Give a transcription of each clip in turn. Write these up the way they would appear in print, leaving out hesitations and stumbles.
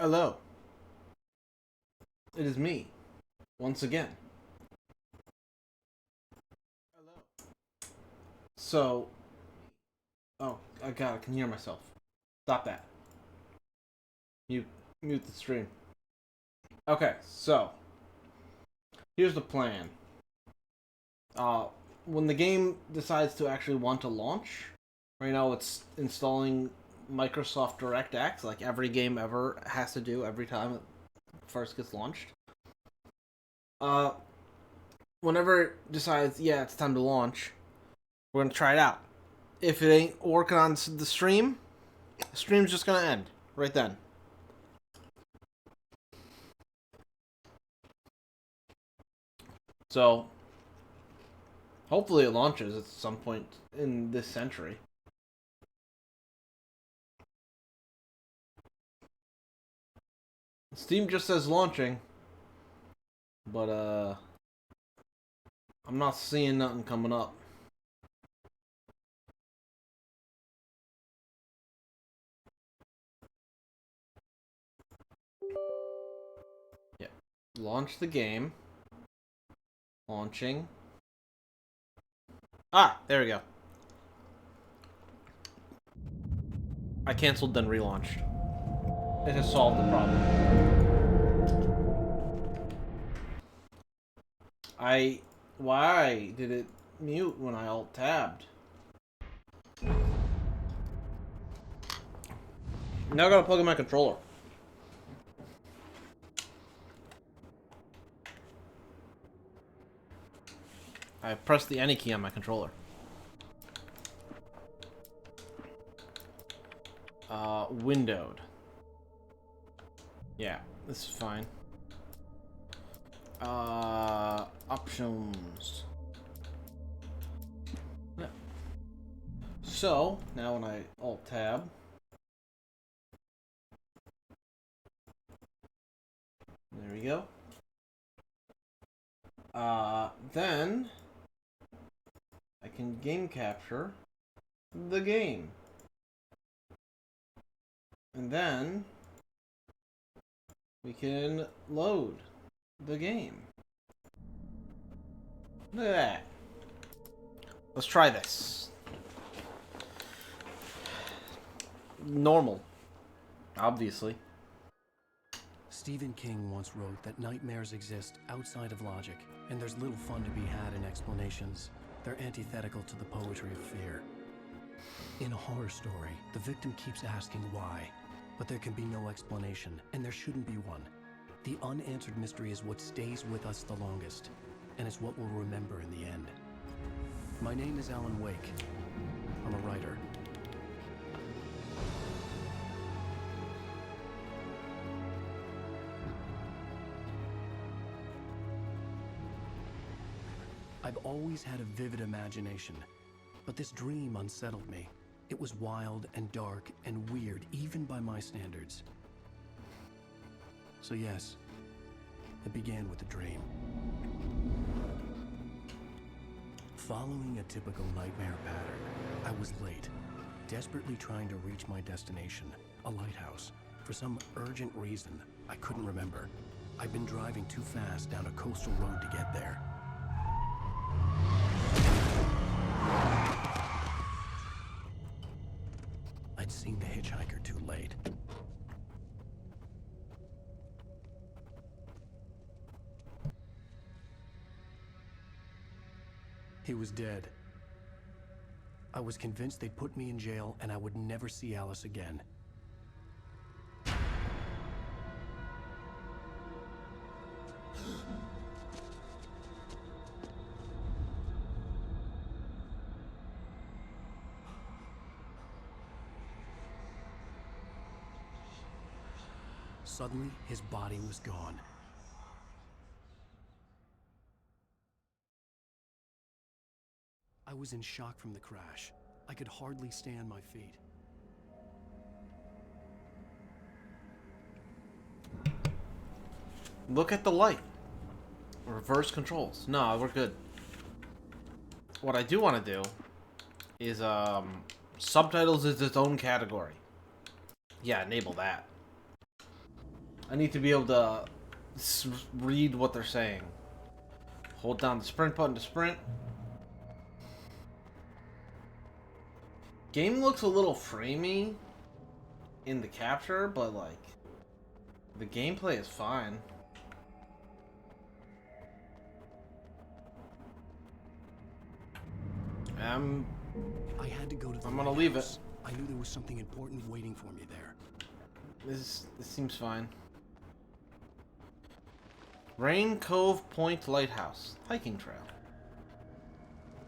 Hello, it is me, once again. Hello. So, oh, I can hear myself. Stop that. Mute, mute the stream. Okay, so, here's the plan. Uh, when the game decides to actually want to launch, right now it's installing Microsoft DirectX, like every game ever has to do every time it first gets launched. Uh, Whenever it decides, yeah, it's time to launch, we're gonna try it out. If it ain't working on the stream's just gonna end right then. So, hopefully it launches at some point in this century. Steam just says launching, but I'm not seeing nothing coming up. Yeah. Launch the game. Launching. Ah, there we go. I canceled then relaunched. It has solved the problem. Why did it mute when I alt tabbed? Now I gotta plug in my controller. I pressed the any key on my controller. Windowed. Yeah, this is fine. Options. Yeah. So, now when I alt-tab, there we go. Then, I can game capture the game. And then, we can load the game. Look at that. Let's try this. Normal. Obviously. Stephen King once wrote that nightmares exist outside of logic, and there's little fun to be had in explanations. They're antithetical to the poetry of fear. In a horror story, the victim keeps asking why, but there can be no explanation, and there shouldn't be one. The unanswered mystery is what stays with us the longest, and it's what we'll remember in the end. My name is Alan Wake. I'm a writer. I've always had a vivid imagination, but this dream unsettled me. It was wild and dark and weird, even by my standards. So yes, it began with a dream. Following a typical nightmare pattern, I was late, desperately trying to reach my destination, a lighthouse. For some urgent reason, I couldn't remember. I'd been driving too fast down a coastal road to get there. I'd seen the hitchhiker too late. He was dead. I was convinced they'd put me in jail and I would never see Alice again. Suddenly, his body was gone. I was in shock from the crash. I could hardly stay on my feet. Look at the light. Reverse controls. No, we're good. What I do want to do is subtitles is its own category. Yeah, enable that. I need to be able to read what they're saying. Hold down the sprint button to sprint. Game looks a little framey in the capture, but like the gameplay is fine. I had to go to the I'm gonna leave it. I knew there was something important waiting for me there. This seems fine. Rain Cove Point Lighthouse. Hiking trail.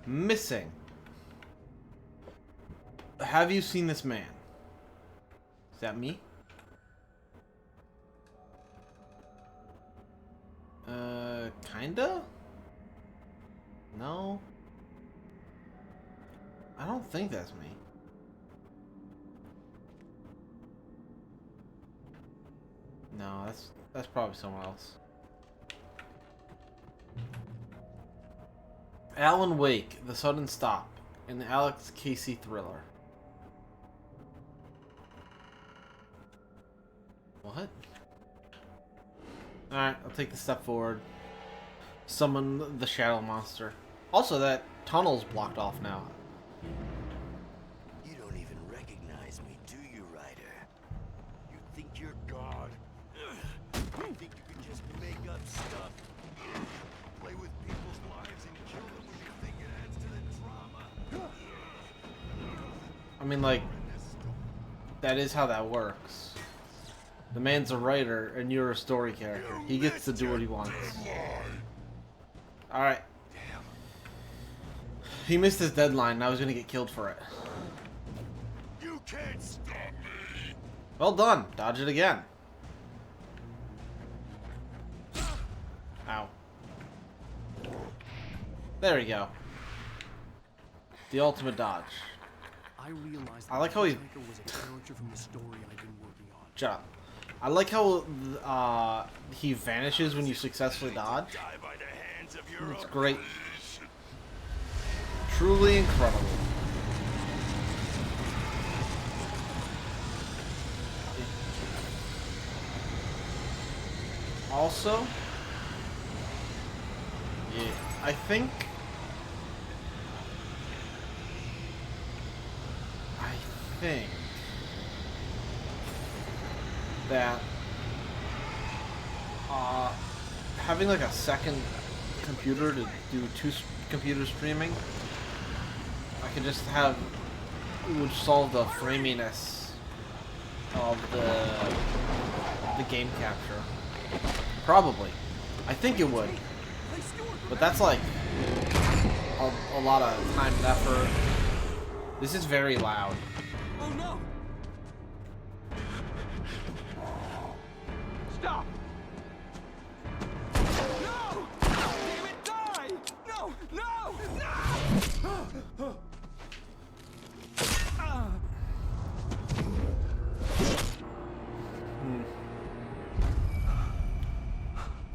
Missing. Have you seen this man? Is that me? Kinda? No. I don't think that's me. No, that's probably someone else. Alan Wake, The Sudden Stop, in the Alex Casey thriller. What? Alright, I'll take the step forward. Summon the shadow monster. Also, that tunnel's blocked off now. You don't even recognize me, do you, Ryder? You think you're God? You think you can just make up stuff? Play with people's lives and kill them when you think it adds to the drama? I mean, like, that is how that works. The man's a writer, and you're a story character. He gets to do what he wants. Alright. He missed his deadline, and I was gonna get killed for it. You can't stop me! Well done. Dodge it again. Ow. There we go. The ultimate dodge. I realized I like how he... Striker was a character from the story I'd been working on. Shut up. I like how he vanishes when you successfully dodge. Die by the hands of your It's own great. police. Truly incredible. Also, yeah, I think that having like a second computer to do computer streaming, I could just have, it would solve the framiness of the game capture. Probably. I think it would. But that's like a lot of time and effort. This is very loud. Oh no! Stop! No! Damn it, die! No! No! No!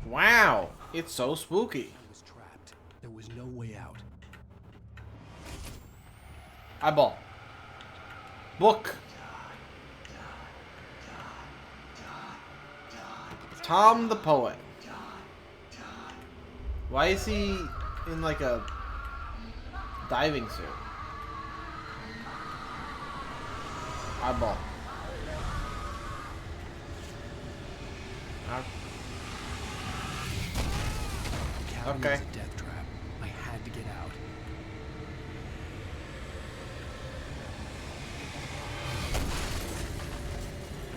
Wow, it's so spooky. I was trapped. There was no way out. Eyeball. Book. Tom the Poet. Why is he in like a diving suit? Eyeball. Cabin Okay. was a death trap. I had to get out.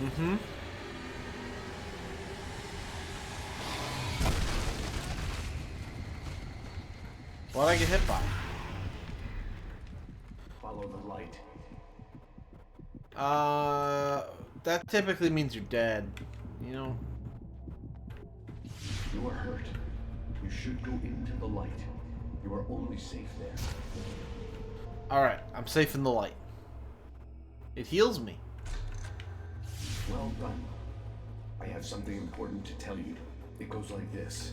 Mm-hmm. What'd I get hit by? Follow the light. That typically means you're dead. You know? You are hurt. You should go into the light. You are only safe there. Alright, I'm safe in the light. It heals me. Well done. I have something important to tell you. It goes like this.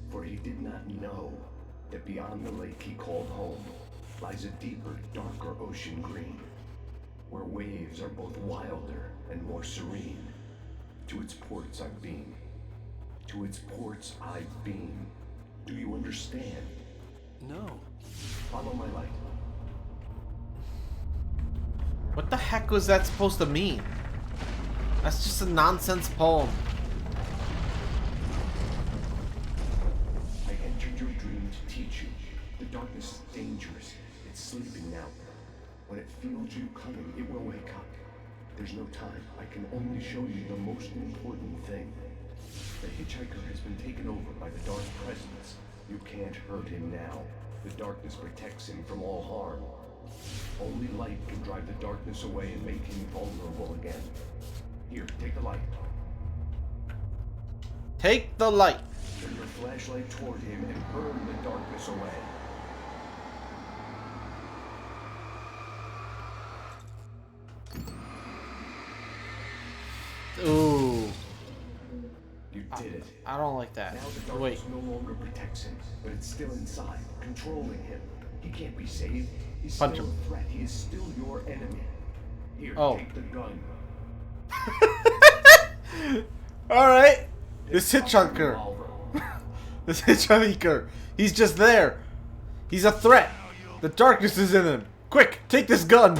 For he did not know that beyond the lake he called home lies a deeper, darker ocean green, where waves are both wilder and more serene. To its ports I've been. To its ports I've been. Do you understand? No. Follow my light. What the heck was that supposed to mean? That's just a nonsense poem. I entered your dream to teach you. The darkness is dangerous. It's sleeping now. When it feels you coming, it will wake up. There's no time. I can only show you the most important thing. The hitchhiker has been taken over by the dark presence. You can't hurt him now. The darkness protects him from all harm. Only light can drive the darkness away and make him vulnerable again. Here, take the light. Take the light. Turn your flashlight toward him and burn the darkness away. Ooh. You did it. I don't like that. Now the Wait. darkness no longer protects him, but it's still inside, controlling him. He can't be saved. He's Punch still him. a threat. He is still your enemy. Here, Oh. take the gun. Alright. This hitchhiker. Revolver. This hitchhiker. He's just there. He's a threat. The darkness is in him. Quick, take this gun.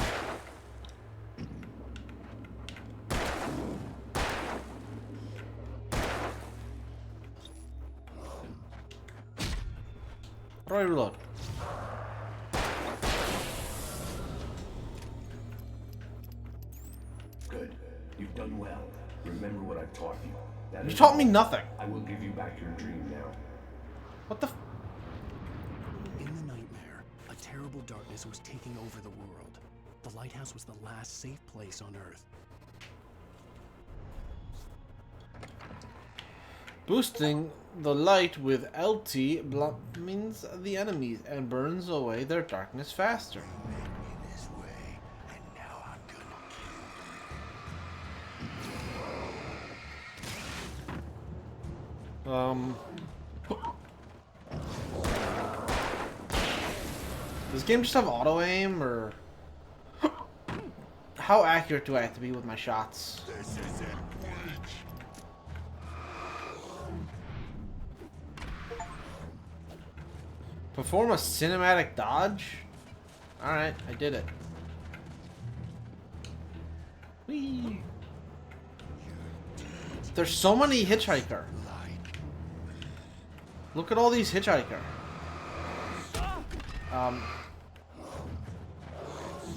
How do I reload? Good. You've done well. Remember what I've taught you. That You is taught all. me nothing. I will give you back your dream now. What the f- In the nightmare, a terrible darkness was taking over the world. The lighthouse was the last safe place on Earth. Boosting the light with LT means the enemies and burns away their darkness faster. This way, and now I'm gonna Does this game just have auto aim, or how accurate do I have to be with my shots? This isn't Peach. Perform a cinematic dodge? Alright, I did it. Whee! There's so many hitchhiker. Look at all these hitchhiker.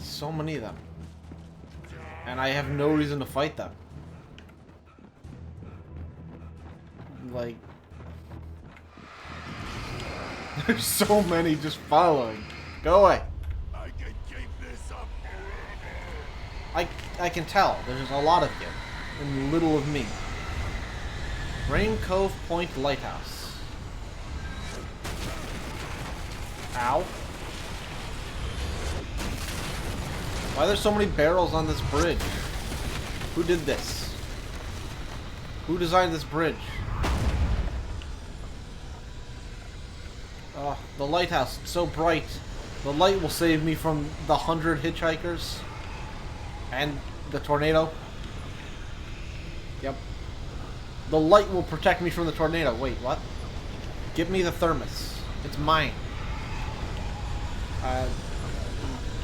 So many of them. And I have no reason to fight them. Like, there's so many just following. Go away. I can keep this up. I can tell. There's a lot of you and little of me. Rain Cove Point Lighthouse. Ow. Why are there so many barrels on this bridge? Who did this? Who designed this bridge? Oh, the lighthouse, it's so bright. The light will save me from the 100 hitchhikers. And the tornado. Yep. The light will protect me from the tornado. Wait, what? Give me the thermos. It's mine.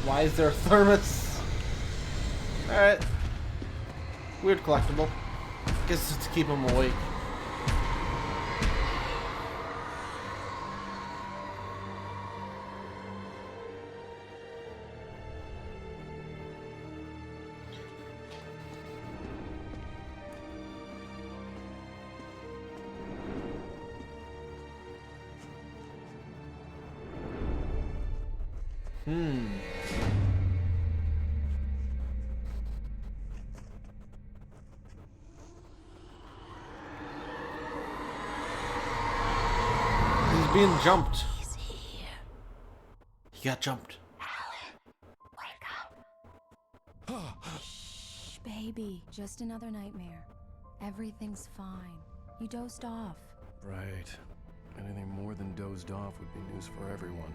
Why is there a thermos? Alright. Weird collectible. Guess it's to keep him awake. He's being jumped. He's here. He got jumped. Wake up. Shh, baby. Just another nightmare. Everything's fine. You dozed off. Right. Anything more than dozed off would be news for everyone.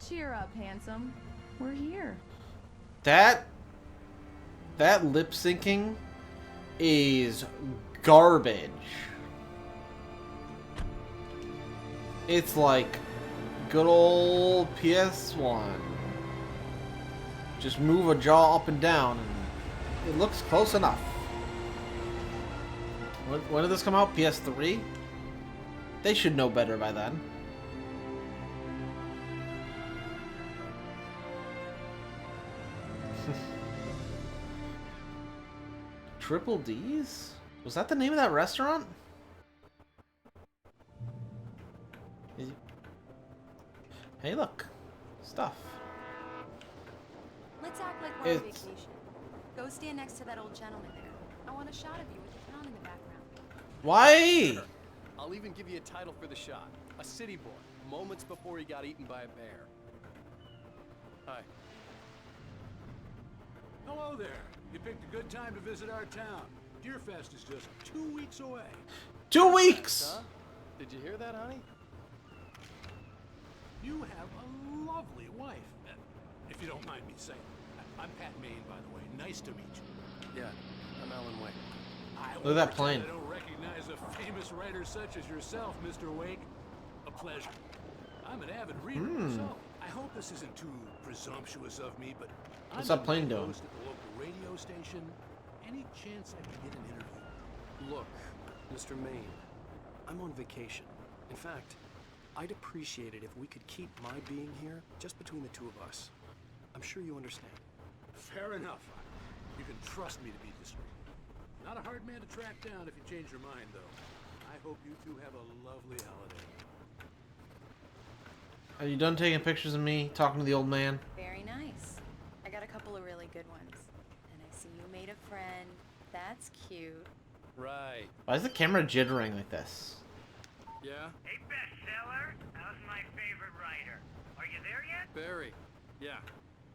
Cheer up, handsome. We're here. That lip syncing is garbage. It's like good old PS1. Just move a jaw up and down, and it looks close enough. When did this come out? PS3? They should know better by then. Triple D's? Was that the name of that restaurant? Hey, look. Stuff. Let's act like we're on It's- vacation. Go stand next to that old gentleman there. I want a shot of you with the town in the background. Why? I'll even give you a title for the shot. A city boy, moments before he got eaten by a bear. Hi. Hello there. You picked a good time to visit our town. Deerfest is just 2 weeks away. 2 weeks! Huh? Did you hear that, honey? You have a lovely wife, if you don't mind me saying. I'm Pat Maine, by the way. Nice to meet you. Yeah, I'm Alan Wake. Look at that plane. I don't recognize a famous writer such as yourself, Mr. Wake. A pleasure. I'm an avid reader myself. I hope this isn't too presumptuous of me, but What's I'm that plane the doing? host at the local radio station. Any chance I could get an interview? Look, Mr. Maine, I'm on vacation. In fact, I'd appreciate it if we could keep my being here just between the two of us. I'm sure you understand. Fair enough. You can trust me to be discreet. Not a hard man to track down if you change your mind, though. I hope you two have a lovely holiday. Are you done taking pictures of me talking to the old man? Very nice. I got a couple of really good ones. And I see you made a friend. That's cute. Right. Why is the camera jittering like this? Yeah? Hey, bestseller, how's my favorite writer? Are you there yet? Barry. Yeah,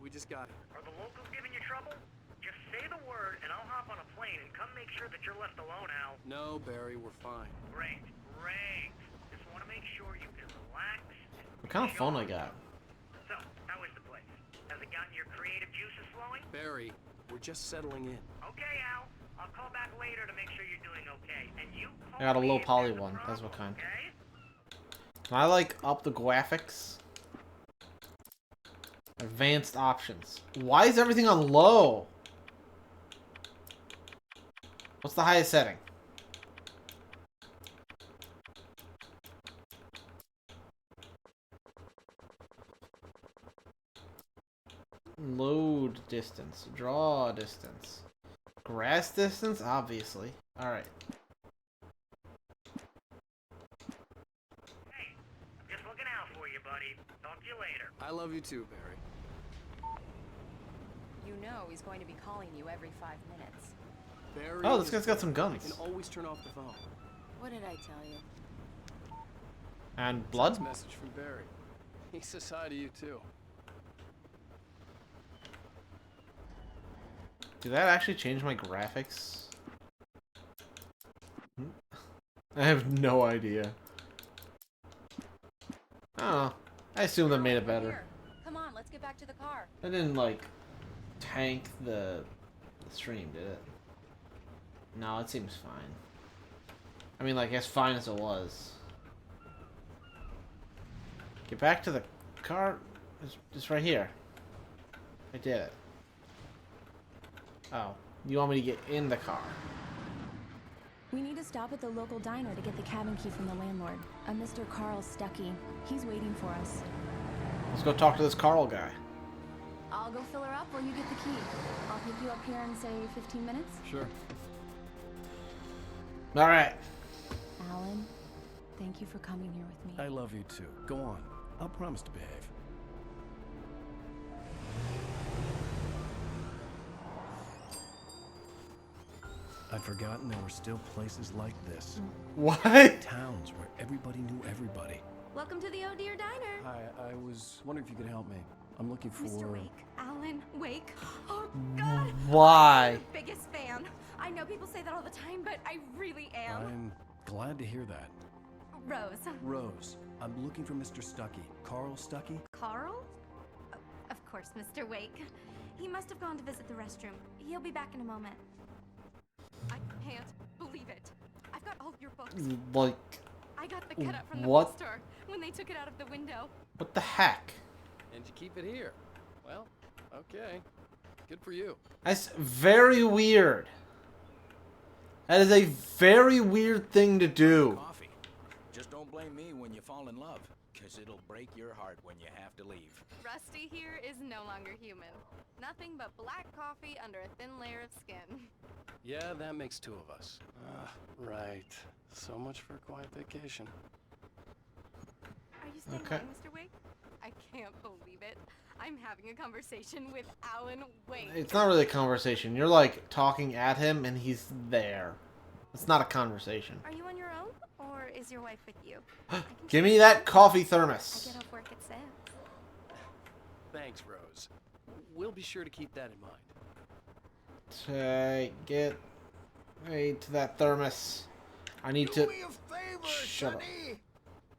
we just got here. Are the locals giving you trouble? Just say the word and I'll hop on a plane and come make sure that you're left alone, Al. No, Barry, we're fine. Great, great. Just want to make sure you can relax. What kind of phone I got? So, how is the place? Has it gotten your creative juices flowing? Barry, we're just settling in. Okay, Al. I'll call back later to make sure you're doing okay. And you I got a call low me if poly there's a one. That's what problem, kind. Okay? Can I like up the graphics? Advanced options. Why is everything on low? What's the highest setting? Load distance. Draw distance. Grass distance? Obviously. Alright. Hey, I'm just looking out for you, buddy. Talk to you later. I love you too, Barry. You know he's going to be calling you every 5 minutes. Barry. Oh, this is guy's got some Barry. guns. You can always turn off the phone. What did I tell you? And blood? Message from Barry. He says hi to you too. Did that actually change my graphics? I have no idea. I don't know. I assume that made it better. Here. Come on, let's get back to the car. That didn't, like, tank the stream, did it? No, it seems fine. I mean, like, as fine as it was. Get back to the car. It's right here. I did it. Oh, you want me to get in the car? We need to stop at the local diner to get the cabin key from the landlord, a Mr. Carl Stuckey. He's waiting for us. Let's go talk to this Carl guy. I'll go fill her up while you get the key. I'll pick you up here in, say, 15 minutes. Sure. Alright. Alan, thank you for coming here with me. I love you too. Go on. I'll promise to behave. I'd forgotten there were still places like this. What? Towns where everybody knew everybody. Welcome to the Oh Dear Diner. Hi, I was wondering if you could help me. I'm looking for... Mr. Wake, Alan Wake. Oh God! Why? I'm the biggest fan. I know people say that all the time, but I really am. I'm glad to hear that. Rose. Rose, I'm looking for Mr. Stuckey. Carl Stuckey? Carl? Of course, Mr. Wake. He must have gone to visit the restroom. He'll be back in a moment. books. Like, I got the cut up from the what? bookstore when they took it out of the window. What the heck? And you keep it here. Well, okay. Good for you. That's very weird. That is a very weird thing to do. Coffee. Just don't blame me when you fall in love, because it'll break your heart when you have to leave. Rusty here is no longer human. Nothing but black coffee under a thin layer of skin. Yeah, that makes two of us. Right. So much for a quiet vacation. Are you still Okay. on, Mr. Wake? I can't believe it. I'm having a conversation with Alan Wake. It's not really a conversation. You're like talking at him and he's there. It's not a conversation. Are you on your own, or is your wife with you? I can Give take me you. that coffee I thermos. get off work at 6. Thanks, Rose. We'll be sure to keep that in mind. Get me to that thermos. I need Do to. me a favor, Shut up. Sonny.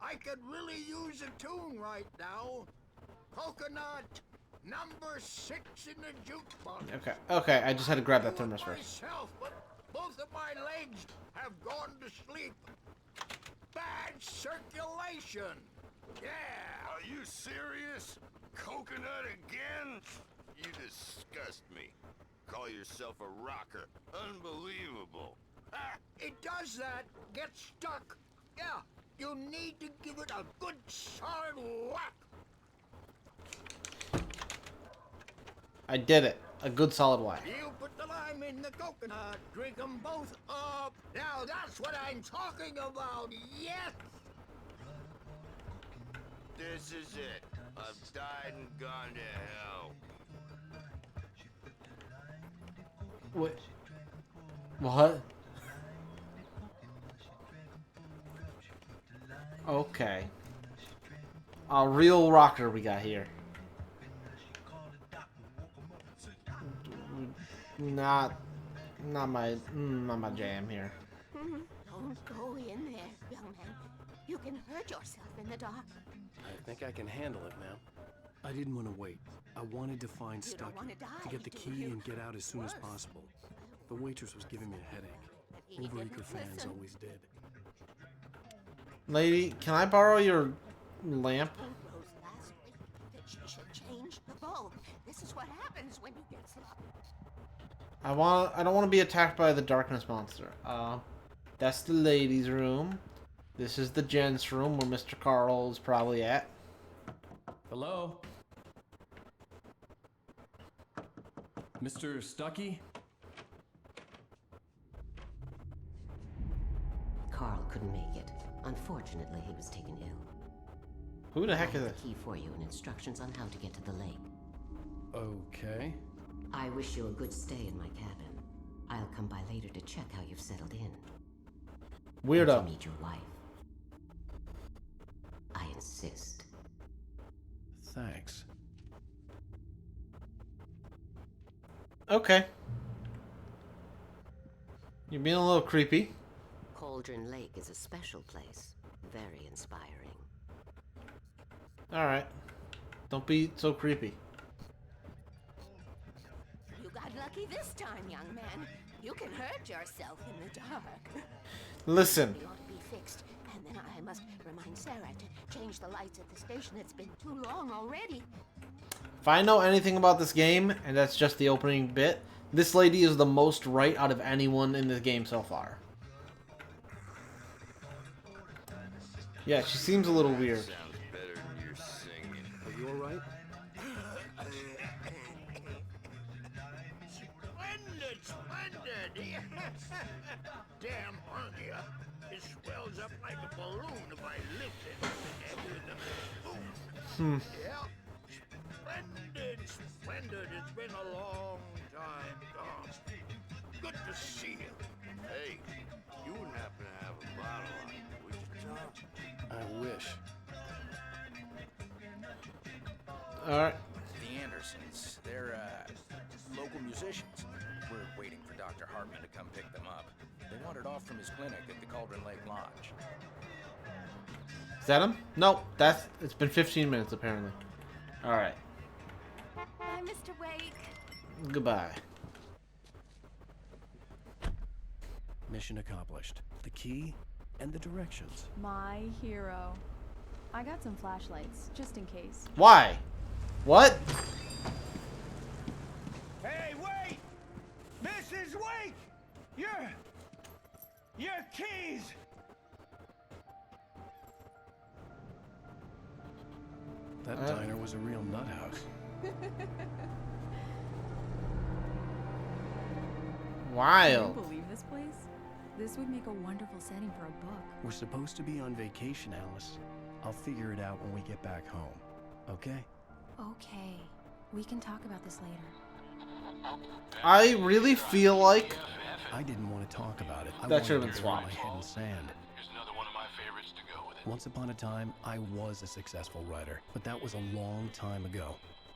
I could really use a tune right now. Coconut, number 6 in the jukebox. Okay, okay. I just had to grab that Do it thermos first. myself, but both of my legs have gone to sleep. Bad circulation. Yeah. Are you serious? Coconut again? You disgust me. Call yourself a rocker. Unbelievable. Ha! It does that. Get stuck. Yeah. You need to give it a good solid whack. I did it. A good solid whack. You put the lime in the coconut. Drink them both up. Now that's what I'm talking about. Yes. This is it. I've died and gone to hell. What? What? Okay. A real rocker we got here. Not my jam here. Don't go in there, young man. You can hurt yourself in the dark. I think I can handle it, ma'am. I didn't want to wait. I wanted to find You don't Stucky, wanna die, to get the do key you? and get out as soon as Worse. possible. The waitress was giving me a headache. He Overeager didn't fans listen. always did. Lady, can I borrow your lamp? Told Rose last week that she should change the bulb. This is what happens when you get sloppy. I don't want to be attacked by the darkness monster. That's the ladies' room. This is the gents' room where Mr. Carl is probably at. Hello? Mr. Stucky? Carl couldn't make it. Unfortunately, he was taken ill. Who the I heck have is the this? key for you and instructions on how to get to the lake. Okay. I wish you a good stay in my cabin. I'll come by later to check how you've settled in. And Weirdo. to meet your wife. I insist. Thanks. Okay. You're being a little creepy. Cauldron Lake is a special place. Very inspiring. Alright. Don't be so creepy. You got lucky this time, young man. You can hurt yourself in the dark. Listen. It ought to be fixed, and then I must remind Sarah to change the lights at the station. It's been too long already. If I know anything about this game, and that's just the opening bit, this lady is the most right out of anyone in the game so far. Yeah, she seems a little weird. Sounds better than your singing. Are you alright? Splendid, splendid. Damn, aren't you? It swells up like a balloon if I lift it. Boom. Yeah. Splendid, splendid. It's been a long time. Oh, good to see you. Hey, you wouldn't happen to have a bottle on you, would you, Tom? I wish. Alright. The Andersons, they're, local musicians. We're waiting for Dr. Hartman to come pick them up. They wandered off from his clinic at the Cauldron Lake Lodge. Is that him? No, it's been 15 minutes apparently. Alright. Bye, Mr. Wake. Goodbye. Mission accomplished. The key? and the directions. My hero. I got some flashlights, just in case. Why? What? Hey, wait! Mrs. Wake! Your keys! That diner was a real nut house. Wild. Can you believe this place? This would make a wonderful setting for a book. We're supposed to be on vacation, Alice. I'll figure it out when we get back home. Okay? Okay. We can talk about this later. I really feel like I didn't want to talk about it. I that should have wanted been to bury swapped. my head in sand. Here's another one of my favorites to go with it. Once upon a time, I was a successful writer, but that was a long time ago.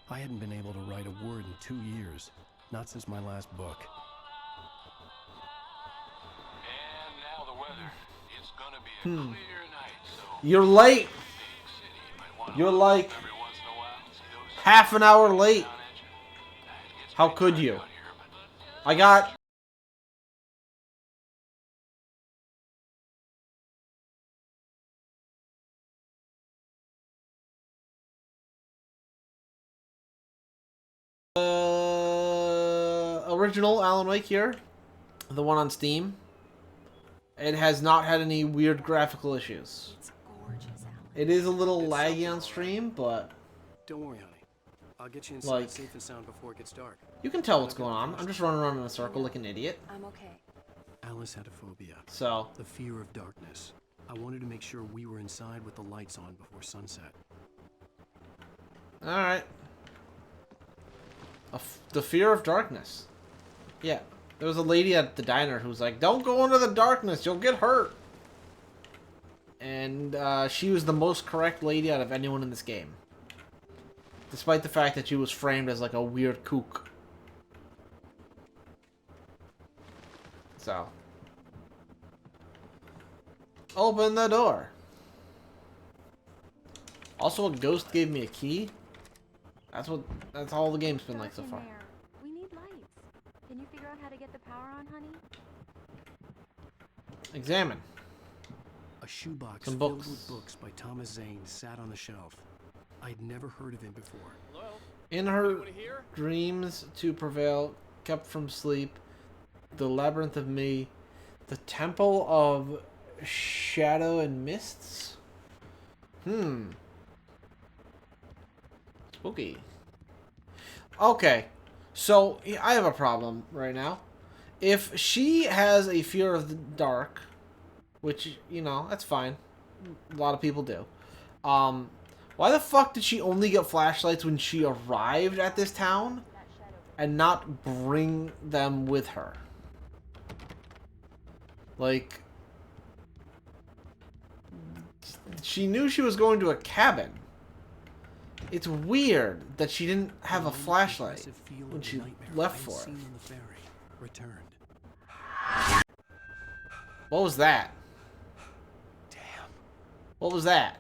I hadn't been able to write a word in 2 years, not since my last book. And now the weather. It's gonna be a clear night, so You're late. big city might want You're like every once in a while see those half an hour late. down at you. It gets How pretty could dark you? out here, but I got original Alan Wake here, the one on Steam. It has not had any weird graphical issues. It's gorgeous, Alan. It is a little laggy on stream, but Don't worry, honey. I'll get you inside Like- safe and sound before it gets dark. you can tell what's going on. I'm just running around in a circle like an idiot. I'm okay. Alice had a phobia, So, the fear of darkness. I wanted to make sure we were inside with the lights on before sunset. alright. The fear of darkness. Yeah. There was a lady at the diner who was like, don't go into the darkness, you'll get hurt. And she was the most correct lady out of anyone in this game. Despite the fact that she was framed as like a weird kook. So. Open the door. Also, a ghost gave me a key. That's all the game's been like so far. We need lights. Can you figure out how to get the power on, honey? Examine. A shoebox Some filled books. with books by Thomas Zane sat on the shelf. I'd never heard of him before. In her dreams to prevail, kept from sleep, the labyrinth of me, the temple of shadow and mists. Spooky. Okay, so I have a problem right now. If she has a fear of the dark, which, you know, that's fine. A lot of people do. Why the fuck did she only get flashlights when she arrived at this town and not bring them with her? Like, she knew she was going to a cabin. It's weird that she didn't have a flashlight when she left for it. Returned. What was that? Damn. What was that?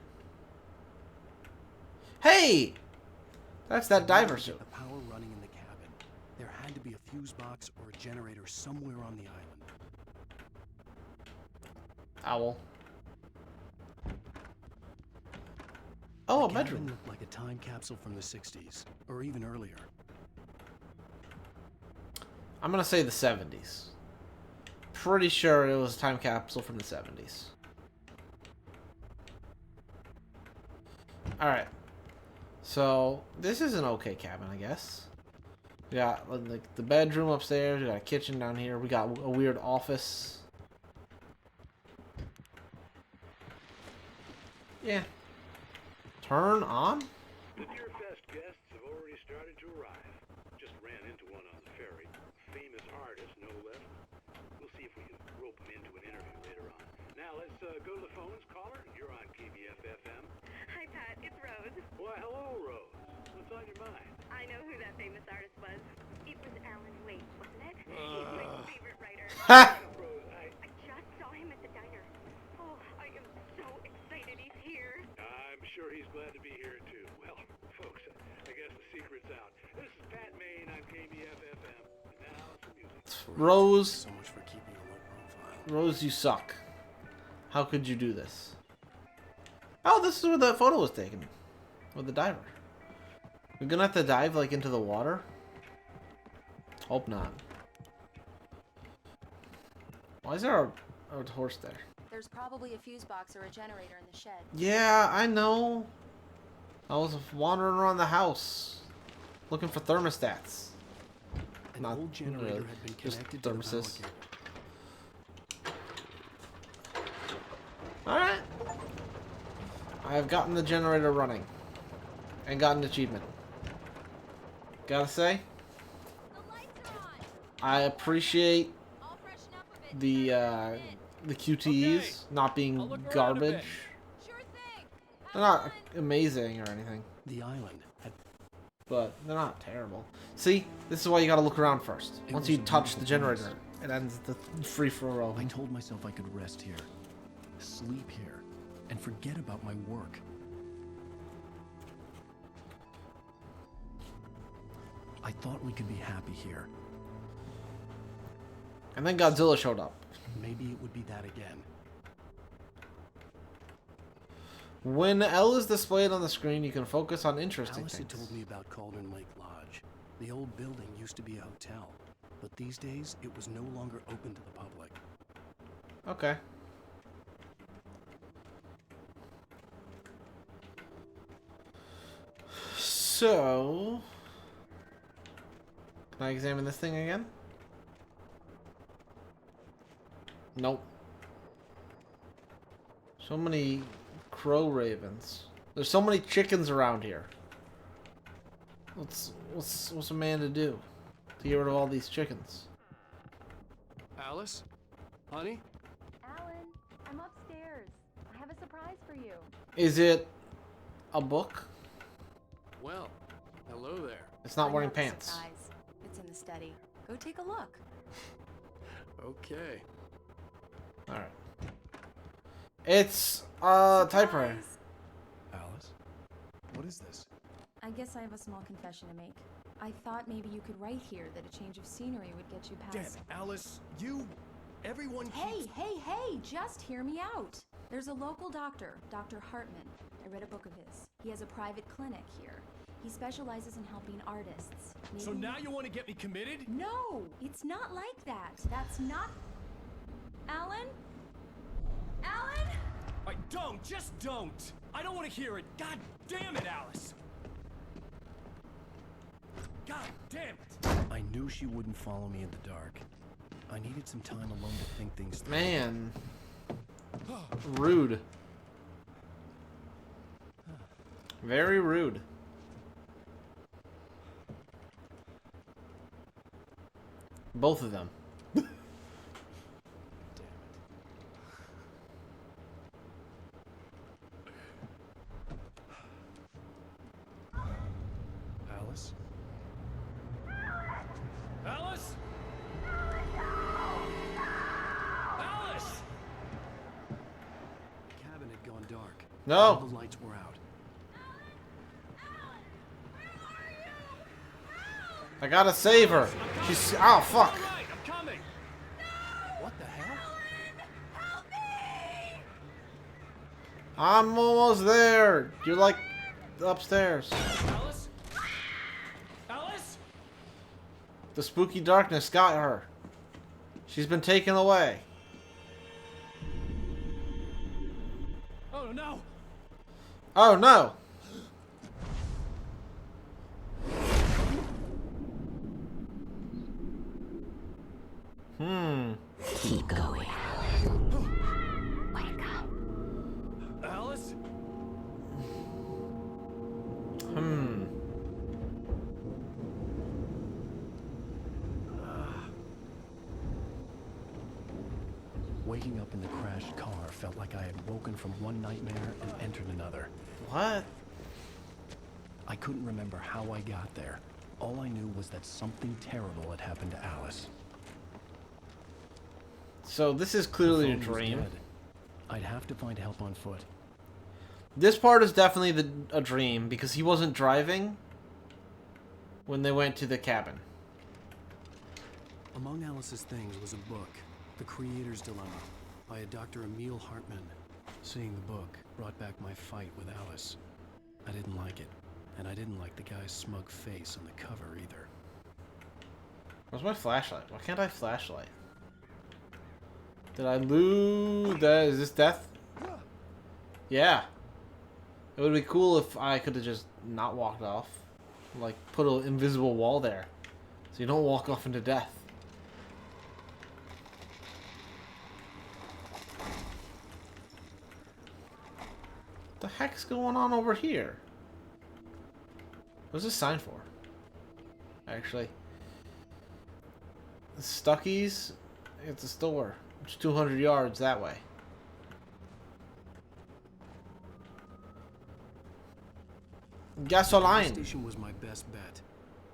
Hey! That's that diver suit. The power running in the cabin. There had to be a fuse box or a generator somewhere on the island. Owl. Oh, a The cabin bedroom. looked like a time capsule from the 60s, or even earlier. I'm gonna say the 70s. Pretty sure it was a time capsule from the 70s. Alright. So, this is an okay cabin, I guess. We got like the bedroom upstairs, we got a kitchen down here, we got a weird office. Yeah. Turn on? Your best guests have already started to arrive. Just ran into one on the ferry. Famous artist, no less. We'll see if we can rope him into an interview later on. Now let's go to the phones. Caller, you're on KBF-FM. Hi, Pat. It's Rose. Why, hello, Rose. What's on your mind? I know who that famous artist was. It was Alan Wake, wasn't it? He's my favorite writer. Ha! Rose, I just saw him at the diner. Oh, I am so excited he's here. I'm sure he's glad to be here, too. Well, folks, I guess the secret's out. This is Pat Maine on KBF-FM. Now, some music. Rose. So much for keeping a low profile. Rose, you suck. How could you do this? Oh, this is where the photo was taken. With the diver. We're gonna have to dive, like, into the water? Hope not. Why is there a horse there? There's probably a fuse box or a generator in the shed. Yeah, I know. I was wandering around the house. Looking for thermostats. An Not old generator really. had been Just connected to the power thermoses. cable. Alright. I have gotten the generator running. And got an achievement. Gotta say, I appreciate the QTEs not being garbage. They're not amazing or anything, The island had but they're not terrible. See, this is why you gotta look around first. It Once was you a touch the beautiful place. generator, it ends the free for all. I told myself I could rest here, sleep here, and forget about my work. I thought we could be happy here. And then Godzilla showed up. Maybe it would be that again. When L is displayed on the screen, you can focus on interesting Alice had things. told me about Cauldron Lake Lodge. The old building used to be a hotel, but these days it was no longer open to the public. Okay. So, can I examine this thing again? Nope. So many crow ravens. There's so many chickens around here. What's a man to do to get rid of all these chickens? Alice? Honey? Alan, I'm upstairs. I have a surprise for you. Is it a book? Well, hello there. It's not I'm wearing not the pants. surprise. It's in the study. Go take a look. Okay. Alright. It's a typewriter. Surprise! Alice? What is this? I guess I have a small confession to make. I thought maybe you could write here that a change of scenery would get you Damn, past. Alice, everyone Hey, keeps... hey, just hear me out. There's a local doctor, Dr. Hartman. I read a book of his. He has a private clinic here. He specializes in helping artists. So Maybe- now you want to get me committed? No, it's not like that. That's not... Alan? Alan? Just don't! I don't want to hear it! God damn it, Alice! God damn it! I knew she wouldn't follow me in the dark. I needed some time alone to think things through. Man. Rude. Very rude. Both of them. Alice? Alice? Alice! The cabin had gone dark. No. All the lights were out. I gotta save her. She's... Oh, fuck. Right, I'm coming! What the hell? I'm almost there. You're like upstairs. Alice? Alice? The spooky darkness got her. She's been taken away. Oh no! Oh no. Keep going. Wake up. Alice? Waking up in the crashed car felt like I had woken from one nightmare and entered another. What? I couldn't remember how I got there. All I knew was that something terrible had happened to Alice. So this is clearly a The phone was dream. dead. I'd have to find help on foot. This part is definitely a dream because he wasn't driving when they went to the cabin. Among Alice's things was a book, The Creator's Dilemma. by a Dr. Emil Hartman. Seeing the book brought back my fight with Alice. I didn't like it, and I didn't like the guy's smug face on the cover either. Where's my flashlight? Why can't I flashlight? Did I lose? Is this death? Yeah. It would be cool if I could have just not walked off. Like, put an invisible wall there. So you don't walk off into death. What the heck's going on over here? What's this sign for? Actually. Stuckies? It's a store. It's 200 yards that way. Gasoline. The station was my best bet.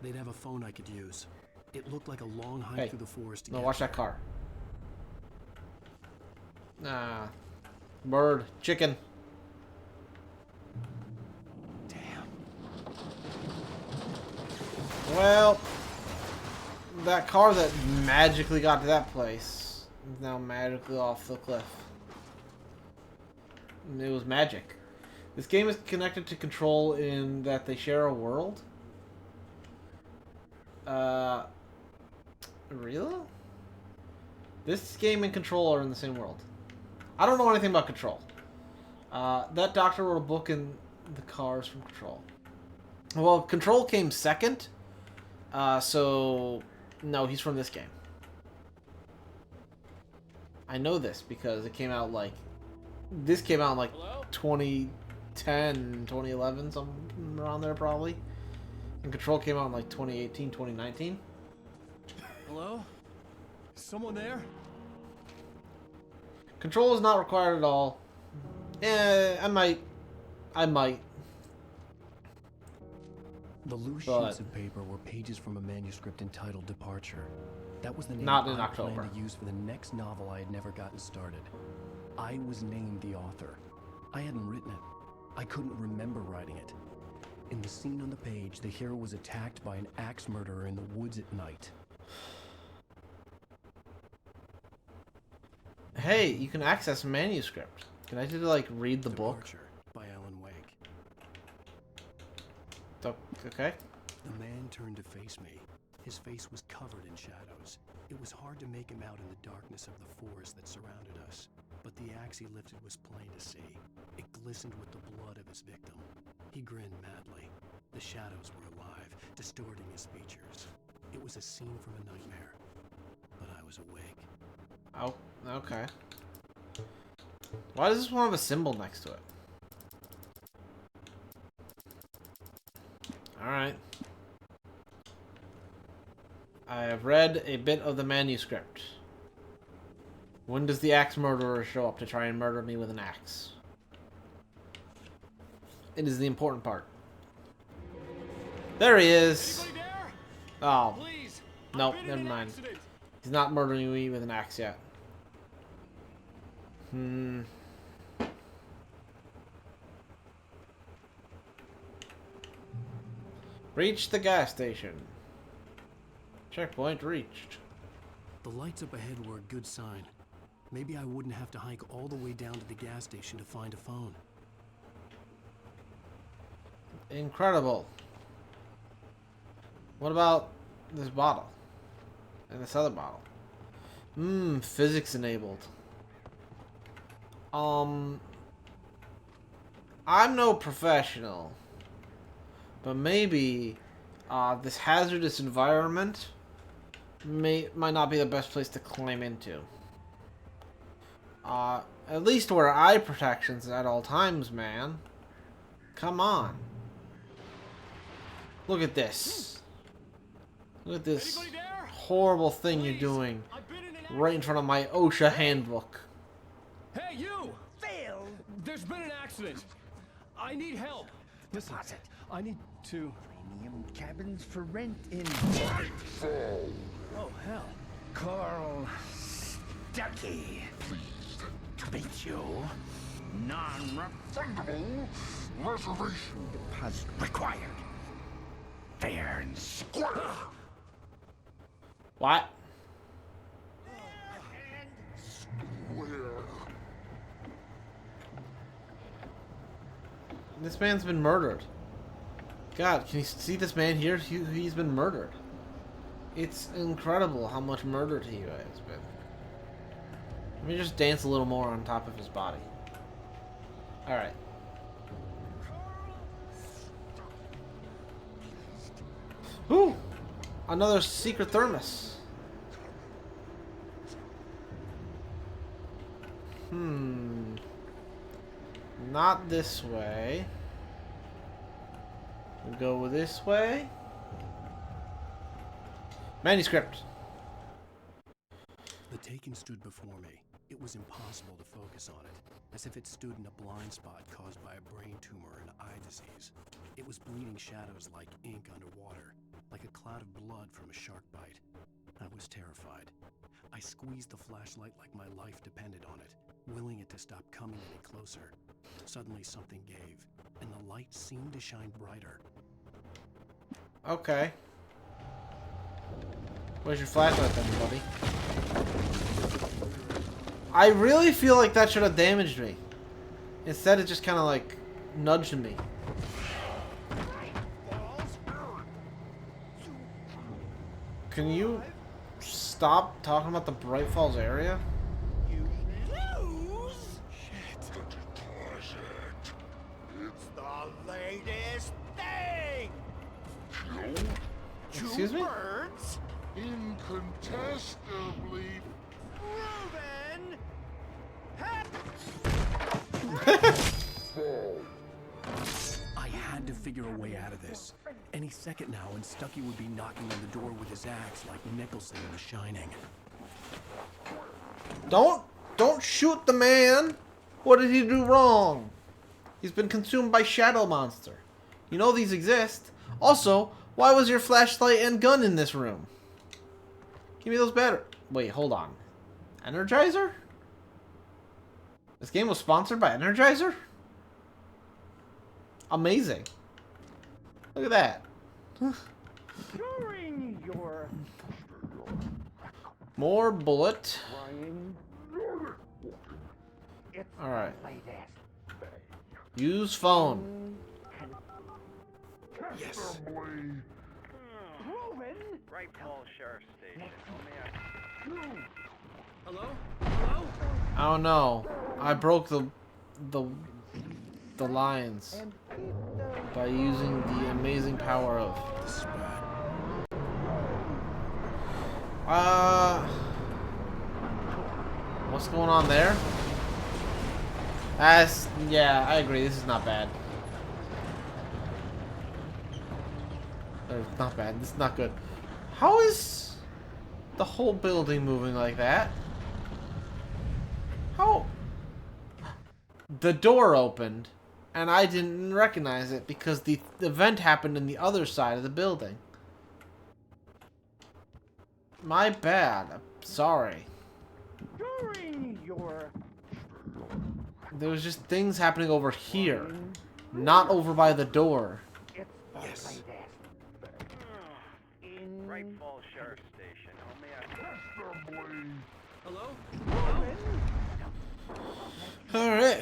They'd have a phone I could use. It looked like a long hike through the forest to get watch there. that car. Ah. Bird. Chicken. Damn. Well, that car that magically got to that place is now magically off the cliff. It was magic. This game is connected to Control in that they share a world. Real? This game and Control are in the same world. I don't know anything about Control. That doctor wrote a book in the cars from Control. Well, Control came second. So no, he's from this game. I know this because it came out like... This came out in like 2010, 2011, something around there probably. And Control came out in like 2018, 2019. Hello? Is someone there? Control is not required at all. I might. The loose But sheets of paper were pages from a manuscript entitled Departure. That was the name Not in I October. planned to use for the next novel I had never gotten started. I was named the author. I hadn't written it. I couldn't remember writing it. In the scene on the page, the hero was attacked by an axe murderer in the woods at night. Hey, you can access manuscript. Can I just like read the book? Departure by Alan Wake. Okay. The man turned to face me. His face was covered in shadows. It was hard to make him out in the darkness of the forest that surrounded us, but the axe he lifted was plain to see. It glistened with the blood of his victim. He grinned madly. The shadows were alive, distorting his features. It was a scene from a nightmare, but I was awake. Oh, okay. Why does this one have a symbol next to it? Alright. I have read a bit of the manuscript. When does the axe murderer show up to try and murder me with an axe? It is the important part. There he is! Oh. Nope, never mind. He's not murdering me with an axe yet. Reach the gas station. Checkpoint reached. The lights up ahead were a good sign. Maybe I wouldn't have to hike all the way down to the gas station to find a phone. Incredible. What about this bottle? And this other bottle? Physics enabled. I'm no professional, but maybe this hazardous environment might not be the best place to climb into. At least wear eye protections at all times, man. Come on. Look at this. Look at this horrible thing you're doing right in front of my OSHA handbook. Hey, you! Phil! There's been an accident. I need help. Listen, I need to... Premium cabins for rent in... Oh, hell. Carl Stucky. Pleased to meet you. Non-refundable reservation deposit required. Fair and square. What? And square. This man's been murdered. God, can you see this man here? He's been murdered. It's incredible how much murdered he has been. Let me just dance a little more on top of his body. Alright. Ooh! Another secret thermos. Not this way. We'll go this way. Manuscript. The Taken stood before me. It was impossible to focus on it, as if it stood in a blind spot caused by a brain tumor and eye disease. It was bleeding shadows like ink underwater, like a cloud of blood from a shark bite. I was terrified. I squeezed the flashlight like my life depended on it, willing it to stop coming any closer. Suddenly something gave, and the light seemed to shine brighter. Okay. Where's your flashlight then, buddy? I really feel like that should have damaged me. Instead, it just kind of like nudged me. Can you stop talking about the Bright Falls area? You lose? Shit. It's the latest thing! Excuse me? Words? Incontestably proven! I had to figure a way out of this. Any second now, and Stucky would be knocking on the door with his axe like Nicholson in The Shining. Don't shoot the man! What did he do wrong? He's been consumed by Shadow Monster. You know these exist. Also, why was your flashlight and gun in this room? Give me those better. Wait, hold on. Energizer? This game was sponsored by Energizer? Amazing. Look at that. During your More bullet. crying, it's Alright. latest. Use phone. Yes. Proven. Right Falls Sheriff Station. Hello? Hello? Oh no. I broke the lines by using the amazing power of what's going on there? Yeah, I agree. This is not bad. Not bad. This is not good. How is the whole building moving like that? How? The door opened, and I didn't recognize it because the event happened in the other side of the building. My bad. I'm sorry. During your There was just things happening over here, not over by the door. it's the latest. In Right Falls Sheriff Station. Hello? Alright.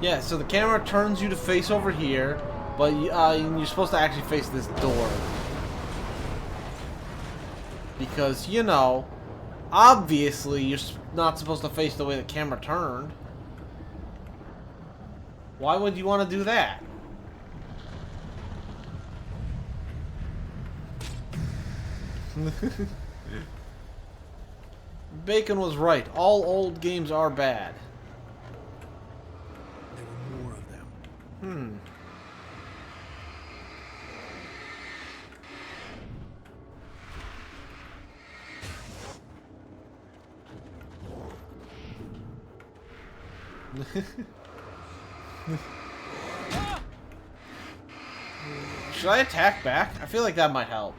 Yeah, so the camera turns you to face over here, but you're supposed to actually face this door. Because, you know, obviously you're not supposed to face the way the camera turned. Why would you want to do that? Bacon was right. All old games are bad. There were more of them. Should I attack back? I feel like that might help.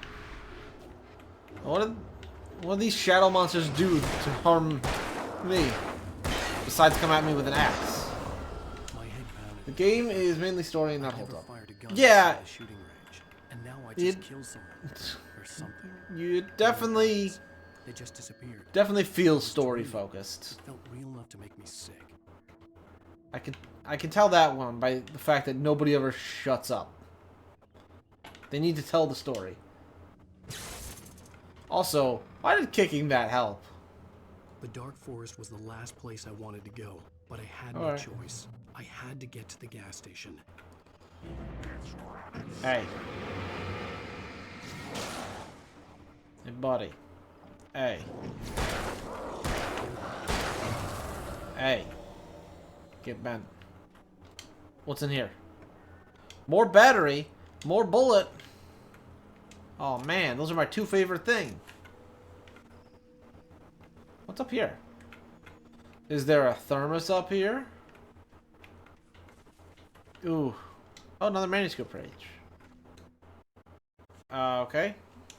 What do these shadow monsters do to harm me? Besides come at me with an axe. The game is mainly story and not hold up. Yeah. And now I just kill someone or something. You definitely They just disappeared. Definitely feels story focused. It felt real enough to make me sick. I can tell that one by the fact that nobody ever shuts up. They need to tell the story. Also, why did kicking that help? The Dark Forest was the last place I wanted to go, but I had no choice. I had to get to the gas station. Hey. Hey, buddy. Hey. Hey. Get bent. What's in here? More battery. More bullet. Oh man, those are my two favorite things. What's up here? Is there a thermos up here? Ooh. Oh, another manuscript page. Okay.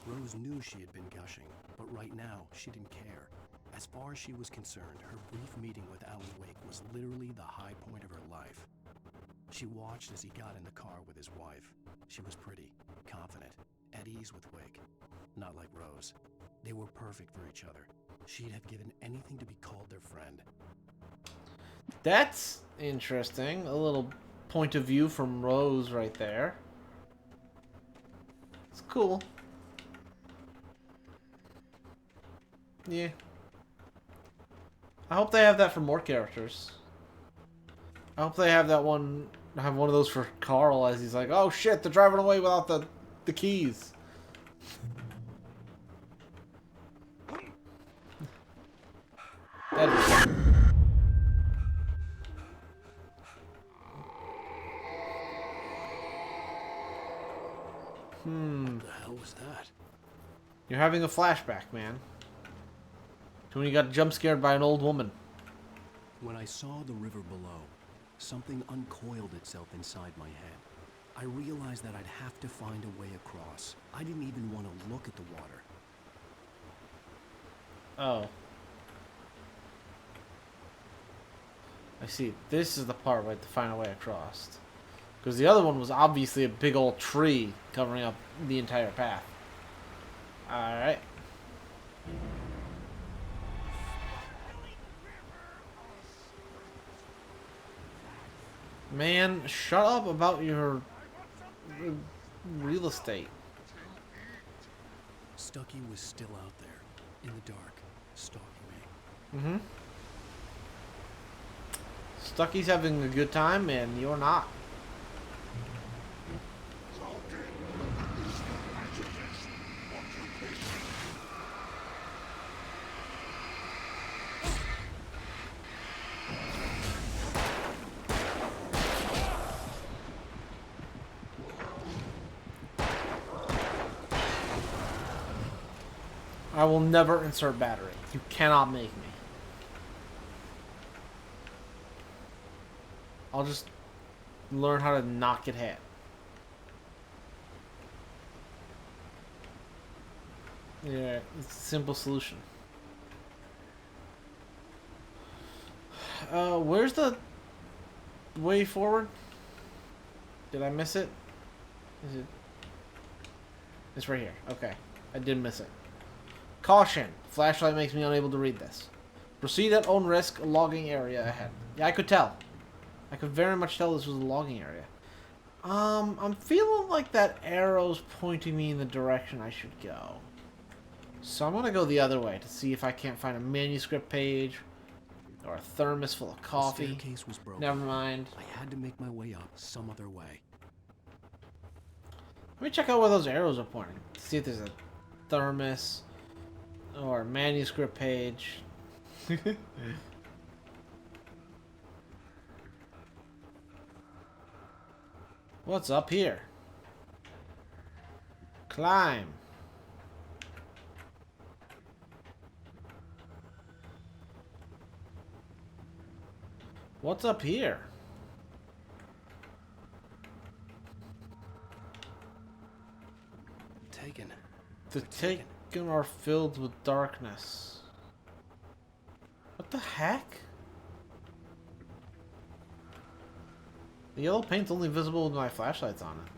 Rose knew she had been gushing, but right now, she didn't care. As far as she was concerned, her brief meeting with Alan Wake was literally the high point of her life. She watched as he got in the car with his wife. She was pretty, confident, at ease with Wake. Not like Rose. They were perfect for each other. She'd have given anything to be called their friend. That's interesting. A little point of view from Rose right there. It's cool. Yeah. I hope they have that for more characters. I hope they have that one, have one of those for Carl as he's like, oh shit, they're driving away without the keys. That is... What the hell was that? You're having a flashback, man. To when you got jump scared by an old woman. When I saw the river below, something uncoiled itself inside my head. I realized that I'd have to find a way across. I didn't even want to look at the water. Oh. I see. This is the part where I have to find a way across. Because the other one was obviously a big old tree covering up the entire path. Alright. Man, shut up about your real estate. Stucky was still out there, in the dark, stalking me. Mm-hmm. Stucky's having a good time, and you're not. I will never insert battery. You cannot make me. I'll just learn how to not get hit. Yeah, it's a simple solution. Where's the way forward? Did I miss it? Is it? It's right here. Okay. I did miss it. Caution. Flashlight makes me unable to read this. Proceed at own risk. Logging area ahead. Yeah, I could tell. I could very much tell this was a logging area. I'm feeling like that arrow's pointing me in the direction I should go. So I'm gonna go the other way to see if I can't find a manuscript page or a thermos full of coffee. The staircase was broken. Never mind. I had to make my way up some other way. Let me check out where those arrows are pointing. See if there's a thermos or a manuscript page. What's up here? Climb. What's up here? Taken. The taken are filled with darkness. What the heck? The yellow paint's only visible with my flashlights on it.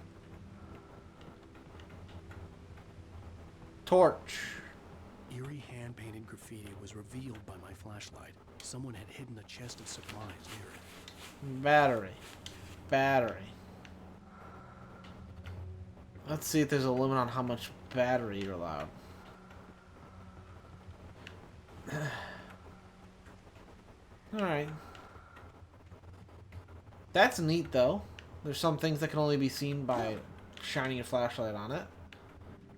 Torch. Eerie hand-painted graffiti was revealed by my flashlight. Someone had hidden a chest of supplies near it. Battery. Battery. Let's see if there's a limit on how much battery you're allowed. Alright. That's neat, though. There's some things that can only be seen by shining a flashlight on it.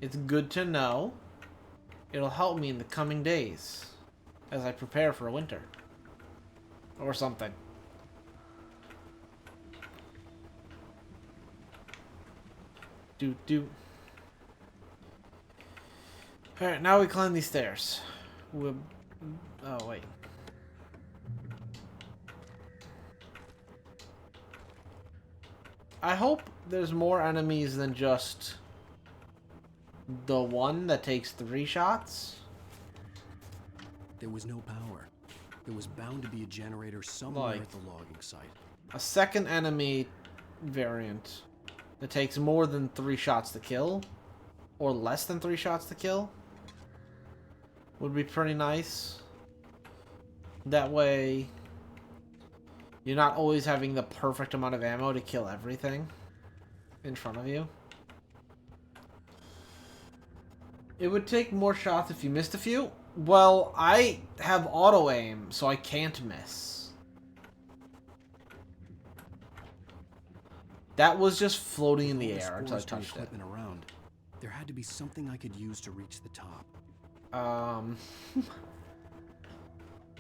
It's good to know. It'll help me in the coming days as I prepare for a winter. Or something. Do. Alright, now we climb these stairs. Oh, wait. I hope there's more enemies than just the one that takes 3 shots. There was no power. There was bound to be a generator somewhere at the logging site. A second enemy variant that takes more than 3 shots to kill, or less than 3 shots to kill, would be pretty nice. That way, you're not always having the perfect amount of ammo to kill everything in front of you. It would take more shots if you missed a few. Well, I have auto aim, so I can't miss. That was just floating in the air until I touched it. Around. There had to be something I could use to reach the top.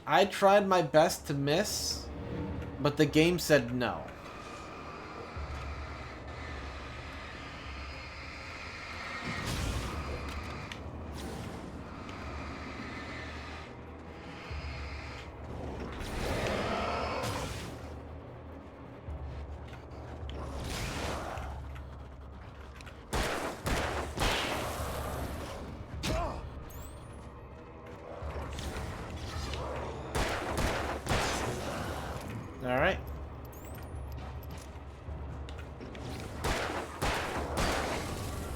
I tried my best to miss, but the game said no. Alright.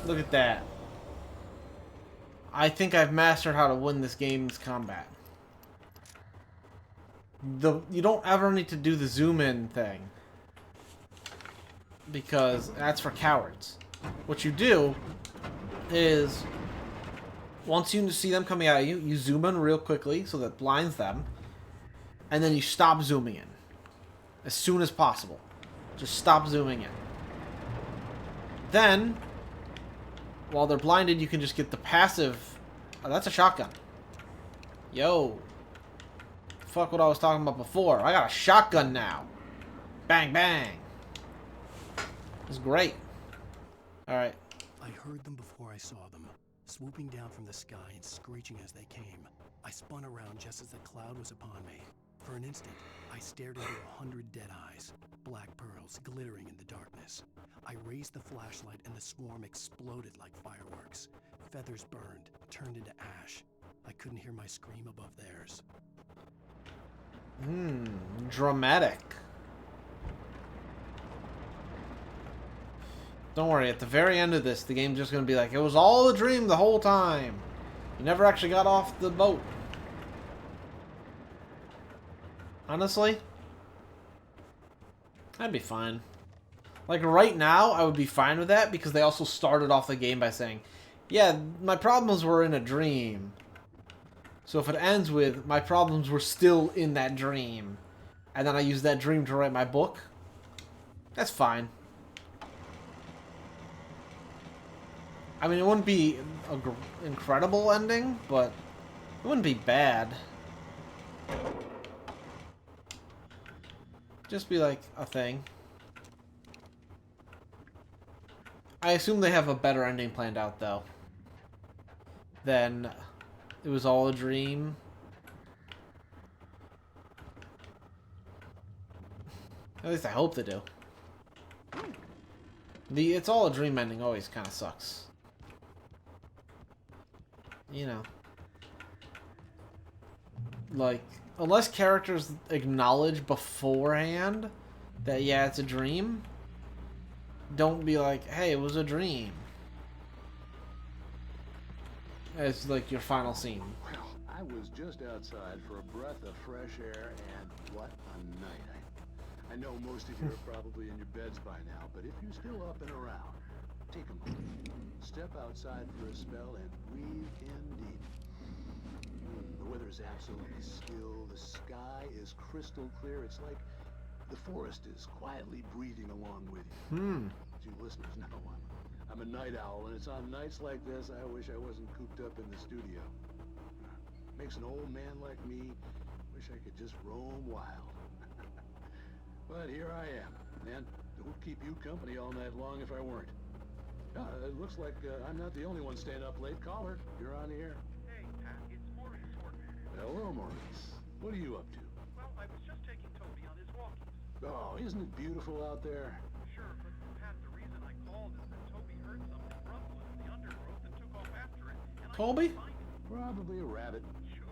Look at that. I think I've mastered how to win this game's combat. You don't ever need to do the zoom in thing, because that's for cowards. What you do is, once you see them coming at you, you zoom in real quickly so that it blinds them, and then you stop zooming in as soon as possible. Just stop zooming in. Then, while they're blinded, you can just get the passive. Oh, that's a shotgun. Yo. Fuck what I was talking about before. I got a shotgun now. Bang, bang. It's great. Alright. I heard them before I saw them, swooping down from the sky and screeching as they came. I spun around just as the cloud was upon me. For an instant, I stared into 100 dead eyes, black pearls glittering in the darkness. I raised the flashlight and the swarm exploded like fireworks. Feathers burned, turned into ash. I couldn't hear my scream above theirs. Dramatic. Don't worry, at the very end of this, the game's just gonna be like, it was all a dream the whole time. You never actually got off the boat. Honestly, I'd be fine. Like, right now, I would be fine with that, because they also started off the game by saying, yeah, my problems were in a dream. So if it ends with, my problems were still in that dream, and then I use that dream to write my book, that's fine. I mean, it wouldn't be an incredible ending, but it wouldn't be bad. Just be like a thing. I assume they have a better ending planned out, though, than it was all a dream. At least I hope they do. The it's all a dream ending always kind of sucks. You know. Like, unless characters acknowledge beforehand that, yeah, it's a dream, don't be like, hey, it was a dream. as like your final scene. Well, I was just outside for a breath of fresh air, and what a night. I know most of you are probably in your beds by now, but if you're still up and around, take a moment. Step outside for a spell and breathe in deep. The weather is absolutely still. The sky is crystal clear. It's like the forest is quietly breathing along with you. As you listeners know, I'm a night owl, and it's on nights like this I wish I wasn't cooped up in the studio. Makes an old man like me wish I could just roam wild. But here I am, and who'd keep you company all night long if I weren't? It looks like I'm not the only one staying up late. Caller, you're on the air. Hey, Pat, it's Maurice Horton. Hello, Maurice. What are you up to? Well, I was just taking Toby on his walkies. Oh, isn't it beautiful out there? Sure, but Pat, the reason I called is that Toby heard something rumbling in the undergrowth and took off after it. And Toby? I couldn't find it. Probably a rabbit. Sure.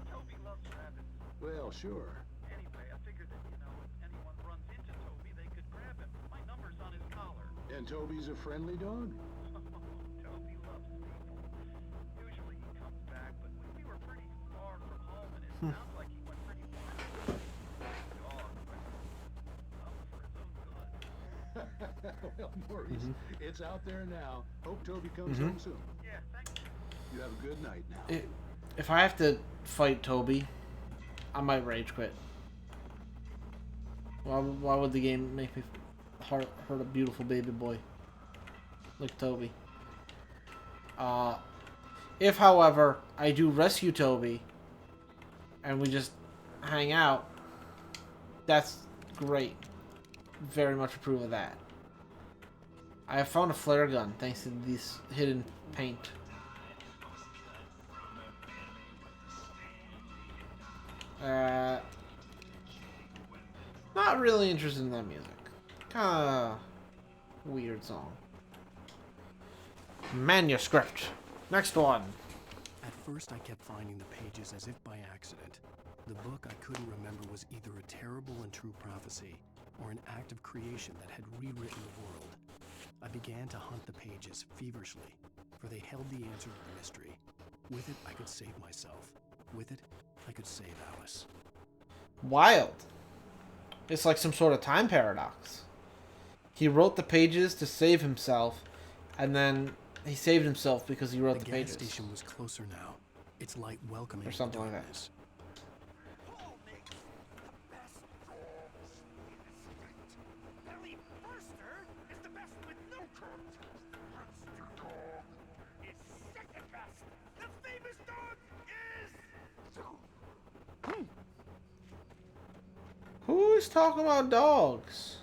Toby loves rabbits. Well, sure. Anyway, I figured that, if anyone runs into Toby, they could grab him. My number's on his collar. And Toby's a friendly dog? Toby loves people. Usually he comes back, but we were pretty far from home, and it sounds like he went pretty far. Dog, but something for his own good. Well, Maurice, it's out there now. Hope Toby comes home soon. Yeah, thank you. You have a good night now. If I have to fight Toby, I might rage quit. Why would the game make me hurt a beautiful baby boy like Toby? If, however, I do rescue Toby and we just hang out, that's great. Very much approve of that. I have found a flare gun thanks to this hidden paint. Not really interested in that music. Kinda weird song. Manuscript. Next one. At first, I kept finding the pages as if by accident. The book I couldn't remember was either a terrible and true prophecy or an act of creation that had rewritten the world. I began to hunt the pages feverishly, for they held the answer to the mystery. With it, I could save myself. With it, I could save Alice. Wild. It's like some sort of time paradox. He wrote the pages to save himself, and then he saved himself because he wrote the pages. The gas station was closer now. Its light welcoming or something like that. Who's talking about dogs?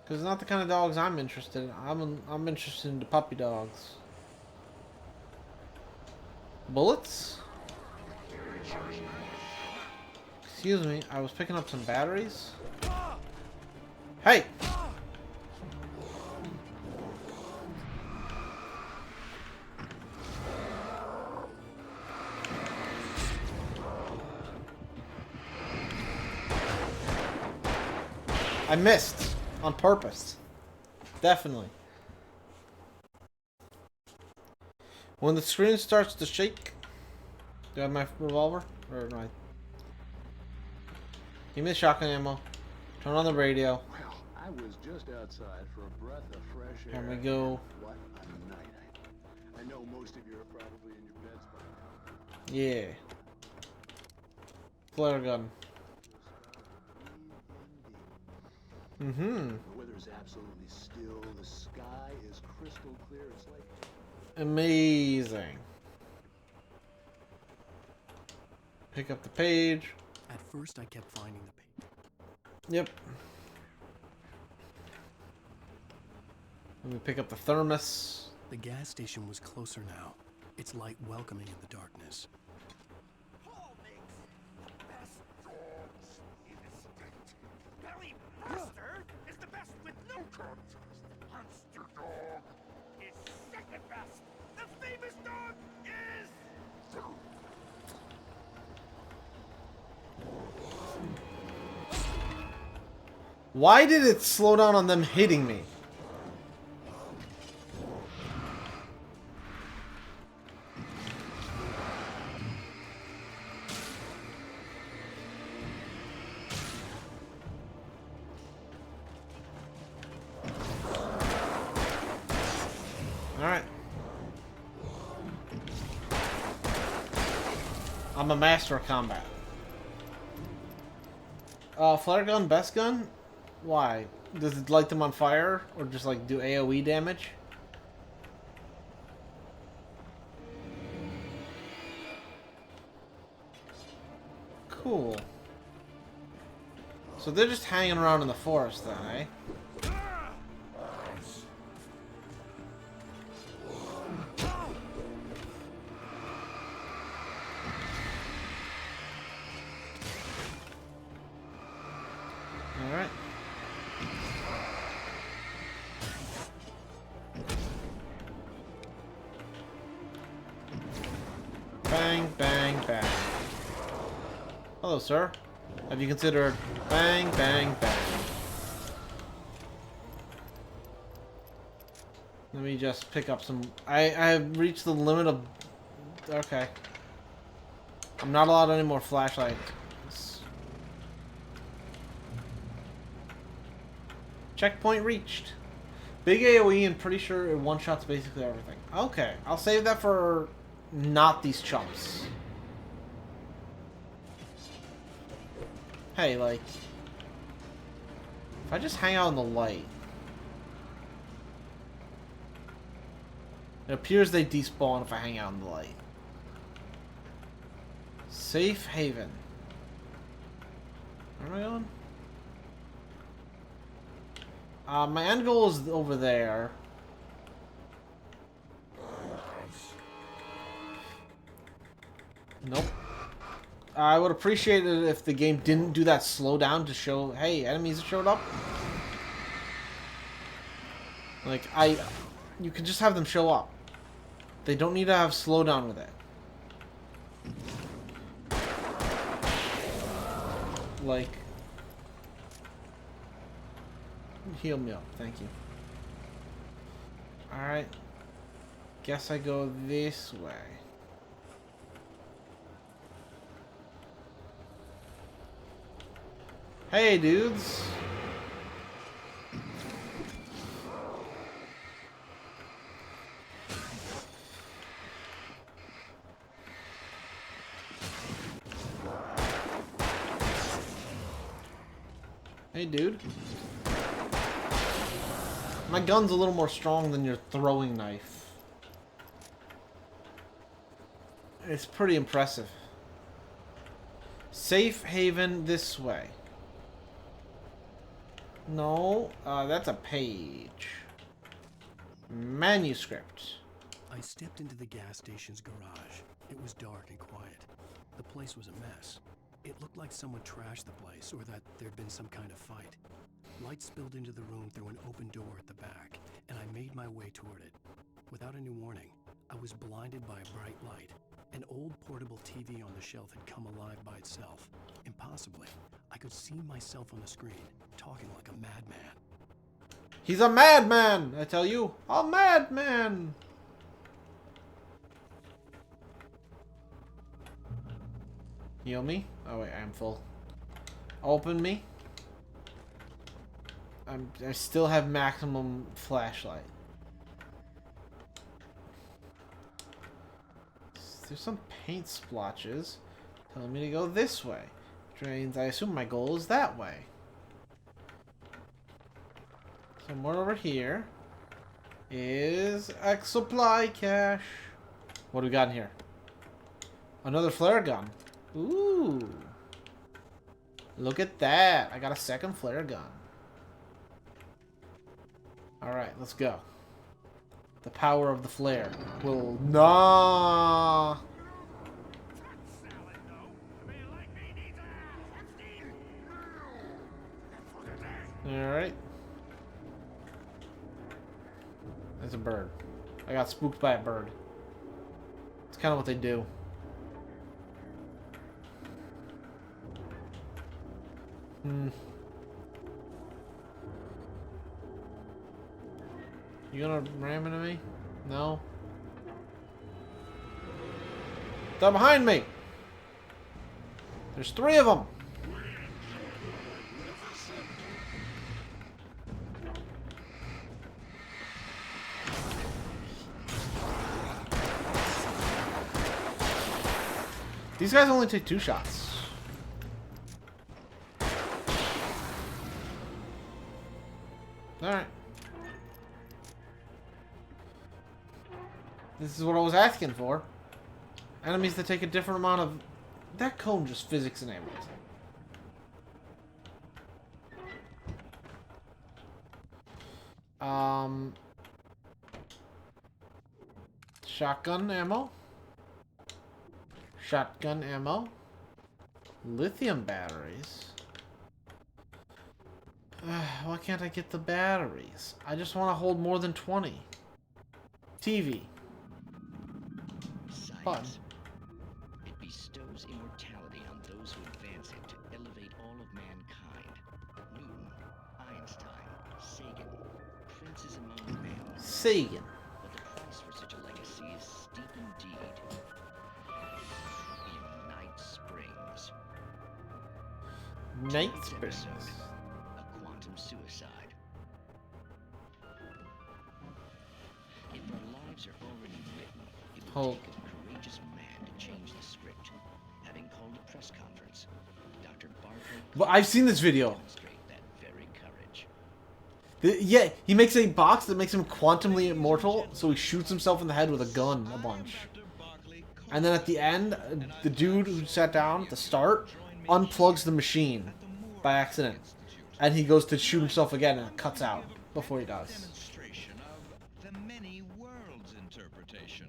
Because it's not the kind of dogs I'm interested in. I'm interested in the puppy dogs. Bullets? Excuse me, I was picking up some batteries. Hey! I missed on purpose. Definitely. When the screen starts to shake, do I have my revolver? Or no? Give me the shotgun ammo. Turn on the radio. Well, I was just outside for a breath of fresh air. Here we go. What a night. I know most of you are probably in your beds by now. Yeah. Flare gun. The weather is absolutely still. The sky is crystal clear. It's like amazing. Pick up the page. At first, I kept finding the page. Yep. Let me pick up the thermos. The gas station was closer now. Its light welcoming in the darkness. Remaster is the best with no contest. Monster Dog is second best. The famous dog is... Why did it slow down on them hitting me? I'm a master of combat. Flare gun, best gun? Why? Does it light them on fire? Or just like do AoE damage? Cool. So they're just hanging around in the forest then, eh? Alright. Bang, bang, bang. Hello, sir. Have you considered bang, bang, bang? Let me just pick up some... I have reached the limit of... Okay. I'm not allowed any more flashlights. Checkpoint reached. Big AoE and pretty sure it one-shots basically everything. Okay, I'll save that for not these chumps. Hey, like... If I just hang out in the light... It appears they despawn if I hang out in the light. Safe haven. Where am I going? My end goal is over there. Nope. I would appreciate it if the game didn't do that slowdown to show, hey, enemies have showed up. Like, you could just have them show up. They don't need to have slowdown with it. Like, heal me up, thank you. Alright. Guess I go this way. Hey, dudes. Hey, dude. My gun's a little more strong than your throwing knife. It's pretty impressive. Safe haven this way. No, that's a page. Manuscript. I stepped into the gas station's garage. It was dark and quiet. The place was a mess. It looked like someone trashed the place, or that there'd been some kind of fight. Light spilled into the room through an open door at the back, and I made my way toward it. Without any warning, I was blinded by a bright light. An old portable TV on the shelf had come alive by itself. Impossibly, I could see myself on the screen, talking like a madman. He's a madman, I tell you. A madman. Heal me? Oh wait, I am full. Open me. I still have maximum flashlight. There's some paint splotches telling me to go this way. Drains, I assume my goal is that way. Somewhere over here is a supply cache. What do we got in here? Another flare gun. Ooh. Look at that. I got a second flare gun. Alright, let's go. The power of the flare will... Nah! Alright. There's a bird. I got spooked by a bird. It's kind of what they do. You gonna ram into me? No? They're behind me! There's 3 of them! These guys only take 2 shots. Alright. This is what I was asking for. Enemies that take a different amount of... That cone just physics enabled. Shotgun ammo. Shotgun ammo. Lithium batteries. Why can't I get the batteries? I just want to hold more than 20. TV. Button. It bestows immortality on those who advance it to elevate all of mankind. Newton, Einstein, Sagan, princes among men. Sagan. But the price for such a legacy is steep indeed. In Night Springs. Night Tonight's Springs. episode, a quantum suicide. If our lives are already written, it will Hold. take a courageous man to change the script. Having called a press conference, Dr. Barclay Well, I've seen this video. demonstrate that very courage. Yeah, he makes a box that makes him quantumly immortal, so he shoots himself in the head with a gun a bunch. And then at the end, the dude who sat down at the start unplugs the machine by accident. And he goes to shoot himself again and it cuts out before he dies. Demonstration of the many worlds interpretation.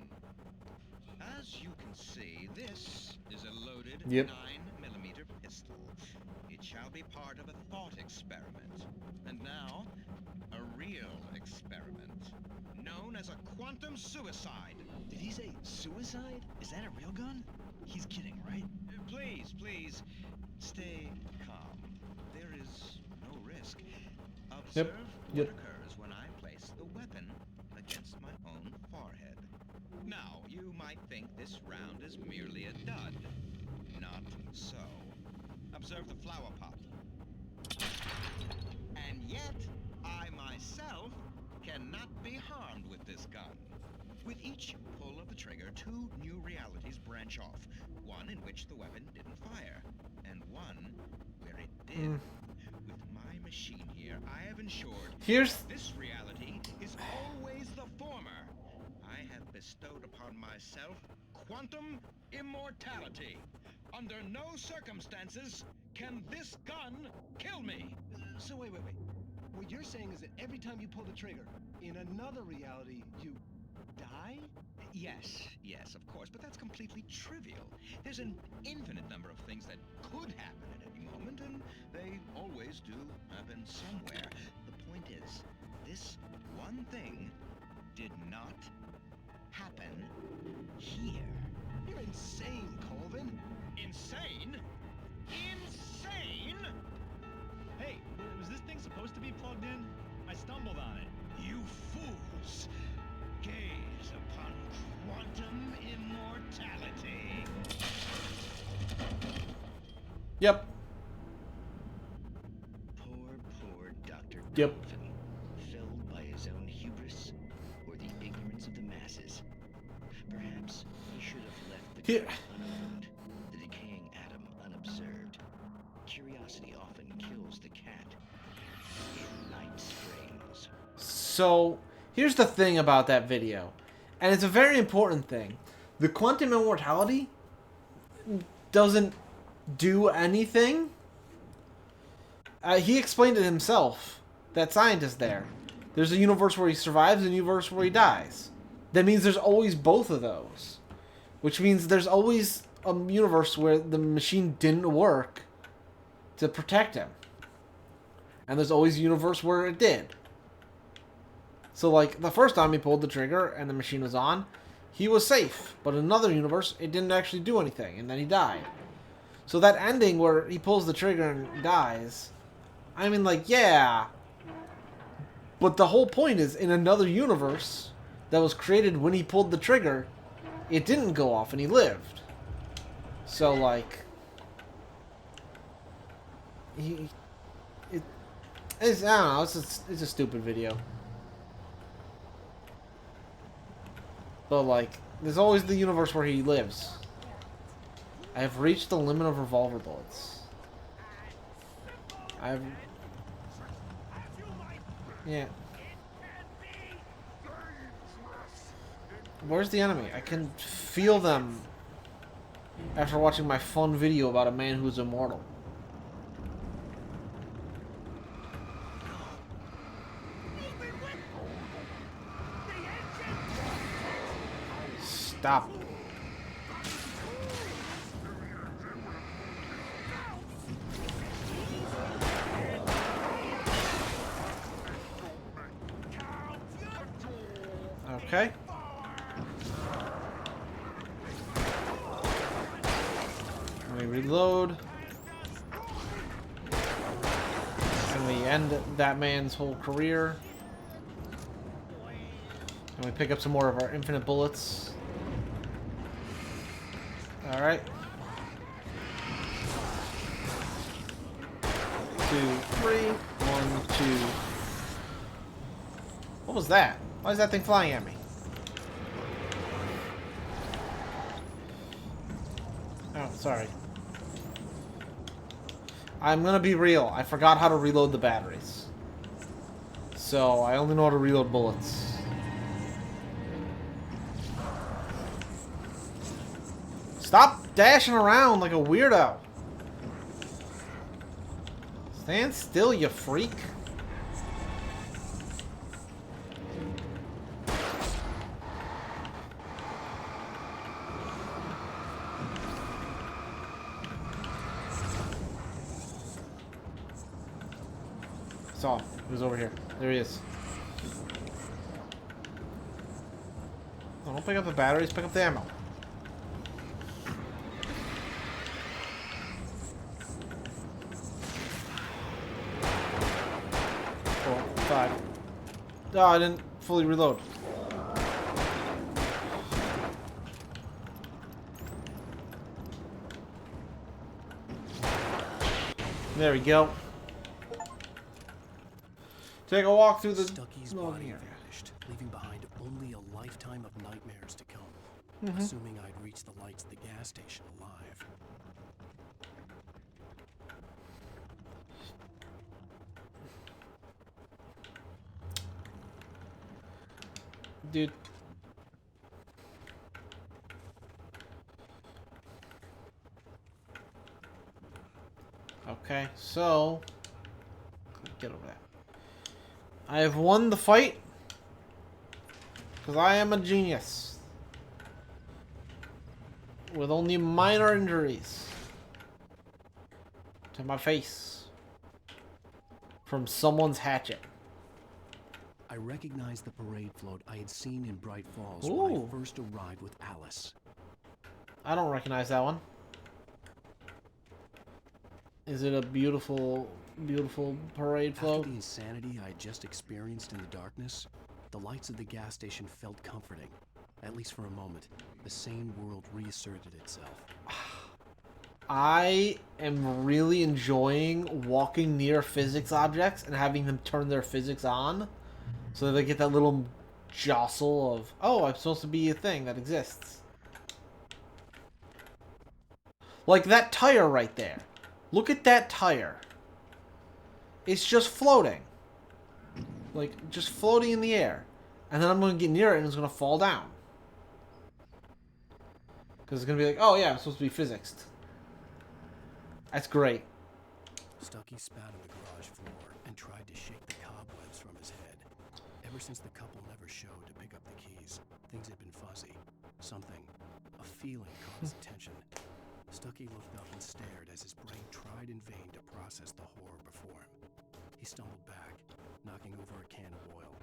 As you can see, this is a loaded 9mm pistol. It shall be part of a thought experiment. And now, a real experiment, known as a quantum suicide. Did he say suicide? Is that a real gun? He's kidding, right? Please, stay calm. There is no risk. Observe what occurs when I place the weapon against my own forehead. Now, you might think this round is merely a dud. Not so. Observe the flower pot. And yet, I myself cannot be harmed with this gun. With each pull of the trigger, 2 new realities branch off. One in which the weapon didn't fire, and one where it did. With my machine here, I have ensured that this reality is always the former. I have bestowed upon myself quantum immortality. Under no circumstances can this gun kill me. So wait. What you're saying is that every time you pull the trigger, in another reality, you die? Yes, of course, but that's completely trivial. There's an infinite number of things that could happen at any moment, and they always do happen somewhere. The point is, this one thing did not happen here. You're insane, Colvin. Insane? Insane? Hey, was this thing supposed to be plugged in? I stumbled on it. You fools! Gaze upon quantum immortality. Yep. Poor Dr. Yep. Colvin, felled by his own hubris or the ignorance of the masses. Perhaps he should have left the ground unopened, the decaying atom unobserved. Curiosity often kills the cat. In Night Springs. So, here's the thing about that video. And it's a very important thing. The quantum immortality doesn't do anything. He explained it himself. That scientist there. There's a universe where he survives and a universe where he dies. That means there's always both of those. Which means there's always a universe where the machine didn't work to protect him. And there's always a universe where it did. So, like, the first time he pulled the trigger and the machine was on, he was safe. But in another universe, it didn't actually do anything, and then he died. So that ending where he pulls the trigger and dies, I mean, like, yeah. But the whole point is, in another universe that was created when he pulled the trigger, it didn't go off and he lived. So, like, I don't know, it's a stupid video. But, like, there's always the universe where he lives. I have reached the limit of revolver bullets. Yeah. Where's the enemy? I can feel them after watching my fun video about a man who's immortal. Stop. Okay. Let me reload. And we end that man's whole career. And we pick up some more of our infinite bullets. Alright. 2, 3. 1, 2. What was that? Why is that thing flying at me? Oh, sorry. I'm gonna be real. I forgot how to reload the batteries. So, I only know how to reload bullets. Stop dashing around like a weirdo. Stand still, you freak. Saw him. He was over here. There he is. Oh, don't pick up the batteries, pick up the ammo. 4, 5. Oh, I didn't fully reload. There we go. Take a walk through the Stucky's body vanished, leaving behind only a lifetime of nightmares to come. Assuming I'd reach the lights at the gas station alive. Dude. Okay, so get over that. I have won the fight because I am a genius with only minor injuries to my face from someone's hatchet. I recognized the parade float I had seen in Bright Falls when I first arrived with Alice. I don't recognize that one. Is it a beautiful, beautiful parade float? After the insanity I had just experienced in the darkness, the lights of the gas station felt comforting. At least for a moment, the sane world reasserted itself. I am really enjoying walking near physics objects and having them turn their physics on. So they get that little jostle of, oh, I'm supposed to be a thing that exists. Like that tire right there. Look at that tire. It's just floating. Like, just floating in the air. And then I'm going to get near it and it's going to fall down. Because it's going to be like, oh yeah, I'm supposed to be physicsed. That's great. Stucky spat on the garage floor and tried to shake the cobwebs from his head. Ever since the couple never showed to pick up the keys, things had been fuzzy. Something, a feeling caught his attention. Stucky looked up and stared as his brain tried in vain to process the horror before him. He stumbled back, knocking over a can of oil.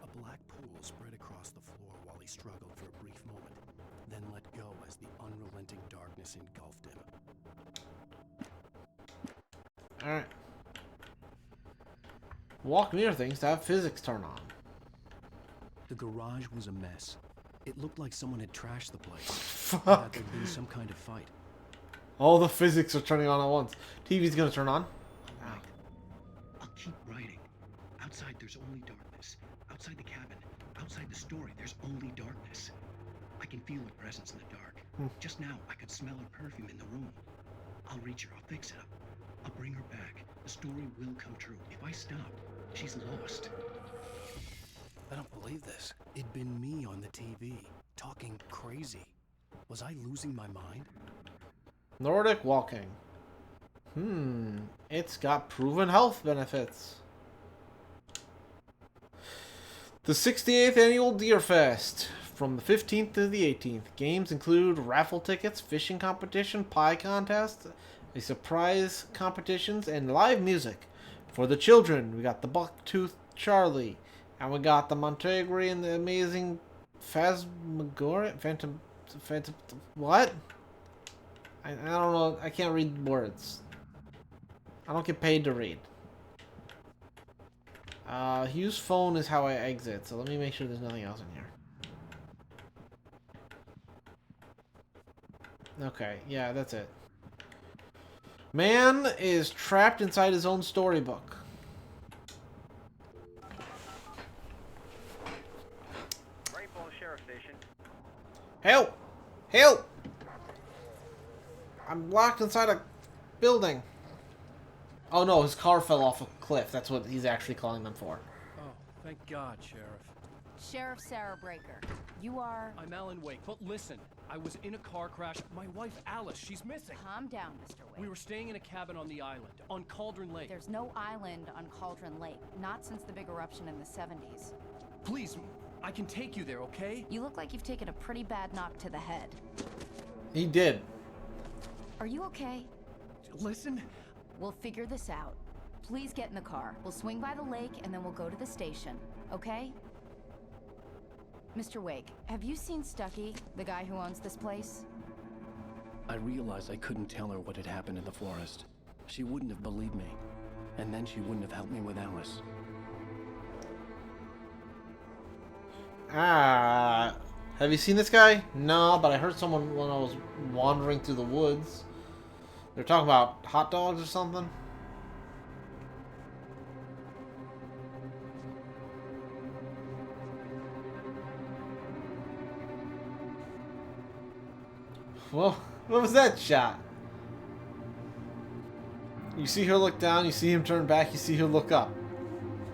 A black pool spread across the floor while he struggled for a brief moment, then let go as the unrelenting darkness engulfed him. Alright. Walk near things to have physics turn on. The garage was a mess. It looked like someone had trashed the place. Fuck. That there'd been some kind of fight. All the physics are turning on at once. TV's gonna turn on. Alright. I'll keep writing. Outside there's only darkness. Outside the cabin, outside the story, there's only darkness. I can feel a presence in the dark. Just now, I could smell her perfume in the room. I'll reach her. I'll fix it up. I'll bring her back. The story will come true. If I stop, she's lost. I don't believe this. It'd been me on the TV, talking crazy. Was I losing my mind? Nordic walking. It's got proven health benefits. The 68th Annual Deer Fest. From the 15th to the 18th. Games include raffle tickets, fishing competition, pie contest, a surprise competitions, and live music. For the children, we got the Bucktooth Charlie. And we got the Montegri and the Amazing Phasmagoria. Phantom. What? I don't know. I can't read words. I don't get paid to read. Use phone is how I exit, so let me make sure there's nothing else in here. Okay, yeah, that's it. Man is trapped inside his own storybook. Rainbow Sheriff Station. Help! Help! I'm locked inside a building. Oh no, his car fell off a cliff. That's what he's actually calling them for. Oh, thank God, Sheriff. Sheriff Sarah Breaker, you are... I'm Alan Wake, but listen. I was in a car crash. My wife, Alice, she's missing. Calm down, Mr. Wake. We were staying in a cabin on the island, on Cauldron Lake. There's no island on Cauldron Lake, not since the big eruption in the 70s. Please, I can take you there, okay? You look like you've taken a pretty bad knock to the head. He did. Are you okay? Listen. We'll figure this out. Please get in the car. We'll swing by the lake and then we'll go to the station, okay? Mr. Wake, have you seen Stucky, the guy who owns this place? I realized I couldn't tell her what had happened in the forest. She wouldn't have believed me. And then she wouldn't have helped me with Alice. Have you seen this guy? No, but I heard someone when I was wandering through the woods. They're talking about hot dogs or something. Well, what was that shot? You see her look down, you see him turn back, you see her look up.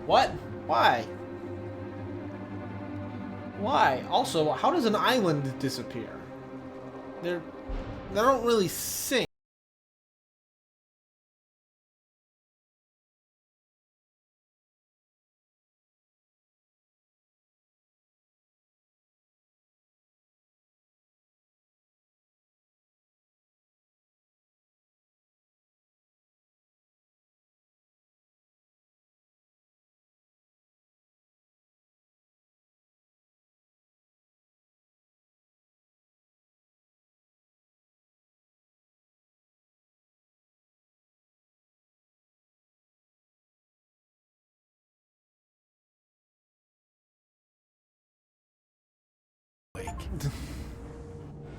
What? Why? Why? Also, how does an island disappear? They don't really sink.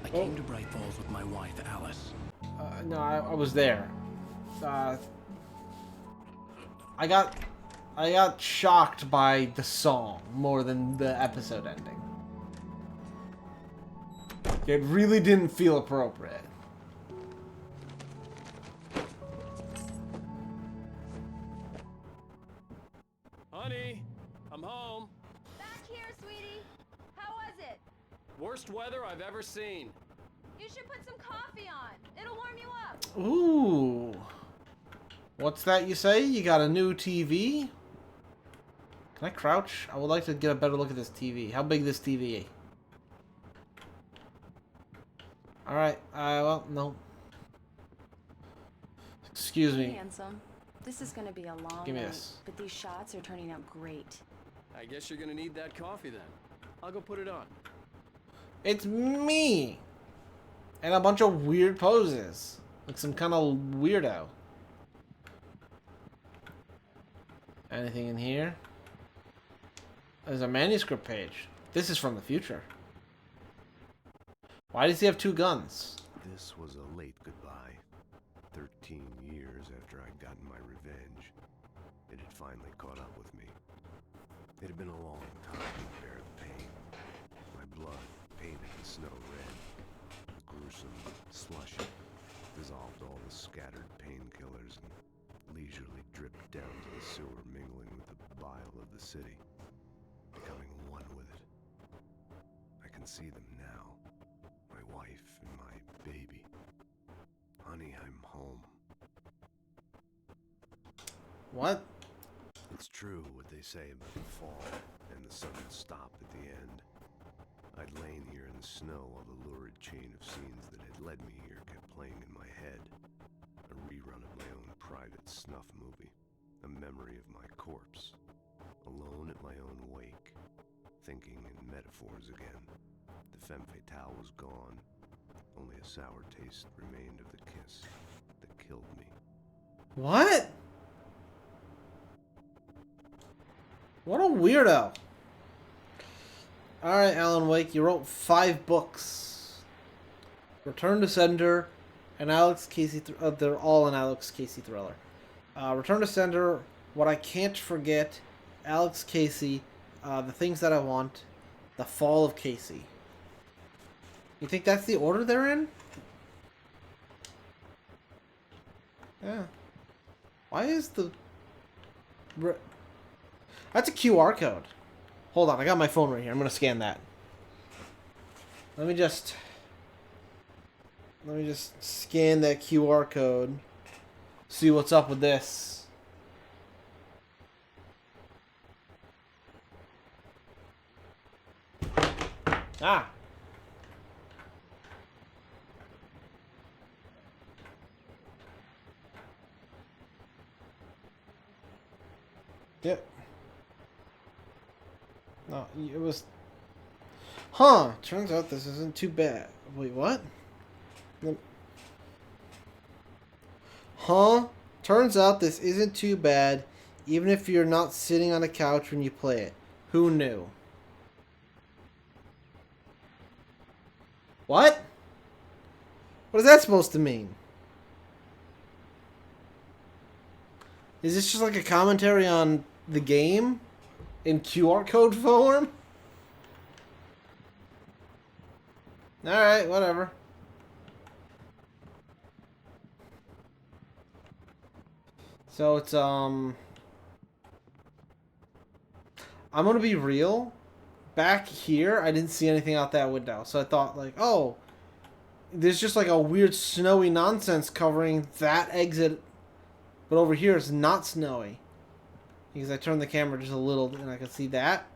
I came to Bright Falls with my wife, Alice. No, I was there. I got shocked by the song more than the episode ending. It really didn't feel appropriate. Honey, I'm home. Back here, sweetie. How was it? Worst weather I've ever seen. You should put some coffee on. It'll warm you up. Ooh. What's that you say? You got a new TV? Can I crouch? I would like to get a better look at this TV. How big this TV? Alright, well, no. Excuse me. Handsome. This is gonna be a long Give me night, this. but these shots are turning out great. I guess you're gonna need that coffee then. I'll go put it on. It's me! And a bunch of weird poses. Like some kind of weirdo. Anything in here? There's a manuscript page. This is from the future. Why does he have two guns? This was a late goodbye. 13 years after I'd gotten my revenge, it had finally caught up with me. It had been a long time to bear the pain. My blood painted the snow red. The slushy, dissolved all the scattered painkillers, and leisurely dripped down to the sewer, mingling with the bile of the city, becoming one with it. I can see them now, my wife and my baby. Honey, I'm home. What? It's true what they say about the fall and the sudden stop at the end. I'd lain here in the snow while the lurid chain of scenes that had led me here kept playing in my head. A rerun of my own private snuff movie. A memory of my corpse. Alone at my own wake. Thinking in metaphors again. The femme fatale was gone. Only a sour taste remained of the kiss that killed me. What? What a weirdo. Alright, Alan Wake, you wrote 5 books. Return to Sender and Alex Casey... they're all an Alex Casey thriller. Return to Sender, What I Can't Forget, Alex Casey, The Things That I Want, The Fall of Casey. You think that's the order they're in? Yeah. Why is the... That's a QR code. Hold on, I got my phone right here. I'm gonna scan that. Let me just scan that QR code. See what's up with this. Ah. Yep. No, it was... Huh. Turns out this isn't too bad. Wait, what? Huh? Turns out this isn't too bad, even if you're not sitting on a couch when you play it. Who knew? What? What is that supposed to mean? Is this just like a commentary on the game? In QR code form? Alright, whatever. So it's, I'm gonna be real. Back here, I didn't see anything out that window. So I thought, like, oh, there's just like a weird snowy nonsense covering that exit. But over here, it's not snowy. Because I turned the camera just a little and I could see that.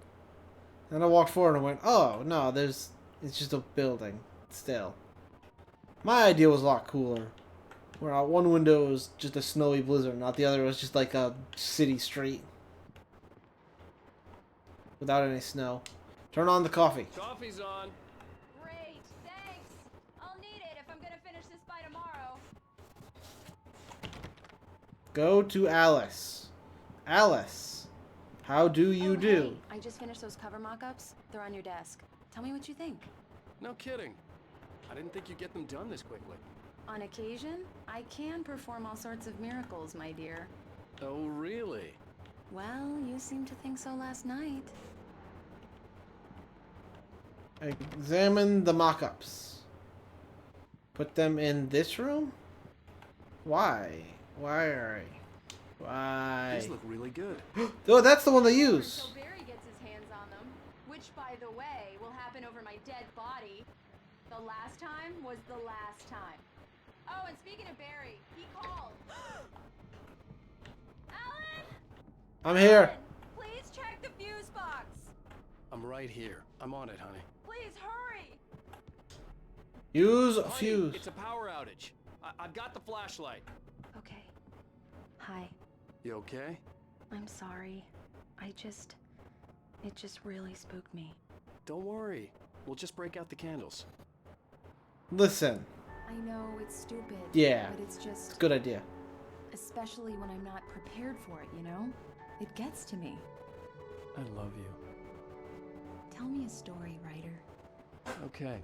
And I walked forward and went, oh, no, it's just a building still. My idea was a lot cooler. Where one window was just a snowy blizzard, not the other was just like a city street. Without any snow. Turn on the coffee. Coffee's on. Great, thanks. I'll need it if I'm gonna finish this by tomorrow. Go to Alice. Alice, how do you do? Hey, I just finished those cover mock-ups. They're on your desk. Tell me what you think. No kidding. I didn't think you'd get them done this quickly. On occasion, I can perform all sorts of miracles, my dear. Oh, really? Well, you seemed to think so last night. Examine the mock-ups. Put them in this room? Why? Why? These look really good. Oh, that's the one they use. So Barry gets his hands on them, which, by the way, will happen over my dead body. The last time was the last time. Oh, and speaking of Barry, he called. Alan! I'm here. Please check the fuse box. I'm right here. I'm on it, honey. Please hurry. Use a Honey, fuse. it's a power outage. I've got the flashlight. Okay. Hi. You okay? I'm sorry. It just really spooked me. Don't worry. We'll just break out the candles. Listen. I know it's stupid. Yeah. But it's just... It's a good idea. Especially when I'm not prepared for it, you know? It gets to me. I love you. Tell me a story, writer. Okay.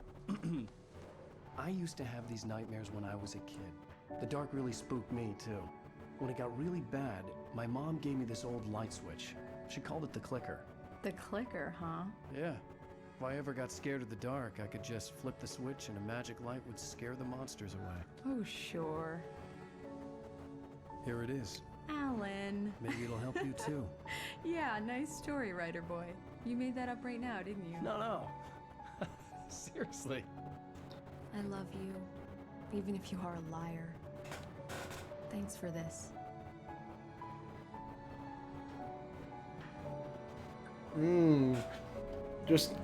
I used to have these nightmares when I was a kid. The dark really spooked me, too. When it got really bad, my mom gave me this old light switch. She called it the clicker. The clicker, huh? Yeah. If I ever got scared of the dark, I could just flip the switch and a magic light would scare the monsters away. Oh, sure. Here it is. Alan. Maybe it'll help you too. Yeah, nice story, writer boy. You made that up right now, didn't you? No. Seriously. I love you, even if you are a liar. Thanks for this. Just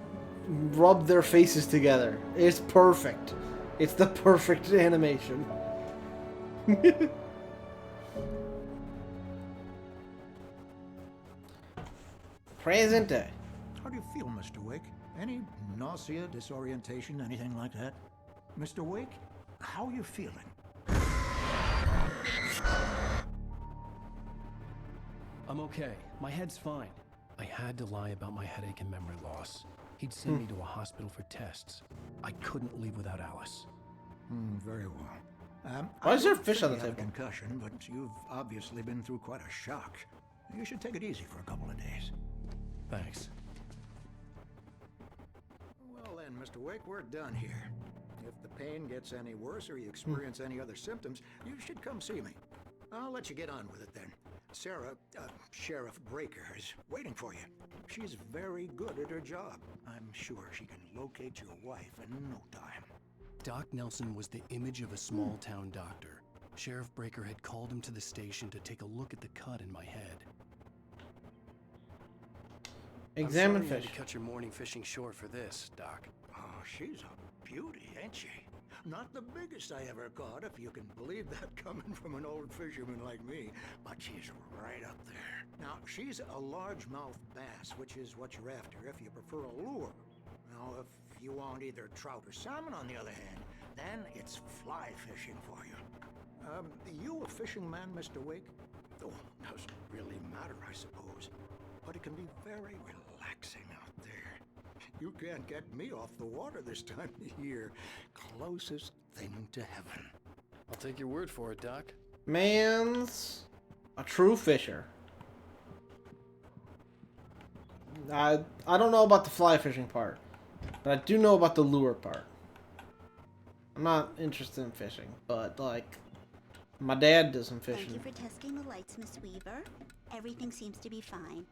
rub their faces together. It's perfect. It's the perfect animation. Present day. How do you feel, Mr. Wake? Any nausea, disorientation, anything like that? Mr. Wake, how are you feeling? I'm okay. My head's fine. I had to lie about my headache and memory loss. He'd send me to a hospital for tests. I couldn't leave without Alice. Very well. Why is there I don't fish on the think you have table? a concussion, but you've obviously been through quite a shock. You should take it easy for a couple of days. Thanks. Well then, Mr. Wake, we're done here. If the pain gets any worse or you experience any other symptoms, you should come see me. I'll let you get on with it then. Sarah, Sheriff Breaker, is waiting for you. She's very good at her job. I'm sure she can locate your wife in no time. Doc Nelson was the image of a small-town doctor. Sheriff Breaker had called him to the station to take a look at the cut in my head. Examine I'm sorry fish. I had to cut your morning fishing short for this, Doc. Oh, she's a beauty, ain't she? Not the biggest I ever caught, if you can believe that coming from an old fisherman like me, but she's right up there. Now, she's a largemouth bass, which is what you're after if you prefer a lure. Now, if you want either trout or salmon, on the other hand, then it's fly fishing for you. You a fishing man, Mr. Wake? Oh, doesn't really matter, I suppose. But it can be very relaxing out there. You can't get me off the water this time of year. Closest thing to heaven. I'll take your word for it, Doc. Man's a true fisher. I don't know about the fly fishing part, but I do know about the lure part. I'm not interested in fishing, but like my dad does some fishing. Thank you for testing the lights, Miss Weaver. Everything seems to be fine.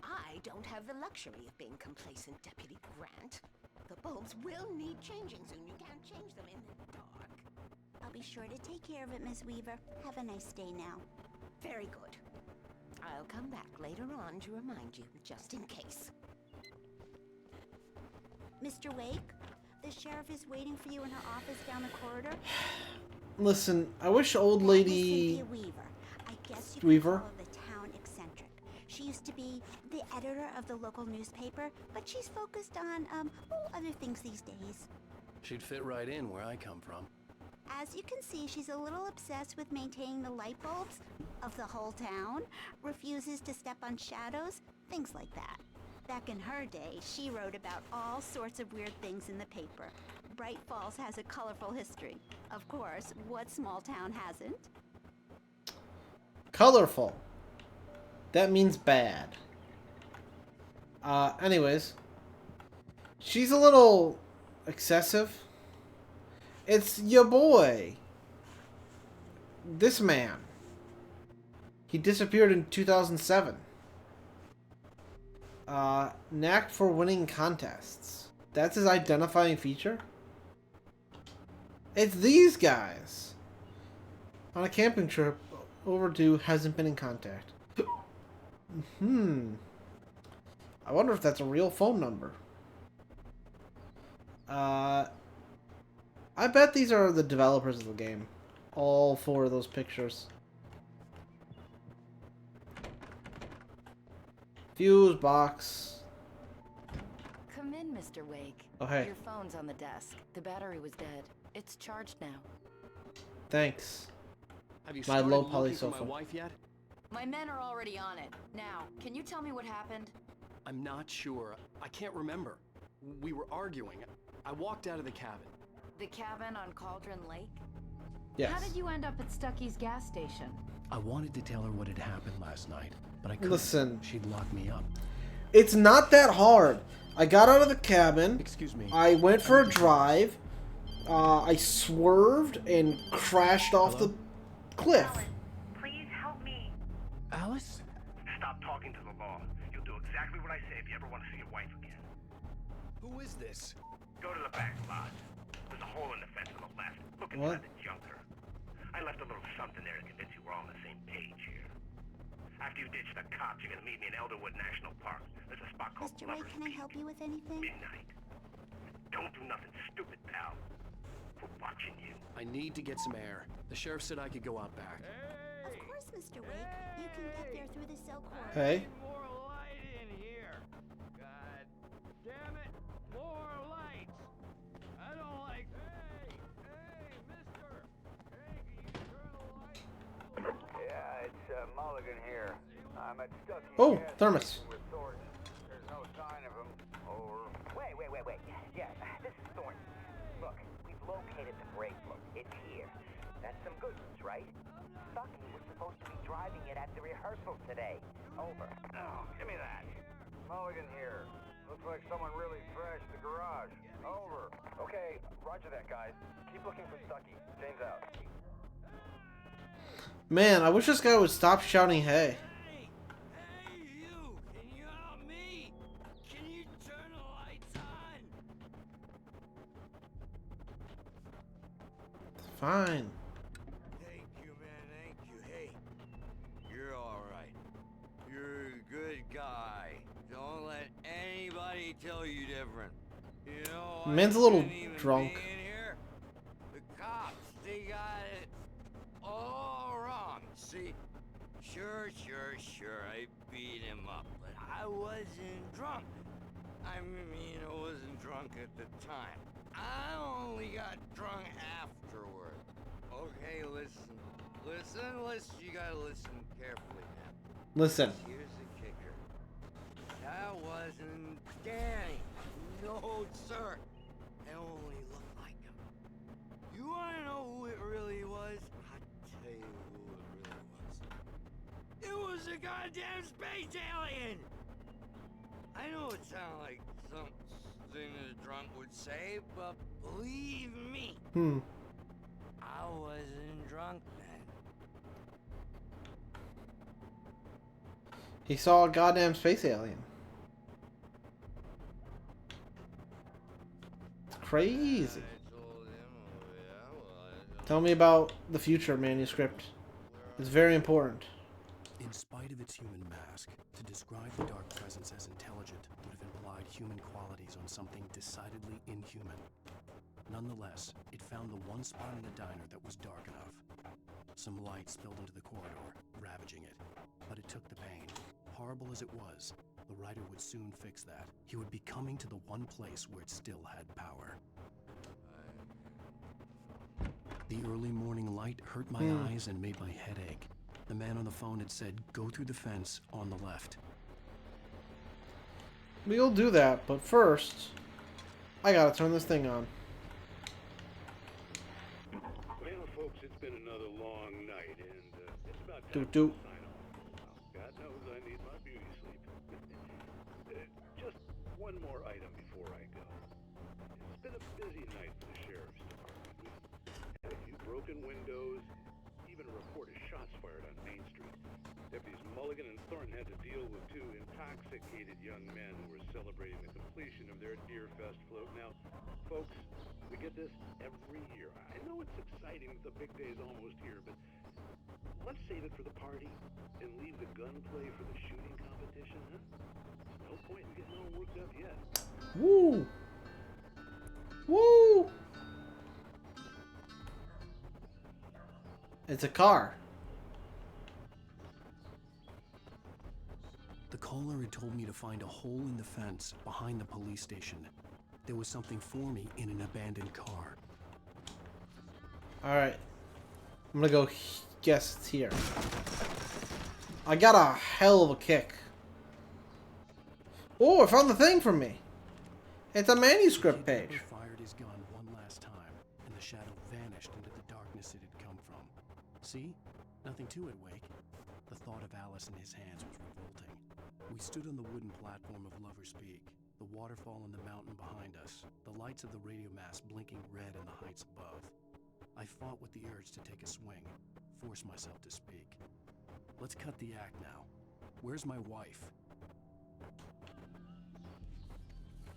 I don't have the luxury of being complacent, Deputy Grant. The bulbs will need changing soon. You can't change them in the dark. I'll be sure to take care of it, Miss Weaver. Have a nice day now. Very good. I'll come back later on to remind you, just in case. Mr. Wake, the sheriff is waiting for you in her office down the corridor. Listen, I wish old lady Cynthia Weaver. I guess you Weaver. can call the town eccentric. She used to be the editor of the local newspaper, but she's focused on other things these days. She'd fit right in where I come from. As you can see, she's a little obsessed with maintaining the light bulbs of the whole town, refuses to step on shadows, things like that. Back in her day, she wrote about all sorts of weird things in the paper. Bright Falls has a colorful history. Of course, what small town hasn't? Colorful. That means bad. Anyways. She's a little excessive. It's your boy. This man. He disappeared in 2007. Knack for winning contests. That's his identifying feature? It's these guys. On a camping trip, overdue, hasn't been in contact. I wonder if that's a real phone number. I bet these are the developers of the game. All four of those pictures. Fuse box. Come in, Mr. Wake. Oh, hey. Your phone's on the desk. The battery was dead. It's charged now. Thanks. Have you My started low poly looking for my sofa. wife yet? My men are already on it. Now, can you tell me what happened? I'm not sure. I can't remember. We were arguing. I walked out of the cabin. The cabin on Cauldron Lake? Yes. How did you end up at Stucky's gas station? I wanted to tell her what had happened last night, but I couldn't. Listen. She'd lock me up. It's not that hard. I got out of the cabin. Excuse me. I went for a drive. I swerved and crashed off the cliff. Please help me. Alice? Stop talking to the law. You'll do exactly what I say if you ever want to see your wife again. Who is this? Go to the back lot. There's a hole in the fence on the left. Look inside the junker. I left a little something there to convince you we're all on the same page here. After you ditch the cops, you're gonna meet me in Elderwood National Park. There's a spot called Mr. Wade, Lover's can I Peak. help you with anything? Midnight. Don't do nothing stupid, pal. We're watching you. I need to get some air. The sheriff said I could go out back. Of course, Mr. Wake. You can get there through the silk cord. Hey. More light in here. God damn it. More lights. I don't like. Hey, mister. Hey, can you turn the light? Yeah, it's Mulligan here. I'm at Stucky. Oh, thermos. With Thornton. There's no sign of him. Over. Wait. Yeah, this is Thornton. Look, we've located the brake book. It's here. That's some good news, right? Stucky was supposed to be driving it at the rehearsal today. Over. Oh, give me that. Mulligan here. Looks like someone really thrashed the garage. Over. Okay, roger that, guys. Keep looking for Stucky. James out. Man, I wish this guy would stop shouting hey. Fine. Thank you, man. Thank you. Hey, you're all right. You're a good guy. Don't let anybody tell you different. You know, Man's a I little shouldn't even drunk. be in here. The cops, they got it all wrong. See, sure. I beat him up, but I wasn't drunk. I mean, I wasn't drunk at the time. I only got drunk afterward. Okay, listen. You gotta listen carefully now. Listen. Here's the kicker. That wasn't Danny. No, sir. It only looked like him. You wanna know who it really was? I'll tell you who it really was. It was a goddamn space alien! I know it sounded like something a drunk would say, but believe me, I wasn't drunk then. He saw a goddamn space alien. It's crazy. Tell me about the future manuscript. It's very important. In spite of its human mask, to describe the Dark Presence as intelligent would have implied human qualities on something decidedly inhuman. Nonetheless, it found the one spot in the diner that was dark enough. Some light spilled into the corridor, ravaging it. But it took the pain. Horrible as it was, the writer would soon fix that. He would be coming to the one place where it still had power. The early morning light hurt my eyes and made my head ache. The man on the phone had said, go through the fence on the left. We'll do that, but first, I gotta turn this thing on. Well, folks, it's been another long night, and it's about time Doot to doot. sign off. God knows I need my beauty sleep. Just one more item before I go. It's been a busy night for the sheriff's department. We've had a few broken windows, even a report of shots fired on Main Street. Deputies Mulligan and Thornton had to deal with two intoxicated young men who were celebrating the completion of their Deer Fest float. Now, folks, we get this every year. I know it's exciting that the big day is almost here, but let's save it for the party and leave the gunplay for the shooting competition, huh? No point in getting all worked up yet. Woo! Woo! It's a car. The caller had told me to find a hole in the fence behind the police station. There was something for me in an abandoned car. Alright. I'm gonna go guess it's here. I got a hell of a kick. Oh, I found the thing for me. It's a manuscript page. He fired his gun one last time, and the shadow vanished into the darkness it had come from. See? Nothing to it, Wake. The thought of Alice in his hands was revolting. We stood on the wooden platform of Lover's Peak, the waterfall on the mountain behind us, the lights of the radio mast blinking red in the heights above. I fought with the urge to take a swing, force myself to speak. Let's cut the act now. Where's my wife?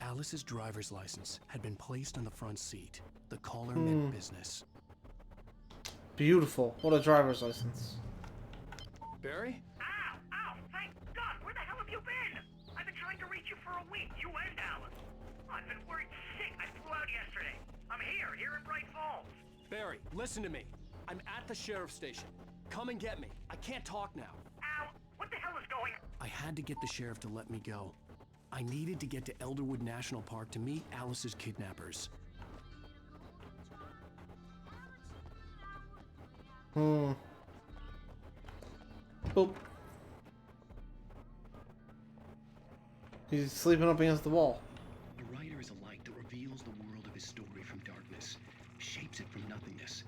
Alice's driver's license had been placed on the front seat. The caller meant business. Beautiful. What a driver's license. Barry? Ow! Thank God! Where the hell have you been? I've been trying to reach you for a week, you and Alice. I've been worried sick. I flew out yesterday. I'm here in Bright Falls. Barry, listen to me. I'm at the sheriff's station. Come and get me. I can't talk now. Al, what the hell is going on? I had to get the sheriff to let me go. I needed to get to Elderwood National Park to meet Alice's kidnappers. Boop. He's sleeping up against the wall. A writer is a light that reveals the world of his story from darkness, shapes it from nothingness.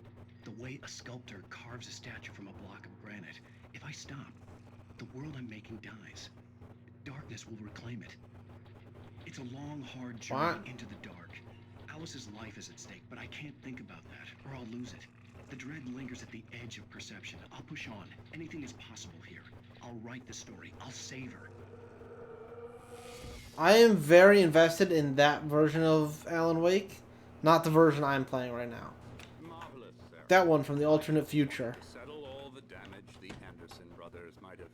The way a sculptor carves a statue from a block of granite. If I stop, the world I'm making dies. Darkness will reclaim it. It's a long, hard journey into the dark. Alice's life is at stake, but I can't think about that, or I'll lose it. The dread lingers at the edge of perception. I'll push on. Anything is possible here. I'll write the story. I'll save her. I am very invested in that version of Alan Wake, not the version I'm playing right now. Marvelous, Sarah. That one from the alternate future. Settle all the damage the Anderson brothers might have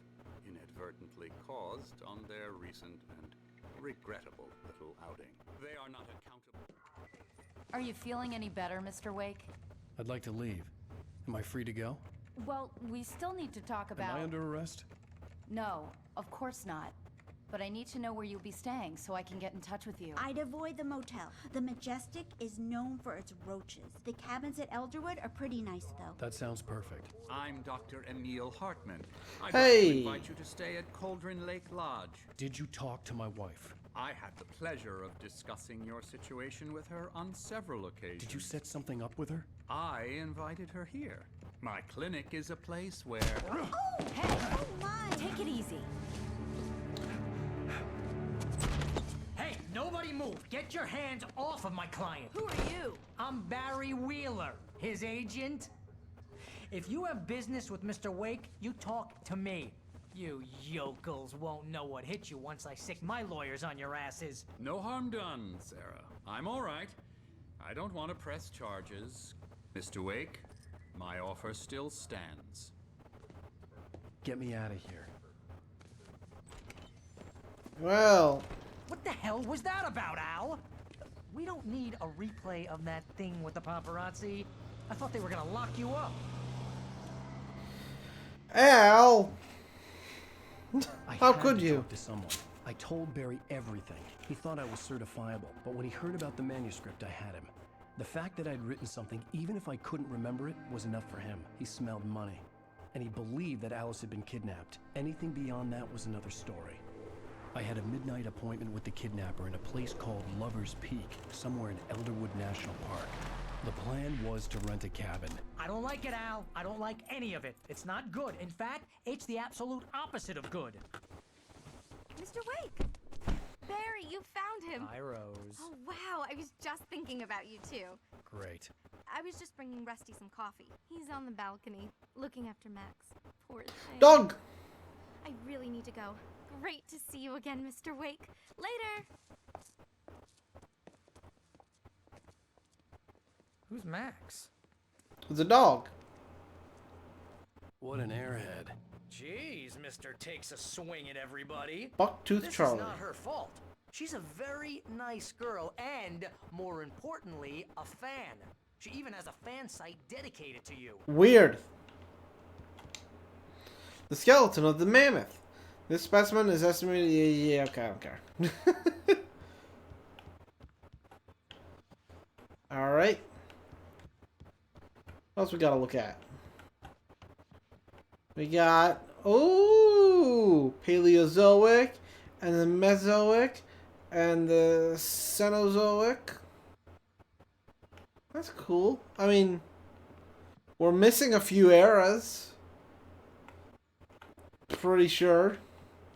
inadvertently caused on their recent and regrettable little outing. They are not accountable. Are you feeling any better, Mr. Wake? I'd like to leave. Am I free to go? Well, we still need to talk about... Am I under arrest? No, of course not. But I need to know where you'll be staying so I can get in touch with you. I'd avoid the motel. The Majestic is known for its roaches. The cabins at Elderwood are pretty nice, though. That sounds perfect. I'm Dr. Emil Hartman. I'd Hey! like to invite you to stay at Cauldron Lake Lodge. Did you talk to my wife? I had the pleasure of discussing your situation with her on several occasions. Did you set something up with her? I invited her here. My clinic is a place where... Oh, hey! Oh, my! Take it easy. Hey, nobody move. Get your hands off of my client. Who are you? I'm Barry Wheeler, his agent. If you have business with Mr. Wake, you talk to me. You yokels won't know what hit you once I sick my lawyers on your asses. No harm done, Sarah. I'm all right. I don't want to press charges. Mr. Wake, my offer still stands. Get me out of here. Well... What the hell was that about, Al? We don't need a replay of that thing with the paparazzi. I thought they were gonna lock you up. Al! How had could to you? Talk to someone. I told Barry everything. He thought I was certifiable, but when he heard about the manuscript, I had him. The fact that I'd written something, even if I couldn't remember it, was enough for him. He smelled money. And he believed that Alice had been kidnapped. Anything beyond that was another story. I had a midnight appointment with the kidnapper in a place called Lover's Peak, somewhere in Elderwood National Park. The plan was to rent a cabin. I don't like it, Al. I don't like any of it. It's not good. In fact, it's the absolute opposite of good. Mr. Wake! Barry, you found him! Hi, Rose. Oh, wow. I was just thinking about you, too. Great. I was just bringing Rusty some coffee. He's on the balcony, looking after Max. Poor thing. Dog! I really need to go. Great to see you again, Mr. Wake. Later! Who's Max? It's a dog. What an airhead. Jeez, Mr. Takes a swing at everybody. Bucktooth This Charlie. is not her fault. She's a very nice girl and, more importantly, a fan. She even has a fan site dedicated to you. Weird. The skeleton of the mammoth. This specimen is estimated... Yeah, okay, I don't care. Alright. What else we gotta look at? We got... Oh! Paleozoic, and the Mesozoic, and the Cenozoic. That's cool. I mean, we're missing a few eras. Pretty sure.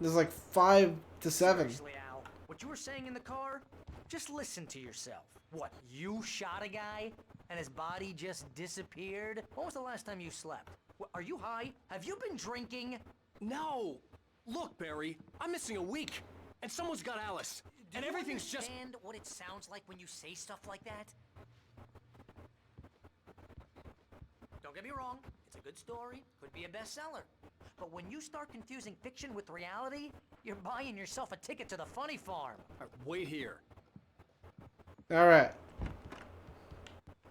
There's like 5 to 7. Seriously, Al, what you were saying in the car? Just listen to yourself. What, you shot a guy and his body just disappeared? When was the last time you slept? Are you high? Have you been drinking? No! Look, Barry, I'm missing a week, and someone's got Alice, and everything's just... Do you understand what it sounds like when you say stuff like that? Don't get me wrong, it's a good story, could be a bestseller. But when you start confusing fiction with reality, you're buying yourself a ticket to the funny farm. Wait here. Alright.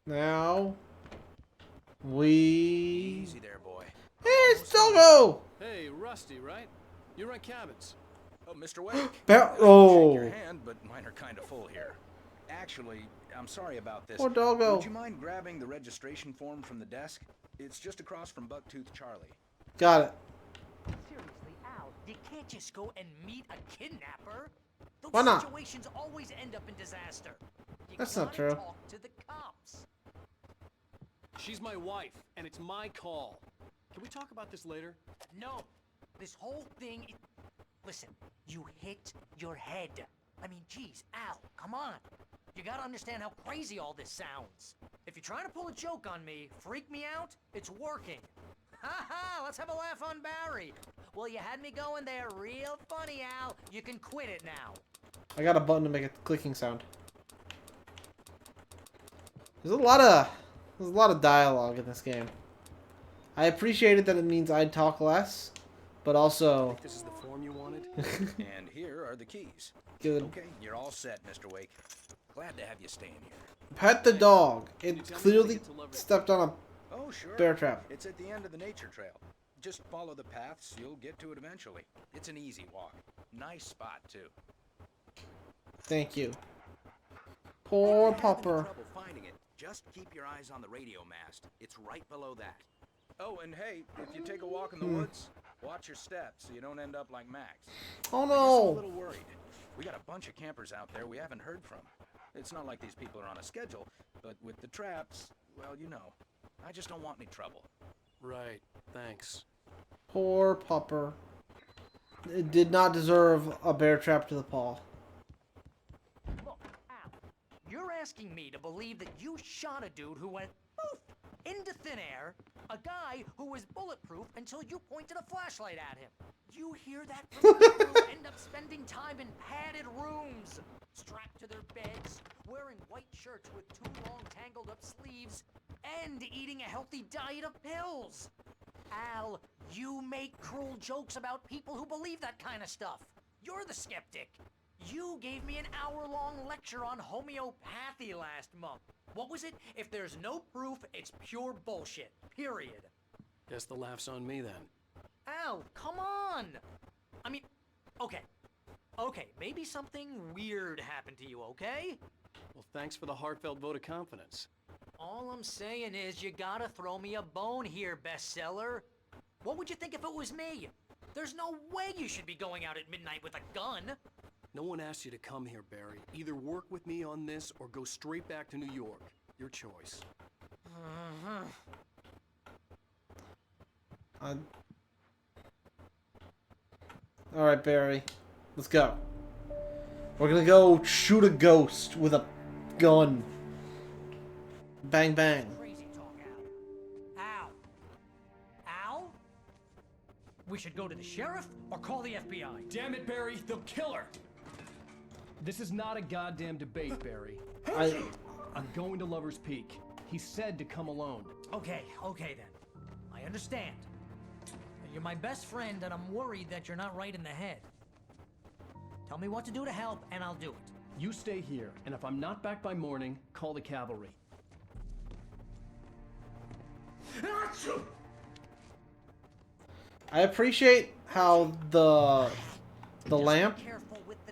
Now... we... Easy there, boy. Hey, it's Doggo! Hey, Rusty, right? You rent cabins. Oh, Mr. Wake. Oh. Shake your hand, but mine are kind of full here. Actually, I'm sorry about this. Poor Doggo. Would you mind grabbing the registration form from the desk? It's just across from Bucktooth Charlie. Got it. Seriously, Al, you can't just go and meet a kidnapper. Those Why not? situations always end up in disaster. You That's not gotta true. Talk to the cops. She's my wife, and it's my call. Can we talk about this later? No, this whole thing is... Listen, you hit your head. I mean, geez, Al, come on. You gotta understand how crazy all this sounds. If you're trying to pull a joke on me, freak me out, it's working. Ha ha, let's have a laugh on Barry. Well, you had me going there real funny, Al. You can quit it now. I got a button to make a clicking sound. There's a lot of dialogue in this game. I appreciated that it means I'd talk less, but also... This is the form you wanted? And here are the keys. Good. Okay, you're all set, Mr. Wake. Glad to have you staying here. Pet the dog. It clearly stepped on a Oh, sure. bear trap. It's at the end of the nature trail. Just follow the paths, you'll get to it eventually. It's an easy walk. Nice spot, too. Thank you. Poor If you're having Popper. trouble finding it, just keep your eyes on the radio mast. It's right below that. Oh, and hey, if you take a walk in the woods, watch your steps so you don't end up like Max. Oh I guess I'm no! a little worried. We got a bunch of campers out there we haven't heard from. It's not like these people are on a schedule, but with the traps, well, you know. I just don't want any trouble. Right, thanks. Poor Popper. It did not deserve a bear trap to the paw. Look, Al, you're asking me to believe that you shot a dude who went poof into thin air, a guy who was bulletproof until you pointed a flashlight at him. You hear that from people who end up spending time in padded rooms, strapped to their beds, wearing white shirts with too long tangled up sleeves, and eating a healthy diet of pills. Al, you make cruel jokes about people who believe that kind of stuff. You're the skeptic. You gave me an hour-long lecture on homeopathy last month. What was it? If there's no proof, it's pure bullshit. Period. Guess the laugh's on me then. Al, come on! I mean, okay. Okay, maybe something weird happened to you, okay? Well, thanks for the heartfelt vote of confidence. All I'm saying is you gotta throw me a bone here, bestseller. What would you think if it was me? There's no way you should be going out at midnight with a gun. No one asked you to come here, Barry. Either work with me on this or go straight back to New York. Your choice. Alright, Barry. Let's go. We're gonna go shoot a ghost with a gun. Bang, bang. Crazy talk, Al. Al? We should go to the sheriff or call the FBI. Damn it, Barry, they'll kill her! This is not a goddamn debate, Barry. I'm going to Lover's Peak. He said to come alone. Okay then. I understand. You're my best friend, and I'm worried that you're not right in the head. Tell me what to do to help, and I'll do it. You stay here, and if I'm not back by morning, call the cavalry. I appreciate how the lamp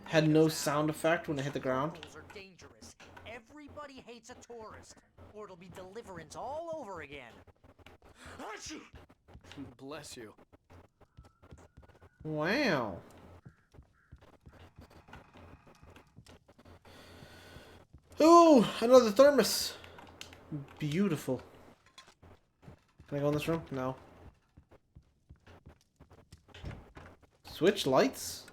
had no sound effect when it hit the ground. Are dangerous. Everybody hates a tourist, or it'll be deliverance all over again. Bless you. Wow. Ooh, another thermos. Beautiful. Can I go in this room? No. Switch lights?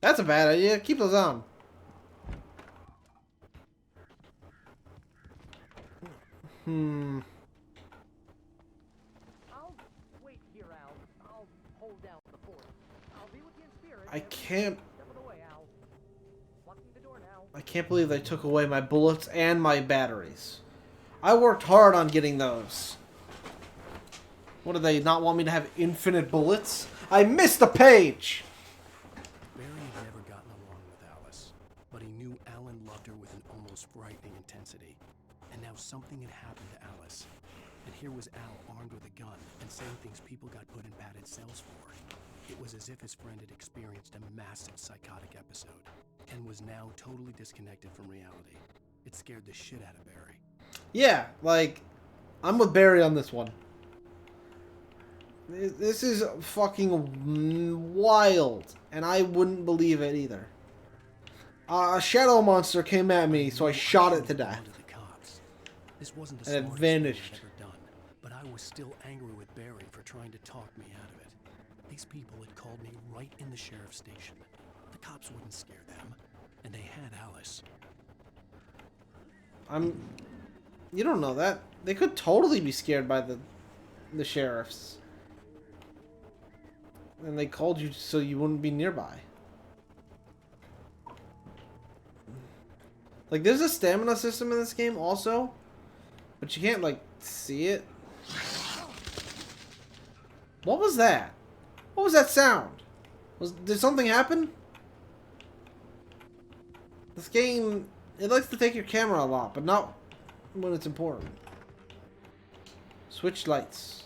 That's a bad idea. Keep those on. I'll wait here, Al. I'll hold down the fort. I'll be with you in spirit. I can't... Step of the way, Al. Locking the door now. I can't believe they took away my bullets and my batteries. I worked hard on getting those. What, do they not want me to have infinite bullets? I missed a page! Barry had never gotten along with Alice, but he knew Alan loved her with an almost frightening intensity. And now something had happened to Alice. And here was Al armed with a gun and saying things people got put in padded cells for. It was as if his friend had experienced a massive psychotic episode and was now totally disconnected from reality. It scared the shit out of Barry. Yeah, like, I'm with Barry on this one. This is fucking wild, and I wouldn't believe it either. A shadow monster came at me, so I shot it to death. This wasn't the And it smartest thing vanished. I'd ever done, but I was still angry with Barry for trying to talk me out of it. These people had called me right in the sheriff's station. The cops wouldn't scare them, and they had Alice. You don't know that. They could totally be scared by the sheriffs. And they called you so you wouldn't be nearby. Like, there's a stamina system in this game also, but you can't, like, see it. What was that? What was that sound? Did something happen? This game, it likes to take your camera a lot, but not when it's important. Switch lights.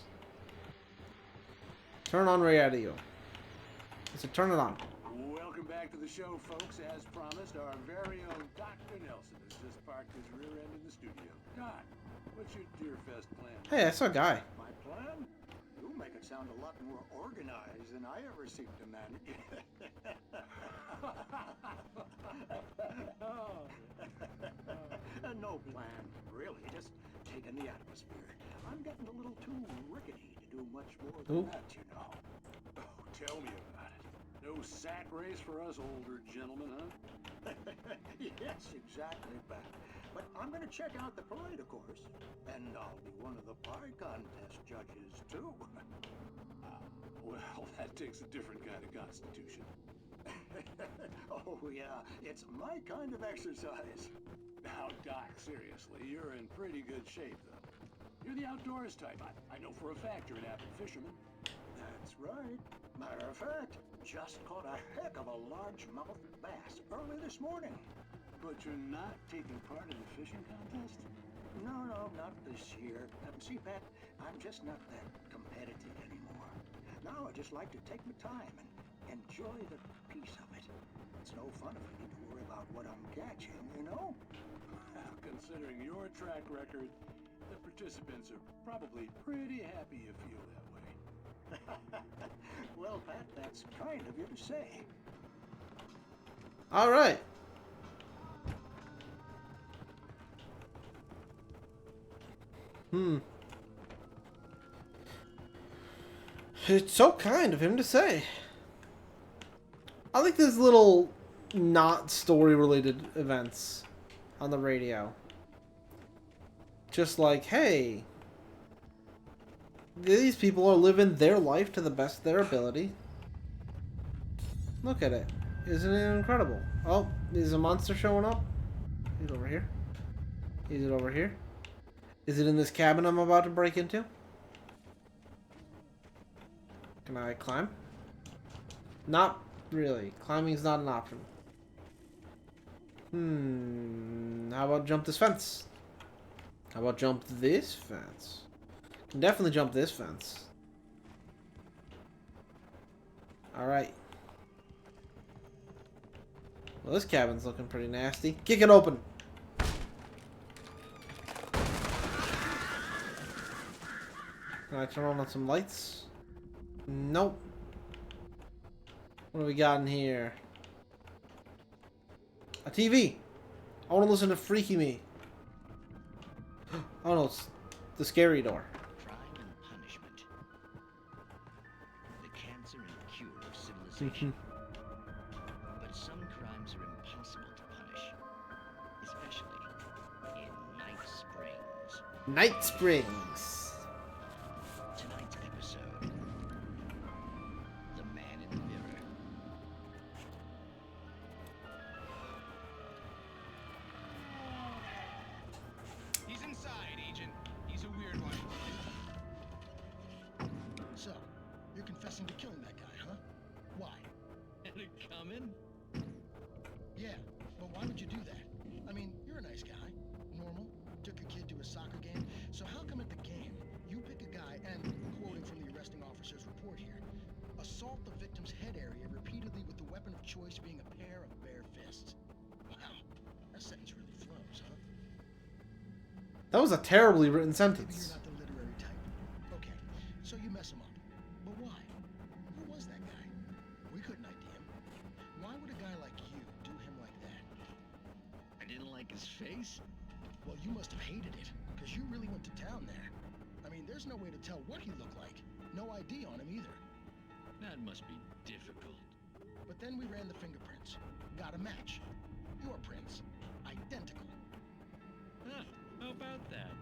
Turn on radio. So turn it on. Welcome back to the show, folks. As promised, our very own Dr. Nelson has just parked his rear end in the studio. Doc, what's your Deerfest plan? Hey, I saw a guy. My plan? You make it sound a lot more organized than I ever seem to manage. No plan, really. Just taking the atmosphere. I'm getting a little too rickety to do much more than that, you know. Oh, tell me about it. No sack race for us older gentlemen, huh? Yes, exactly, Pat. But I'm going to check out the parade, of course. And I'll be one of the pie contest judges, too. Well, that takes a different kind of constitution. Oh, yeah. It's my kind of exercise. Now, Doc, seriously, you're in pretty good shape, though. You're the outdoors type. I know for a fact you're an avid fisherman. That's right. Matter of fact, just caught a heck of a largemouth bass early this morning. But you're not taking part in the fishing contest? No, not this year. See, Pat, I'm just not that competitive anymore. Now I just like to take my time and enjoy the peace of it. It's no fun if I need to worry about what I'm catching, you know? Well, considering your track record, the participants are probably pretty happy you feel that way. Well, Pat, that's kind of you to say. All right. It's so kind of him to say. I like these little not story-related events on the radio. Just like, hey, these people are living their life to the best of their ability. Look at it. Isn't it incredible? Oh, is a monster showing up? He's over here. Is it over here? Is it in this cabin I'm about to break into? Can I climb? Not really. Climbing's not an option. How about jump this fence? How about jump this fence? Can definitely jump this fence. Alright. Well, this cabin's looking pretty nasty. Kick it open! Can I turn on some lights? Nope. What do we got in here? A TV! I want to listen to Freaky Me. Oh no, it's the scary door. Crime and punishment. The cancer and cure But some crimes are impossible to punish, especially in Night Springs. Night Springs. Tonight's episode, The Man in the Mirror. He's inside, Agent. He's a weird one. So, you're confessing to killing that guy, huh? Why? Had it coming? Yeah, but why would you do that? I mean, you're a nice guy. Normal. Took a kid to a soccer game. So how come at the game, you pick a guy and, quoting from the arresting officer's report here, assault the victim's head area repeatedly with the weapon of choice being a pair of bare fists? Wow, that sentence really flows, huh? That was a terribly written Maybe you're sentence. not the literary type. Okay, so you mess him up. But why? Who was that guy? We couldn't ID him. Why would a guy like you do him like that? I didn't like his face. Well, you must have hated it, because you really went to town there. I mean, there's no way to tell what he looked like. No ID on him either. That must be difficult. But then we ran the fingerprints. Got a match. Your prints. Identical. Huh, how about that?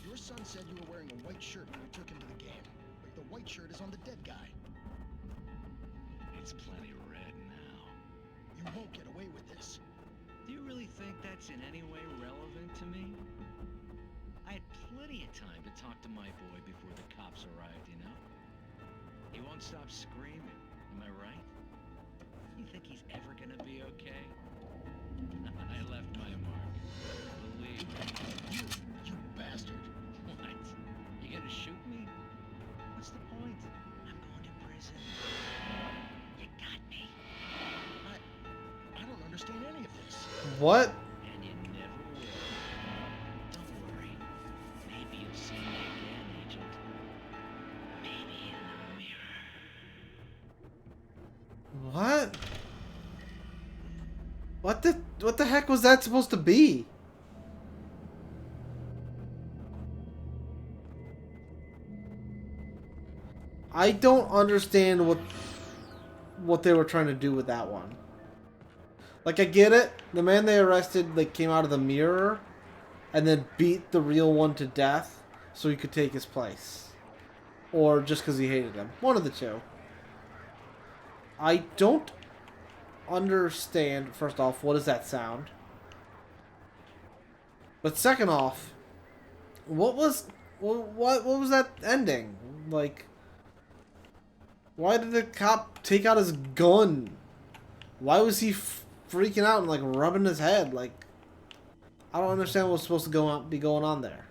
Your son said you were wearing a white shirt when you took him to the game. But the white shirt is on the dead guy. It's plenty red now. You won't get away with this. Do you really think that's in any way relevant to me? I had plenty of time to talk to my boy before the cops arrived, you know? He won't stop screaming, am I right? You think he's ever gonna be okay? I left my mark. Believe me. You bastard. What? You gonna shoot me? What's the point? I'm going to prison. You got me. I don't understand any of this. What? And you never will. Don't worry. Maybe you'll see me again, Agent. Maybe in the mirror. What? What the heck was that supposed to be? I don't understand what they were trying to do with that one. Like, I get it. The man they arrested, like, came out of the mirror and then beat the real one to death so he could take his place. Or just because he hated him. One of the two. I don't understand, first off, what is that sound? But second off, what was that ending? Like, why did the cop take out his gun? Why was he freaking out and like rubbing his head? Like, I don't understand what's supposed to be going on there.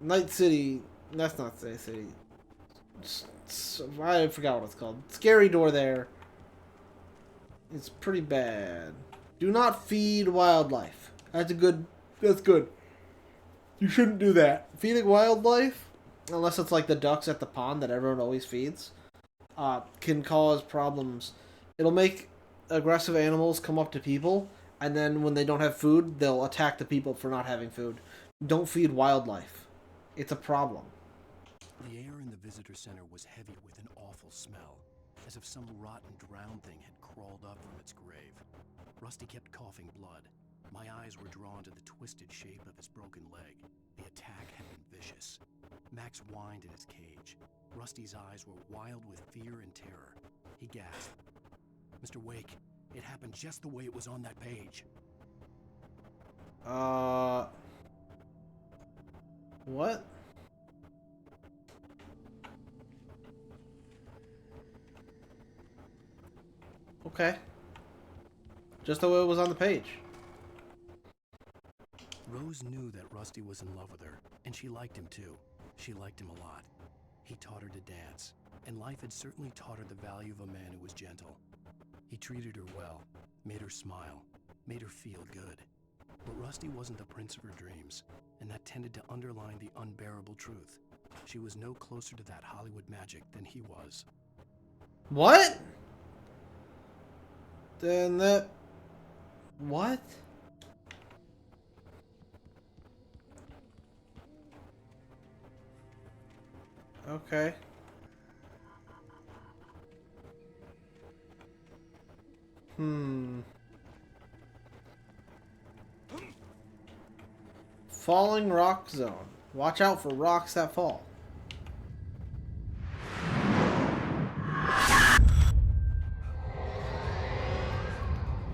Night City, that's not Night City. I forgot what it's called. Scary door there. It's pretty bad. Do not feed wildlife. That's good. You shouldn't do that. Feeding wildlife, unless it's like the ducks at the pond that everyone always feeds, can cause problems. It'll make aggressive animals come up to people, and then when they don't have food, they'll attack the people for not having food. Don't feed wildlife. It's a problem. The air in the visitor center was heavy with an awful smell, as if some rotten drowned thing had crawled up from its grave. Rusty kept coughing blood. My eyes were drawn to the twisted shape of his broken leg. The attack had been vicious. Max whined in his cage. Rusty's eyes were wild with fear and terror. He gasped. Mr. Wake, it happened just the way it was on that page. What? Okay. Just the way it was on the page. Rose knew that Rusty was in love with her, and she liked him too. She liked him a lot. He taught her to dance, and life had certainly taught her the value of a man who was gentle. He treated her well, made her smile, made her feel good. But Rusty wasn't the prince of her dreams, and that tended to underline the unbearable truth. She was no closer to that Hollywood magic than he was. What? Then that... What? Okay. Falling rock zone. Watch out for rocks that fall.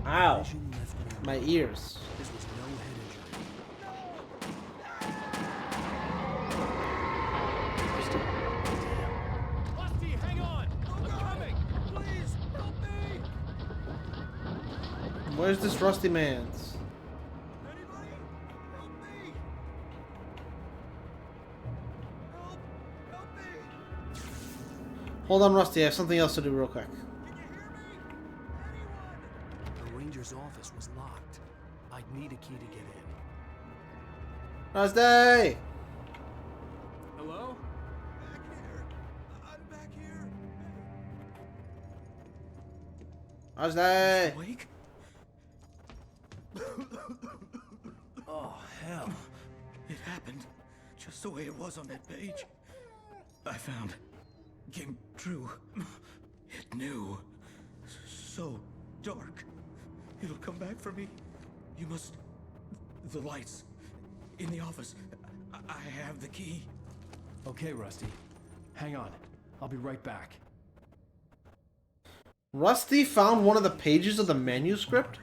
Ow. My ears. This was no head injury. Rusty, hang on! I'm coming! Please, help me! Where's this Rusty Man's? Hold on, Rusty. I have something else to do real quick. The ranger's office was locked. I'd need a key to get in. Rusty! Hello? Rusty! Wake? Oh, hell. It happened just the way it was on that page. I found. Came true. It knew. So dark. It'll come back for me. You must. The lights. In the office. I have the key. Okay, Rusty. Hang on. I'll be right back. Rusty found one of the pages of the manuscript?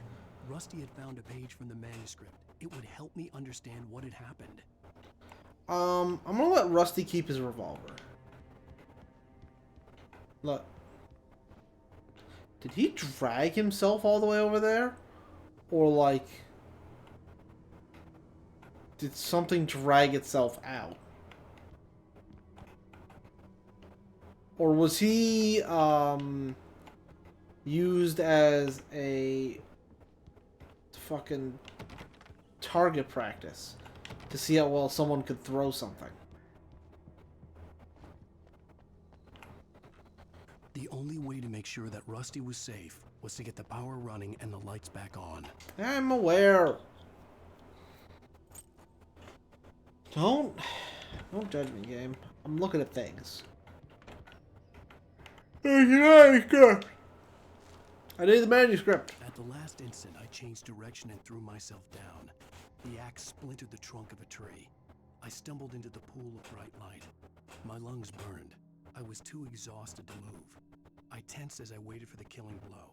Rusty had found a page from the manuscript. It would help me understand what had happened. I'm gonna let Rusty keep his revolver. Look. Did he drag himself all the way over there? Or, like... did something drag itself out? Or was he, used as a fucking target practice to see how well someone could throw something? The only way to make sure that Rusty was safe was to get the power running and the lights back on. I'm aware. Don't judge me, game. I'm looking at things. I need the manuscript. At the last instant, I changed direction and threw myself down. The axe splintered the trunk of a tree. I stumbled into the pool of bright light. My lungs burned. I was too exhausted to move. I tensed as I waited for the killing blow,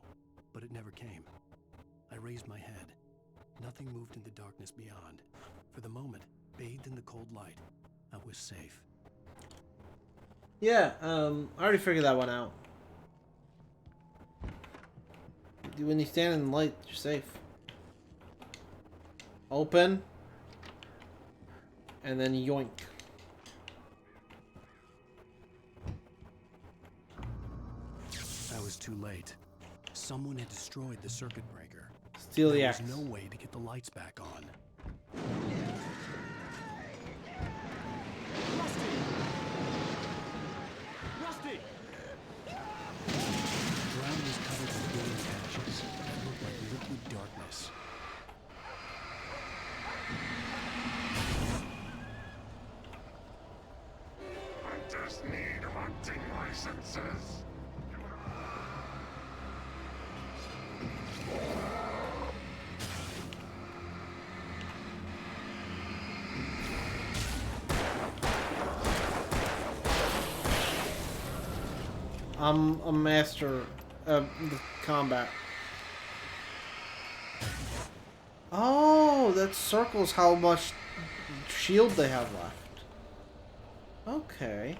but it never came. I raised my head. Nothing moved in the darkness beyond. For the moment, bathed in the cold light, I was safe. Yeah, I already figured that one out. When you stand in the light, you're safe. Open. And then yoink. I was too late. Someone had destroyed the circuit breaker. Steal the There axe. was no way to get the lights back on. Rusty! The ground was covered with glowing patches that looked like liquid darkness. Hunters need hunting licenses. I'm a master of the combat. Oh, that circles how much shield they have left. Okay.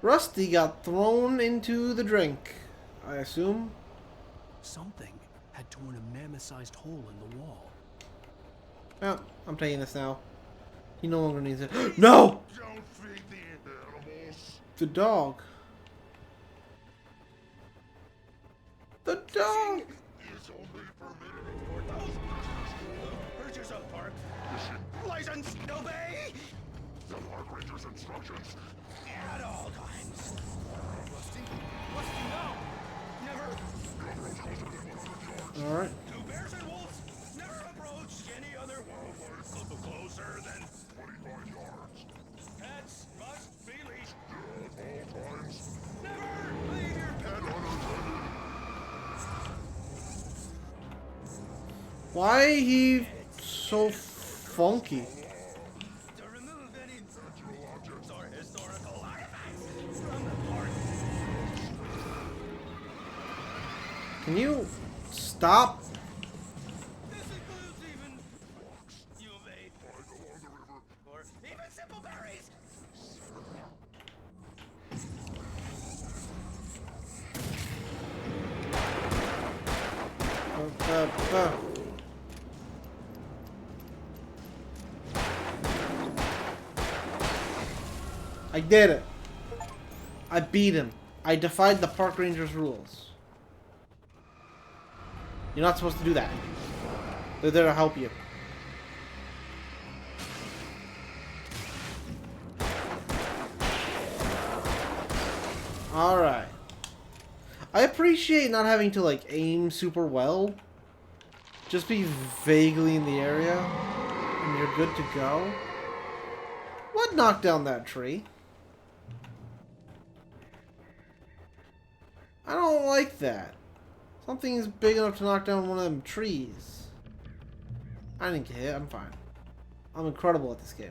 Rusty got thrown into the drink, I assume. Something had torn a mammoth-sized hole in the wall. Oh, I'm taking this now. He no longer needs it. No! Don't feed the animals. The dog. The dog! Is only permitted for those Purchase of park. License, obey! the park ranger's instructions. At all times. Rusty? Rusty, no! Never! Alright. Two bears and wolves never approach any other wildlife closer than 25 yards. pets must be leashed. At all times. Never leave your pet Why he so funky? To remove any virtual objects or historical artifacts from the park. Can you stop? This includes even UV or even simple berries. I did it. I beat him. I defied the park ranger's rules. You're not supposed to do that. They're there to help you. Alright. I appreciate not having to, like, aim super well. Just be vaguely in the area, and you're good to go. What knocked down that tree? I don't like that. Something is big enough to knock down one of them trees. I didn't get hit, I'm fine. I'm incredible at this game.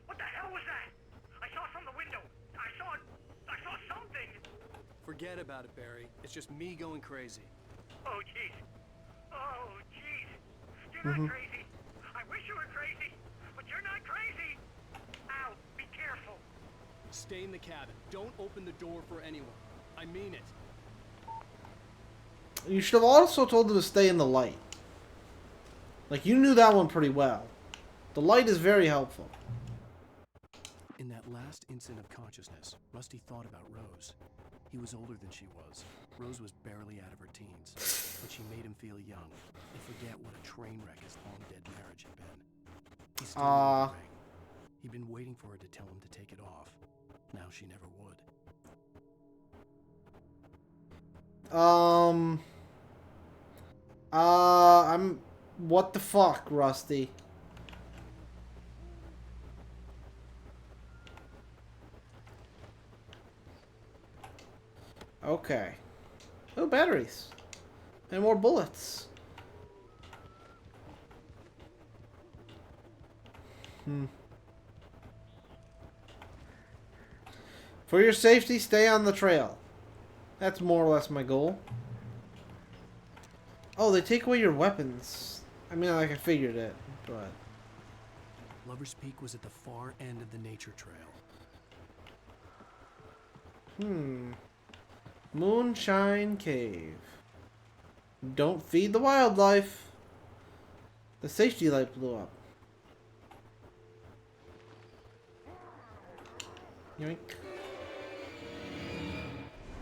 What the hell was that? I saw from the window. I saw something. Forget about it, Barry. It's just me going crazy. Oh, jeez. Oh, jeez. You're not crazy. I wish you were crazy, but you're not crazy. Ow, be careful. Stay in the cabin. Don't open the door for anyone. I mean it. You should have also told them to stay in the light. Like, you knew that one pretty well. The light is very helpful. In that last instant of consciousness, Rusty thought about Rose. He was older than she was. Rose was barely out of her teens, but she made him feel young and forget what a train wreck his long-dead marriage had been. He still wore the ring. He'd been waiting for her to tell him to take it off. Now she never would. What the fuck, Rusty? Okay. Oh, batteries. And more bullets. For your safety, stay on the trail. That's more or less my goal. Oh, they take away your weapons. I mean, like, I figured it, but... Lover's Peak was at the far end of the nature trail. Moonshine Cave. Don't feed the wildlife. The safety light blew up. Yoink.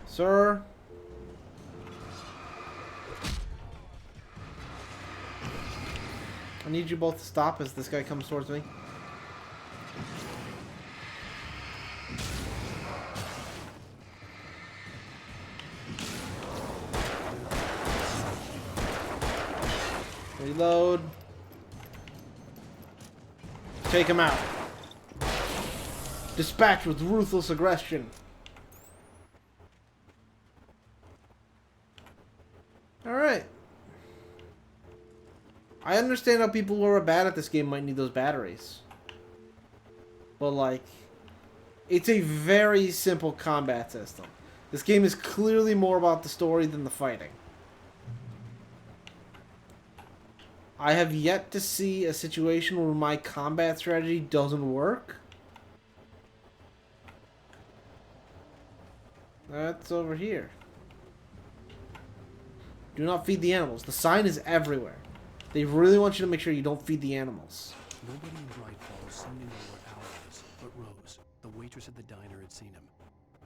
Sir. I need you both to stop as this guy comes towards me. Reload. Take him out. Dispatch with ruthless aggression. Alright. I understand how people who are bad at this game might need those batteries. But, like, it's a very simple combat system. This game is clearly more about the story than the fighting. I have yet to see a situation where my combat strategy doesn't work. That's over here. Do not feed the animals. The sign is everywhere. They really want you to make sure you don't feed the animals. Nobody in Bright Falls seemed to know where Al was, but Rose, the waitress at the diner, had seen him.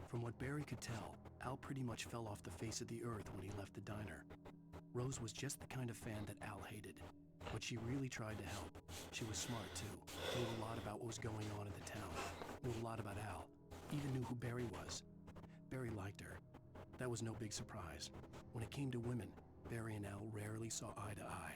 From what Barry could tell, Al pretty much fell off the face of the earth when he left the diner. Rose was just the kind of fan that Al hated, but she really tried to help. She was smart, too. Knew a lot about what was going on in the town. Knew a lot about Al. Even knew who Barry was. Barry liked her. That was no big surprise. When it came to women, Barry and Al rarely saw eye to eye.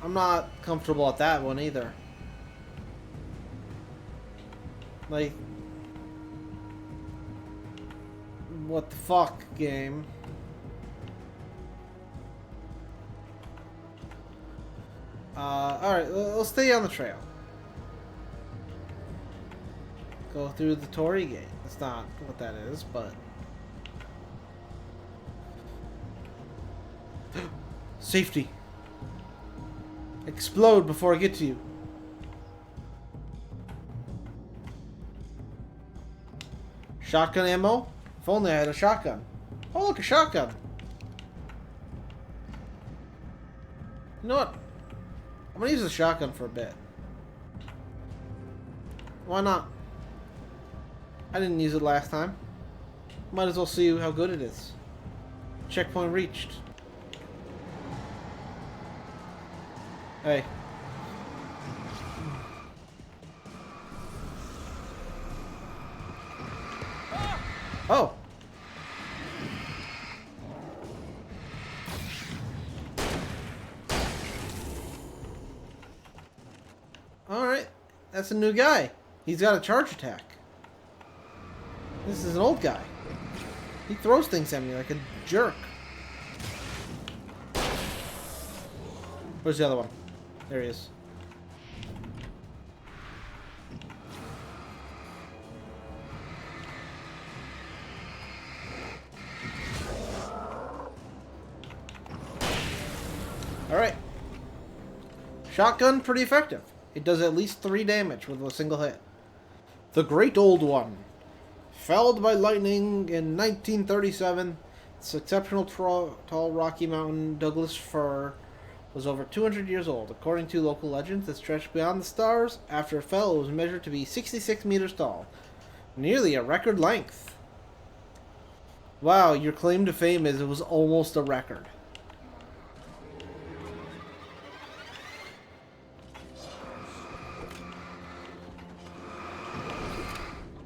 I'm I'm not comfortable at that one either. Like, what the fuck, game? Alright, let's stay on the trail. Go through the Torii Gate. That's not what that is, but... Safety. Explode before I get to you. Shotgun ammo? If only I had a shotgun. Oh, look, a shotgun. You know what? I'm gonna use the shotgun for a bit. Why not? I didn't use it last time. Might as well see how good it is. Checkpoint reached. Hey. Oh. Alright. That's a new guy. He's got a charge attack. This is an old guy. He throws things at me like a jerk. Where's the other one? There he is. Alright. Shotgun, pretty effective. It does at least 3 damage with a single hit. The Great Old One. Felled by lightning in 1937, its exceptional tall Rocky Mountain Douglas fir was over 200 years old. According to local legends, it stretched beyond the stars. After it fell, it was measured to be 66 meters tall. Nearly a record length. Wow, your claim to fame is it was almost a record.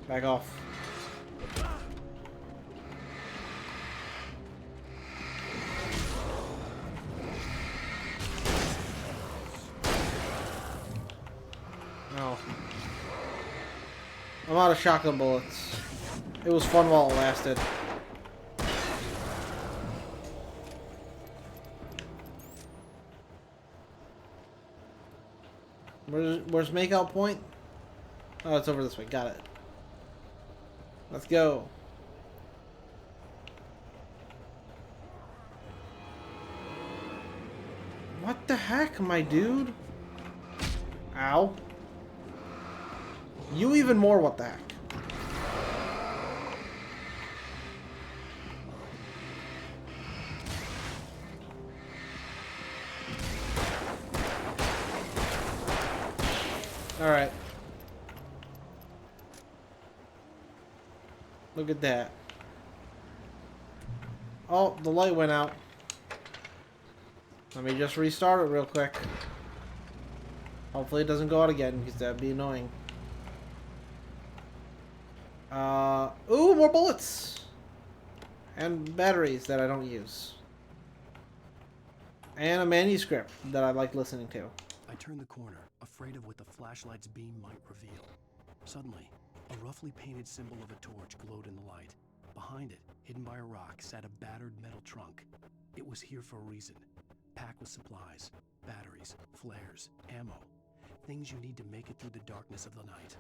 Back off. No. I'm out of shotgun bullets. It was fun while it lasted. Where's makeout point? Oh, it's over this way. Got it. Let's go. What the heck, my dude? Ow. You even more what the heck? Alright. Look at that. Oh, the light went out. Let me just restart it real quick. Hopefully it doesn't go out again, because that'd be annoying. Ooh, more bullets! And batteries that I don't use. And a manuscript that I like listening to. I turned the corner, afraid of what the flashlight's beam might reveal. Suddenly, a roughly painted symbol of a torch glowed in the light. Behind it, hidden by a rock, sat a battered metal trunk. It was here for a reason. Packed with supplies, batteries, flares, ammo. Things you need to make it through the darkness of the night.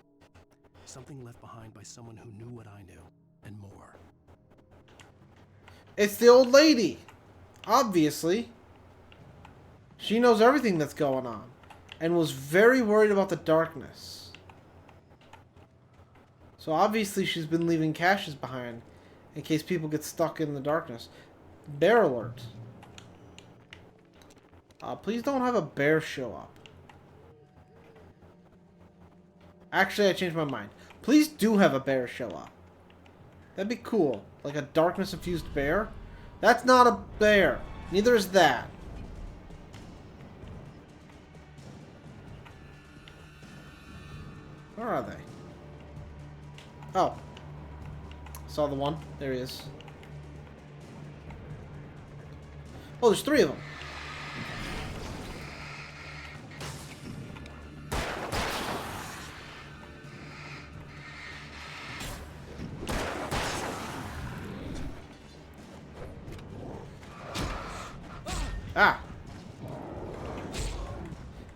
Something left behind by someone who knew what I knew, and more. It's the old lady! Obviously. She knows everything that's going on, and was very worried about the darkness. So obviously she's been leaving caches behind, in case people get stuck in the darkness. Bear alert. Please don't have a bear show up. Actually, I changed my mind. Please do have a bear show up. That'd be cool. Like a darkness-infused bear. That's not a bear. Neither is that. Where are they? Oh. Saw the one. There he is. Oh, there's 3 of them. Ah!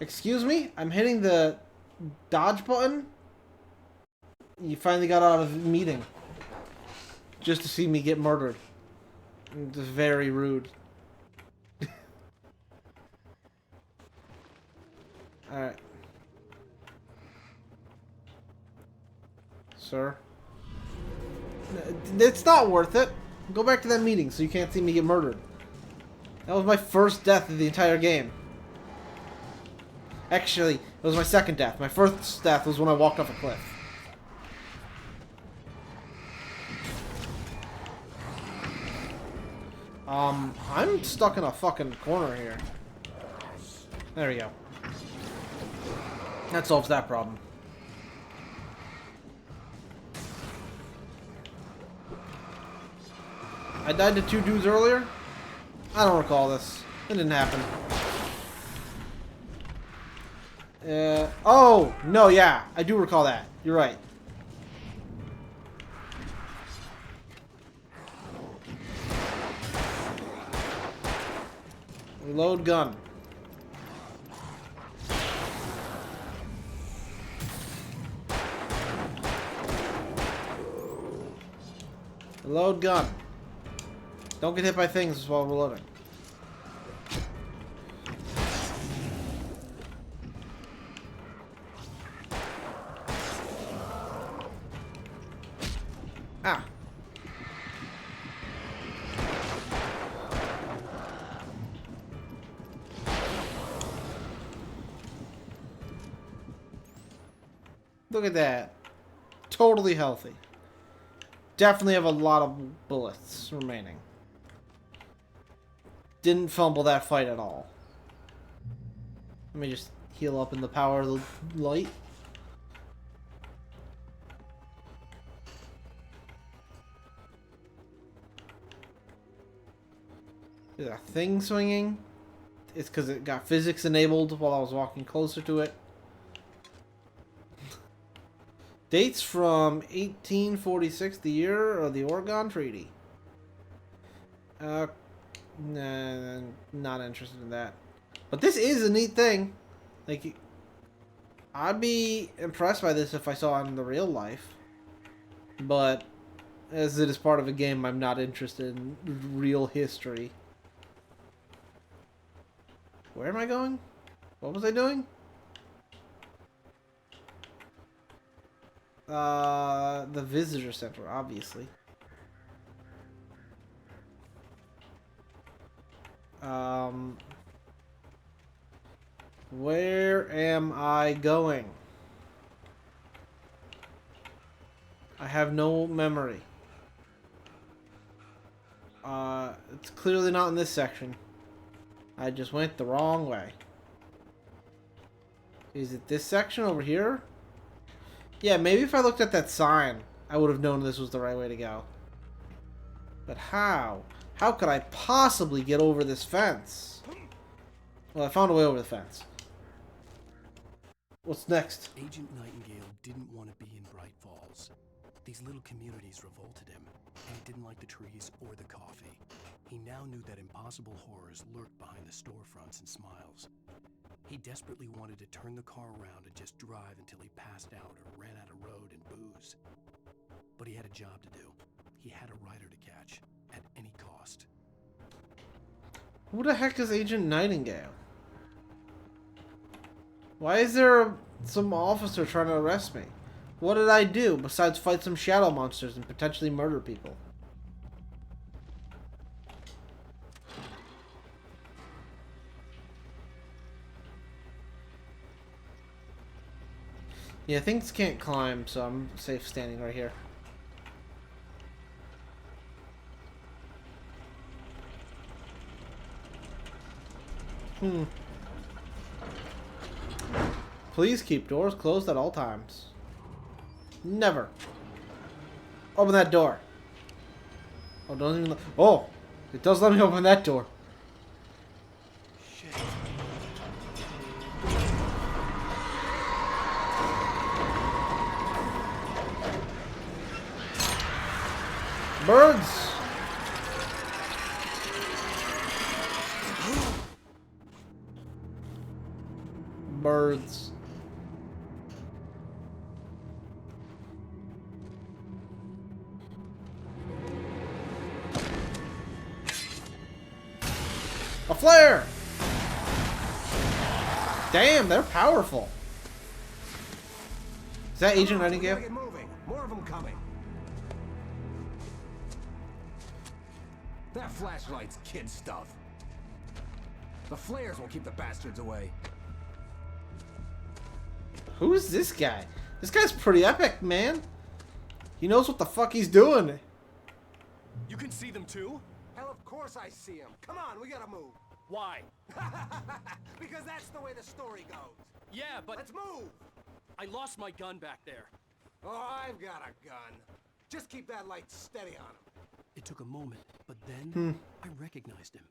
Excuse me? I'm hitting the dodge button? You finally got out of the meeting. Just to see me get murdered. It's very rude. Alright. Sir? It's not worth it. Go back to that meeting so you can't see me get murdered. That was my first death of the entire game. Actually, it was my second death. My first death was when I walked off a cliff. I'm stuck in a fucking corner here. There we go. That solves that problem. I died to 2 dudes earlier? I don't recall this. It didn't happen. Oh! No, yeah. I do recall that. You're right. Reload gun. Reload gun. Don't get hit by things while reloading. Ah. Look at that. Totally healthy. Definitely have a lot of bullets remaining. Didn't fumble that fight at all. Let me just heal up in the power of the light. Is that thing swinging? It's because it got physics enabled while I was walking closer to it. Dates from 1846, the year of the Oregon Treaty. Nah, not interested in that. But this is a neat thing. Like, I'd be impressed by this if I saw it in the real life. But, as it is part of a game, I'm not interested in real history. Where am I going? What was I doing? The visitor center, obviously. Where am I going? I have no memory. It's clearly not in this section. I just went the wrong way. Is it this section over here? Yeah, maybe if I looked at that sign, I would have known this was the right way to go. But how? How could I possibly get over this fence? Well, I found a way over the fence. What's next? Agent Nightingale didn't want to be in Bright Falls. These little communities revolted him, and he didn't like the trees or the coffee. He now knew that impossible horrors lurked behind the storefronts and smiles. He desperately wanted to turn the car around and just drive until he passed out or ran out of road and booze. But he had a job to do. He had a rider to catch, at any cost. Who the heck is Agent Nightingale? Why is there some officer trying to arrest me? What did I do besides fight some shadow monsters and potentially murder people? Yeah, things can't climb, so I'm safe standing right here. Please keep doors closed at all times. Never. Open that door. Oh, don't even. Oh, it does let me open that door. Shit. Birds. words. A flare! Damn, they're powerful. Is that Agent Nightingale? Get moving. More of them coming. That flashlight's kid stuff. The flares will keep the bastards away. Who's this guy? This guy's pretty epic, man. He knows what the fuck he's doing. You can see them too? Hell, of course I see them. Come on, we gotta move. Why? Because that's the way the story goes. Yeah, but... Let's move! I lost my gun back there. Oh, I've got a gun. Just keep that light steady on him. It took a moment, but then I recognized him.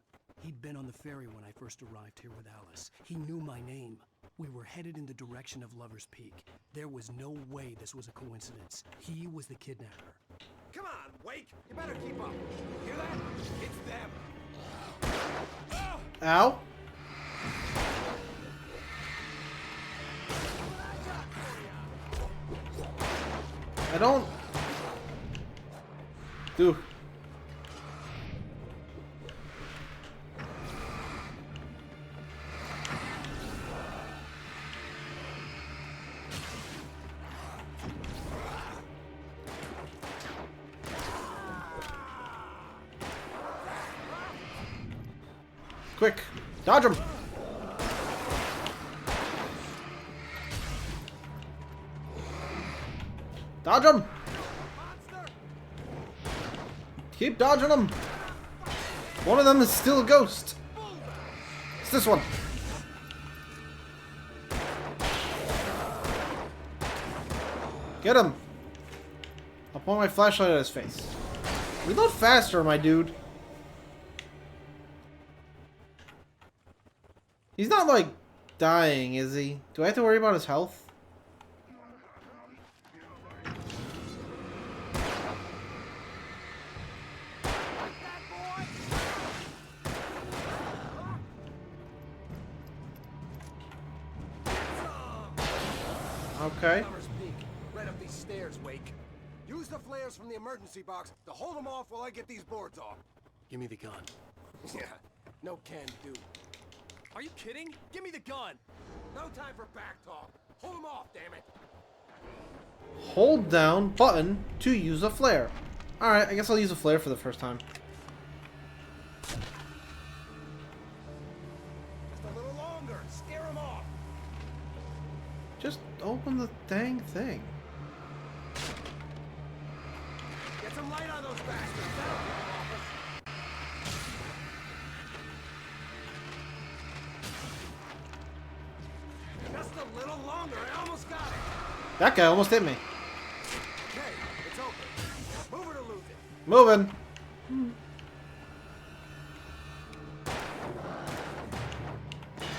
He'd been on the ferry when I first arrived here with Alice. He knew my name. We were headed in the direction of Lover's Peak. There was no way this was a coincidence. He was the kidnapper. Come on, Wake! You better keep up. Hear that? It's them. Ow. I don't... Dude. Quick, dodge him! Dodge him! Keep dodging him! One of them is still a ghost! It's this one! Get him! I'll point my flashlight at his face. Reload faster, my dude! He's not, like, dying, is he? Do I have to worry about his health? Okay. Lover's Peak, right up these stairs, Wake. Use the flares from the emergency box to hold them off while I get these boards off. Give me the gun. Yeah, no can do. Are you kidding? Give me the gun! No time for back talk. Hold them off, damn it. Hold down button to use a flare. Alright, I guess I'll use a flare for the first time. Just a little longer. Scare them off. Just open the dang thing. Get some light on those bastards. That'll get them off us. Just a little longer. I almost got it. That guy almost hit me. Okay, it's open. Move it or lose it. Moving.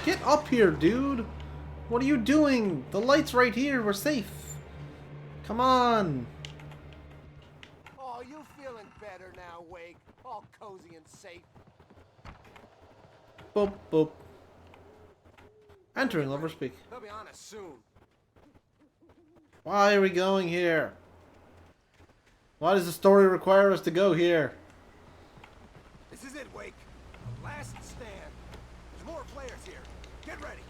Get up here, dude. What are you doing? The light's right here. We're safe. Come on. Oh, you feeling better now, Wake? All cozy and safe. Boop, boop. Entering Lover's Peak. They'll be on us soon. Why are we going here? Why does the story require us to go here? This is it, Wake. The last stand. There's more players here. Get ready.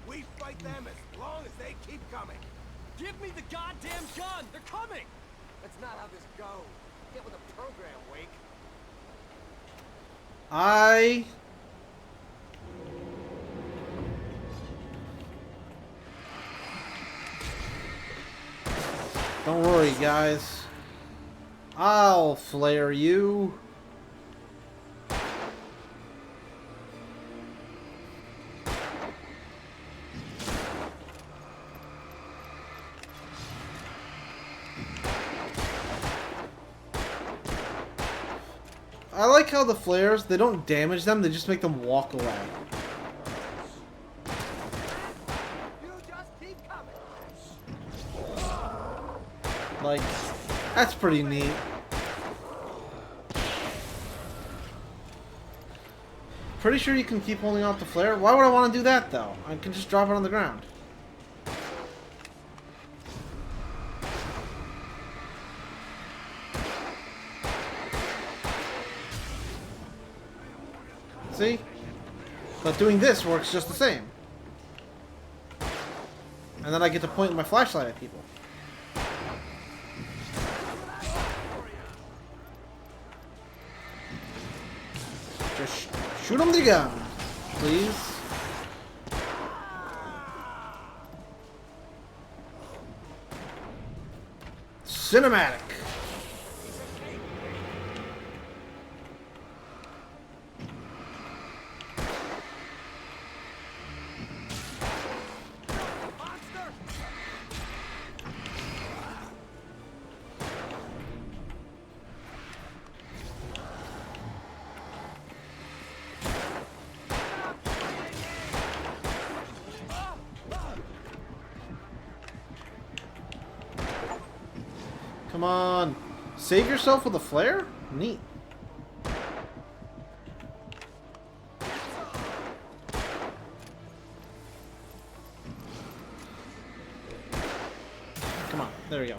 We fight them as long as they keep coming. Give me the goddamn gun! They're coming! That's not how this goes. Get with the program, Wake. Don't worry, guys. I'll flare you. I like how the flares, they don't damage them, they just make them walk away. Like, that's pretty neat. Pretty sure you can keep holding out the flare. Why would I want to do that, though? I can just drop it on the ground. See? But doing this works just the same. And then I get to point my flashlight at people. Just shoot them with the gun, please. Cinematic. Come on. Save yourself with a flare? Neat. Come on. There we go.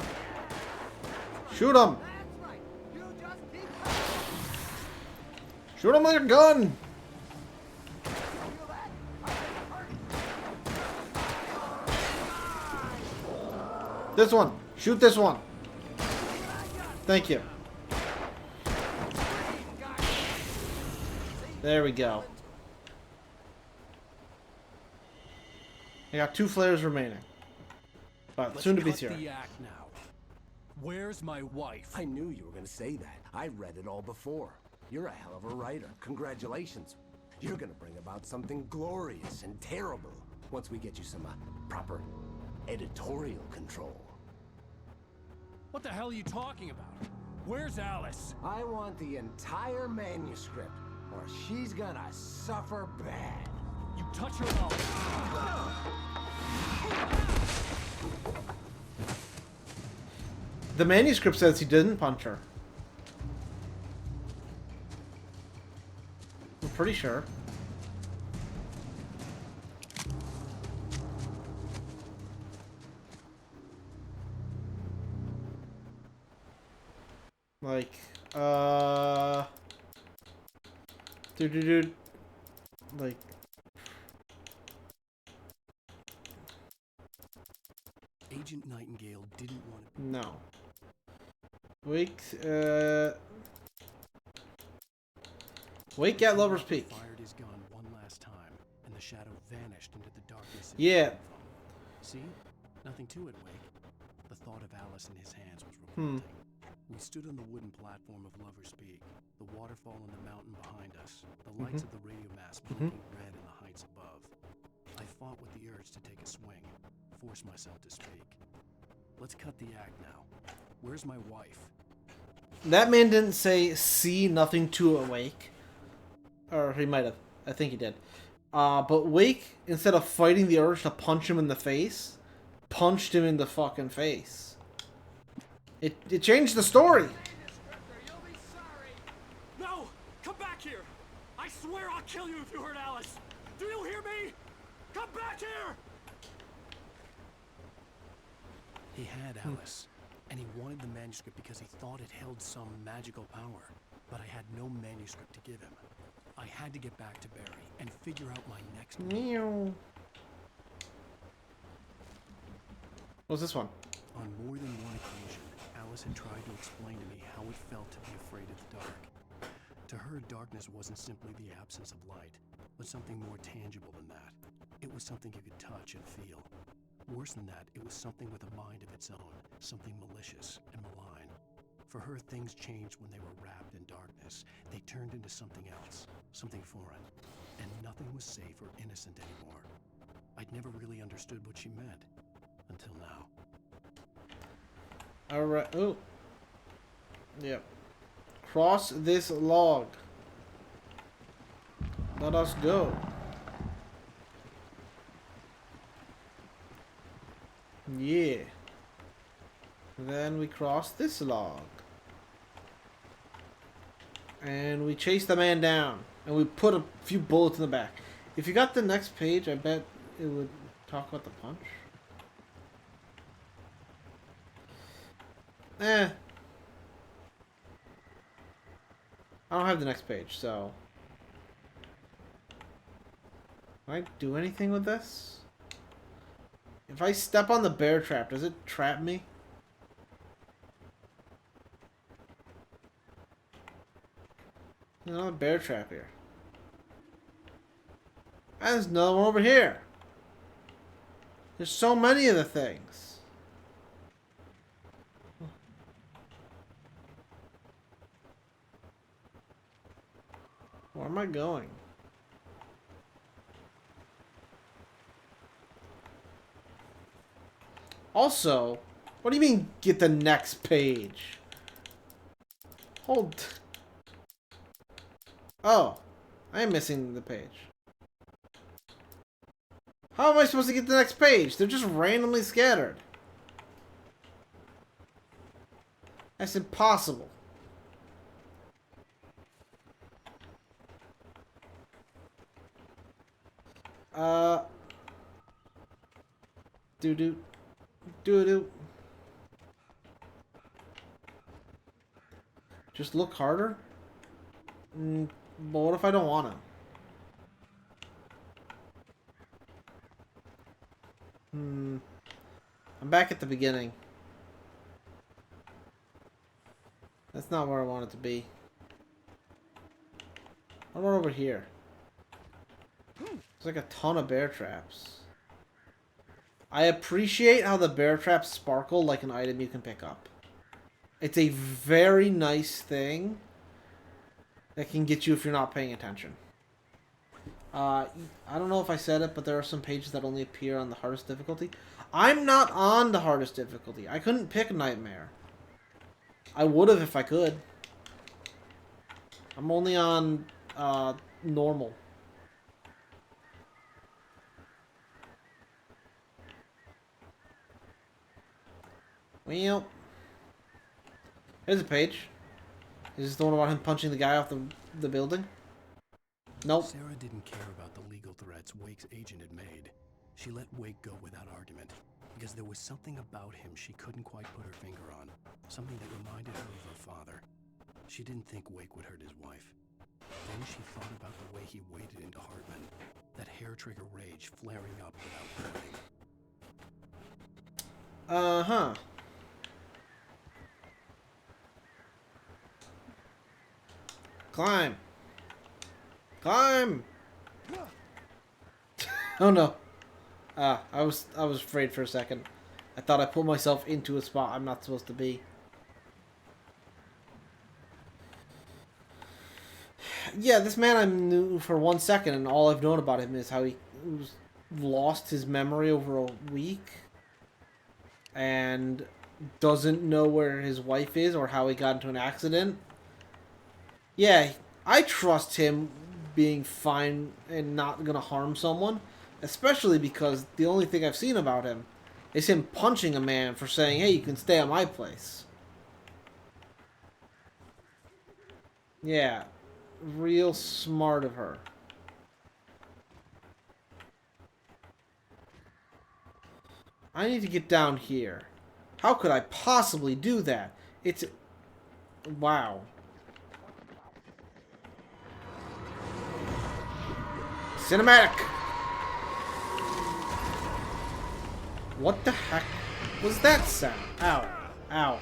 Shoot him! Shoot him with your gun! This one. Shoot this one. Thank you. There we go. I got 2 flares remaining. But soon to be zero. The act now. Where's my wife? I knew you were going to say that. I read it all before. You're a hell of a writer. Congratulations. You're going to bring about something glorious and terrible once we get you some proper editorial control. What the hell are you talking about? Where's Alice? I want the entire manuscript, or she's gonna suffer bad. You touch her mouth. The manuscript says he didn't punch her. I'm pretty sure. Like, dude, like, Agent Nightingale didn't want to. No. Wake, Wake at Lover's Peak. Fired his gun one last time, and the shadow vanished into the darkness. Yeah. See? Nothing to it, Wake. The thought of Alice in his hands was revolting. We stood on the wooden platform of Lover's Peak, the waterfall on the mountain behind us, the lights of the radio mast blinking red in the heights above. I fought with the urge to take a swing, force myself to speak. Let's cut the act now. Where's my wife? That man didn't say, see nothing to awake. Or he might have. I think he did. But Wake, instead of fighting the urge to punch him in the face, punched him in the fucking face. It changed the story. No! Come back here! I swear I'll kill you if you hurt Alice! Do you hear me? Come back here! He had Alice, and he wanted the manuscript because he thought it held some magical power. But I had no manuscript to give him. I had to get back to Barry and figure out my next move. Meow. What's this one? On more than one occasion, Alice had tried to explain to me how it felt to be afraid of the dark. To her, darkness wasn't simply the absence of light, but something more tangible than that. It was something you could touch and feel. Worse than that, it was something with a mind of its own, something malicious and malign. For her, things changed when they were wrapped in darkness. They turned into something else, something foreign, and nothing was safe or innocent anymore. I'd never really understood what she meant, until now. Alright, oh. Yep. Cross this log. Let us go. Yeah. Then we cross this log. And we chase the man down. And we put a few bullets in the back. If you got the next page, I bet it would talk about the punch. I don't have the next page, so Can I do anything with this? If I step on the bear trap, does it trap me? There's another bear trap here. And there's another one over here. There's so many of the things. Where am I going? Also, what do you mean get the next page? Hold. Oh, I am missing the page. How am I supposed to get the next page? They're just randomly scattered. That's impossible. Do. Just look harder? But what if I don't want to? I'm back at the beginning. That's not where I want it to be. What about over here? There's like a ton of bear traps. I appreciate how the bear traps sparkle like an item you can pick up. It's a very nice thing that can get you if you're not paying attention. I don't know if I said it, but there are some pages that only appear on the hardest difficulty. I'm not on the hardest difficulty. I couldn't pick Nightmare. I would have if I could. I'm only on normal. Well, here's a page. Is this the one about him punching the guy off the building? Nope. Sarah didn't care about the legal threats Wake's agent had made. She let Wake go without argument, because there was something about him she couldn't quite put her finger on. Something that reminded her of her father. She didn't think Wake would hurt his wife. Then she thought about the way he waded into Hartman. That hair-trigger rage flaring up without warning. Uh-huh. Climb. Climb. Oh no. I was afraid for a second. I thought I put myself into a spot I'm not supposed to be. Yeah, this man I knew for 1 second, and all I've known about him is how he lost his memory over a week and doesn't know where his wife is or how he got into an accident. Yeah, I trust him being fine and not gonna harm someone, especially because the only thing I've seen about him is him punching a man for saying, hey, you can stay at my place. Yeah, real smart of her. I need to get down here. How could I possibly do that? It's... Wow. Cinematic! What the heck was that sound? Ow. Ow.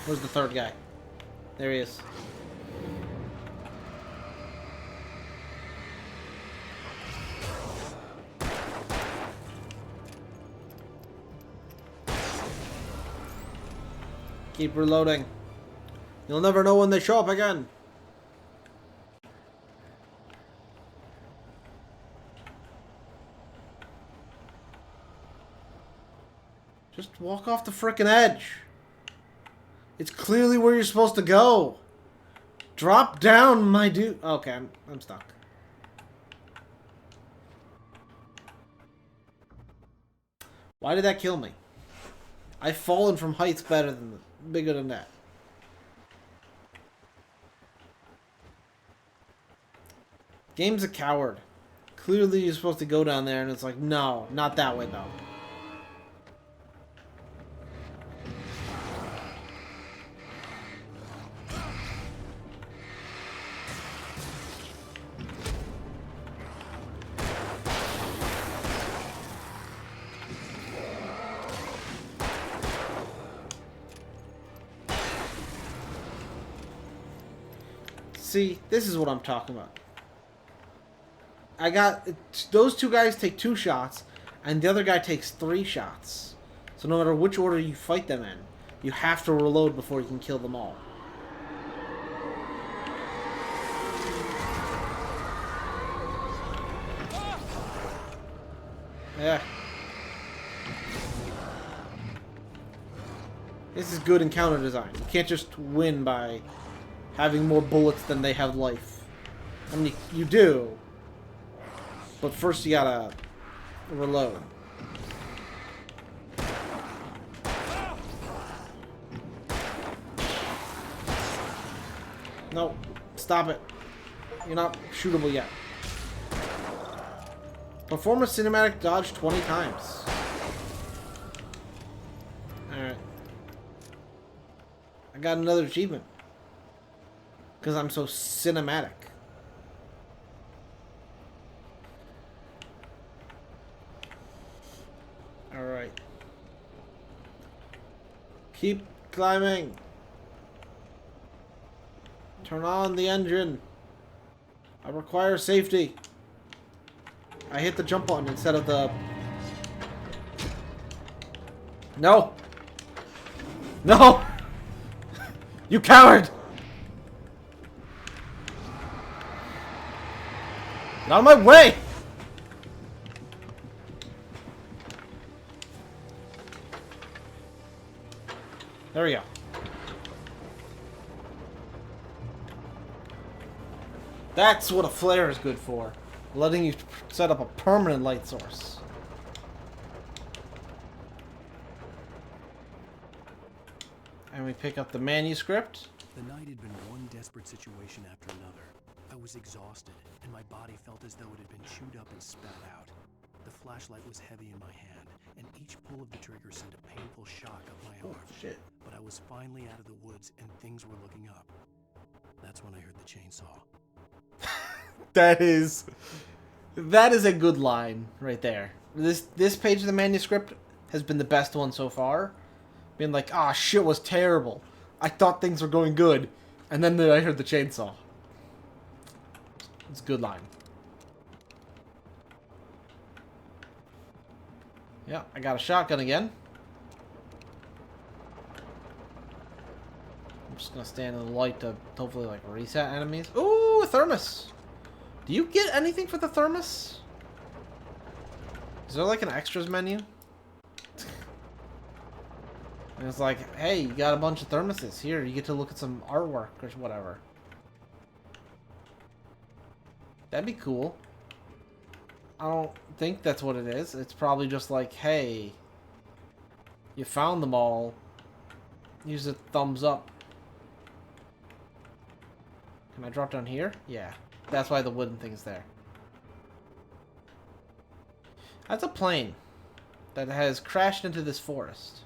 Where's the third guy? There he is. Keep reloading. You'll never know when they show up again. Just walk off the frickin' edge. It's clearly where you're supposed to go. Drop down, my dude. Okay, I'm stuck. Why did that kill me? I've fallen from heights bigger than that. Game's a coward. Clearly you're supposed to go down there and it's like, no, not that way though. See, this is what I'm talking about. I got... Those two guys take 2 shots, and the other guy takes 3 shots. So no matter which order you fight them in, you have to reload before you can kill them all. Yeah. This is good encounter design. You can't just win by having more bullets than they have life. I mean, you do. But first you gotta reload. No. Stop it. You're not shootable yet. Perform a cinematic dodge 20 times. Alright. I got another achievement. Because I'm so cinematic. Alright. Keep climbing. Turn on the engine. I require safety. I hit the jump button instead of the... No! No! You coward! Get out of my way! There we go. That's what a flare is good for. Letting you set up a permanent light source. And we pick up the manuscript. The night had been one desperate situation after another. I was exhausted, and my body felt as though it had been chewed up and spat out. The flashlight was heavy in my hand, and each pull of the trigger sent a painful shock up my arm. Oh, shit. But I was finally out of the woods, and things were looking up. That's when I heard the chainsaw. That is a good line right there. This page of the manuscript has been the best one so far. Being like, ah, shit was terrible. I thought things were going good, and then I heard the chainsaw. It's a good line. Yeah, I got a shotgun again. I'm just gonna stand in the light to hopefully like reset enemies. Ooh, a thermos. Do you get anything for the thermos? Is there like an extras menu? And it's like, hey, you got a bunch of thermoses. Here, you get to look at some artwork or whatever. That'd be cool. I don't think that's what it is. It's probably just like, hey, you found them all. Use a thumbs up. Can I drop down here? Yeah. That's why the wooden thing's there. That's a plane that has crashed into this forest.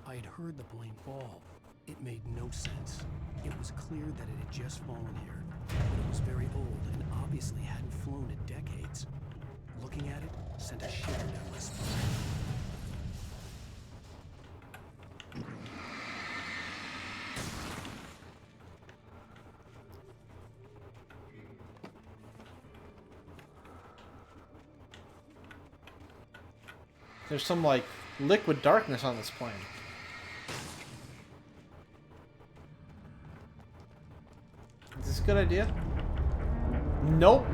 I had heard the plane fall. It made no sense. It was clear that it had just fallen here, but it was very old and obviously hadn't flown in decades. Looking at it sent a shiver down my spine. There's some, like, liquid darkness on this plane. Is this a good idea? Nope.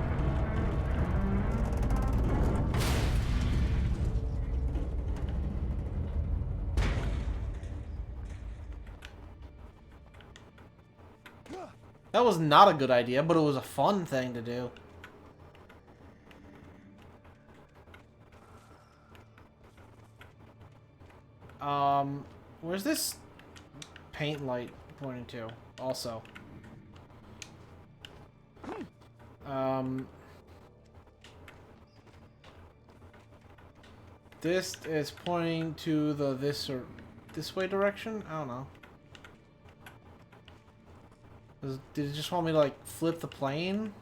That was not a good idea, but it was a fun thing to do. Where's this paint light pointing to? Also. This is pointing to the this way direction? I don't know. Did it just want me to like flip the plane?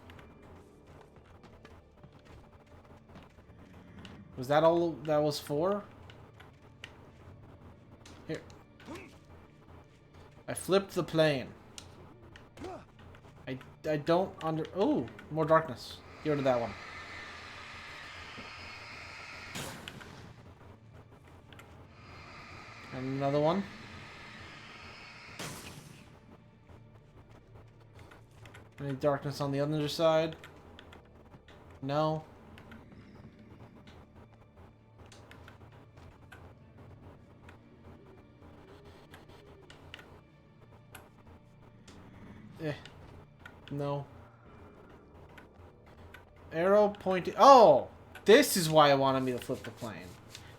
Was that all that was for? Here. I flipped the plane. I I don't under... Oh, more darkness. Get rid of that one. And another one. Any darkness on the other side? No. No. Arrow pointing... Oh! This is why I wanted me to flip the plane.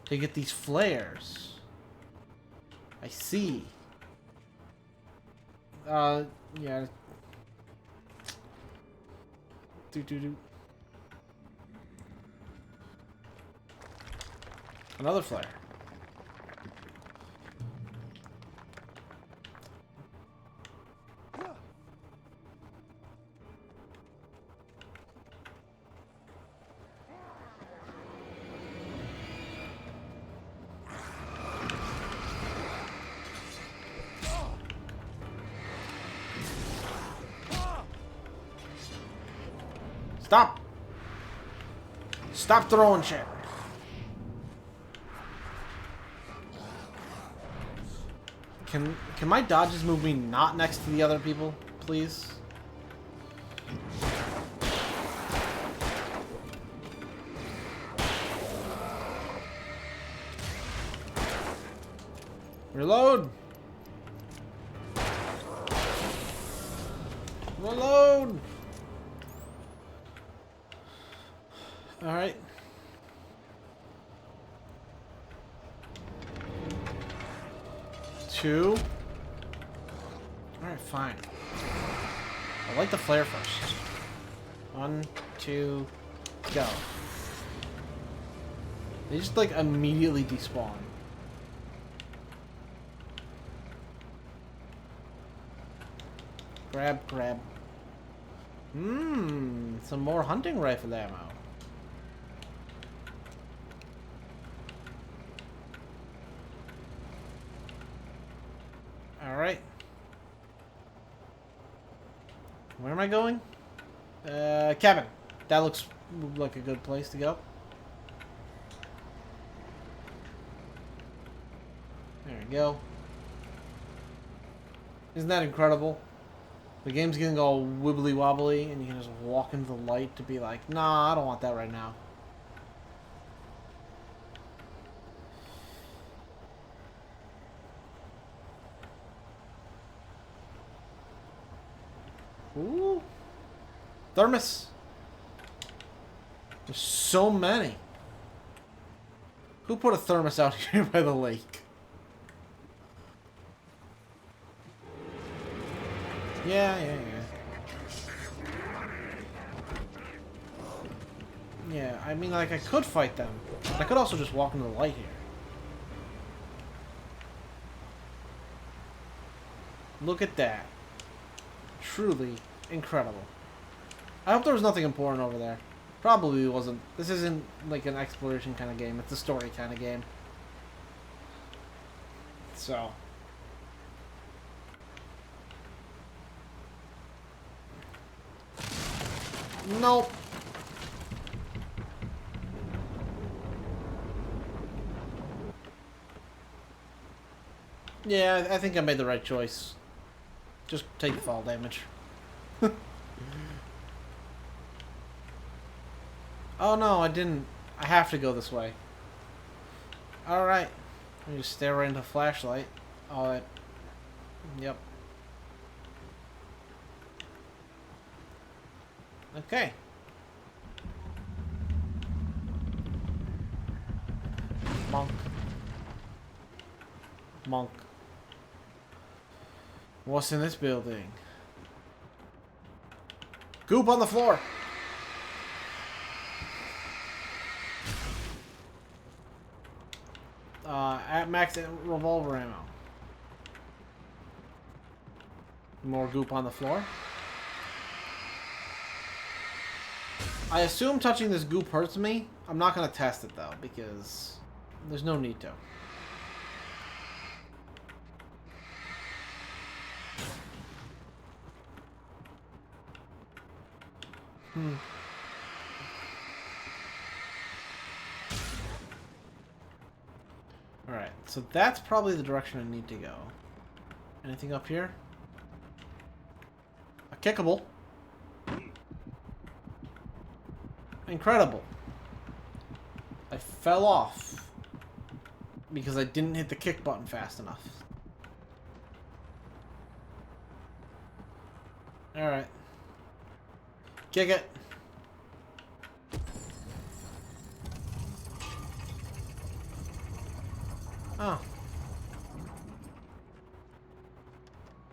To get these flares. I see. Yeah. Do. Another flare. Stop! Stop throwing shit. Can my dodges move me not next to the other people, please? Reload! Reload! Alright. Two. Alright, fine. I like the flare first. 1, 2, go. They just like immediately despawn. Grab. Some more hunting rifle ammo. Alright. Where am I going? Cabin. That looks like a good place to go. There we go. Isn't that incredible? The game's getting all wibbly wobbly and you can just walk into the light to be like, nah, I don't want that right now. Ooh. Thermos. There's so many. Who put a thermos out here by the lake? Yeah. Yeah, I mean, like, I could fight them. I could also just walk into the light here. Look at that. Truly incredible. I hope there was nothing important over there. Probably wasn't. This isn't like an exploration kind of game. It's a story kind of game. So. Nope. Yeah, I think I made the right choice. Just take the fall damage. Oh no, I didn't. I have to go this way. Alright. Let me just stare right into a flashlight. All that. Yep. Okay. Monk. Monk. What's in this building? Goop on the floor! At max revolver ammo. More goop on the floor. I assume touching this goop hurts me. I'm not gonna test it though, because there's no need to. Alright, so that's probably the direction I need to go. Anything up here? A kickable. Incredible. I fell off because I didn't hit the kick button fast enough. Alright. Kick it. Oh.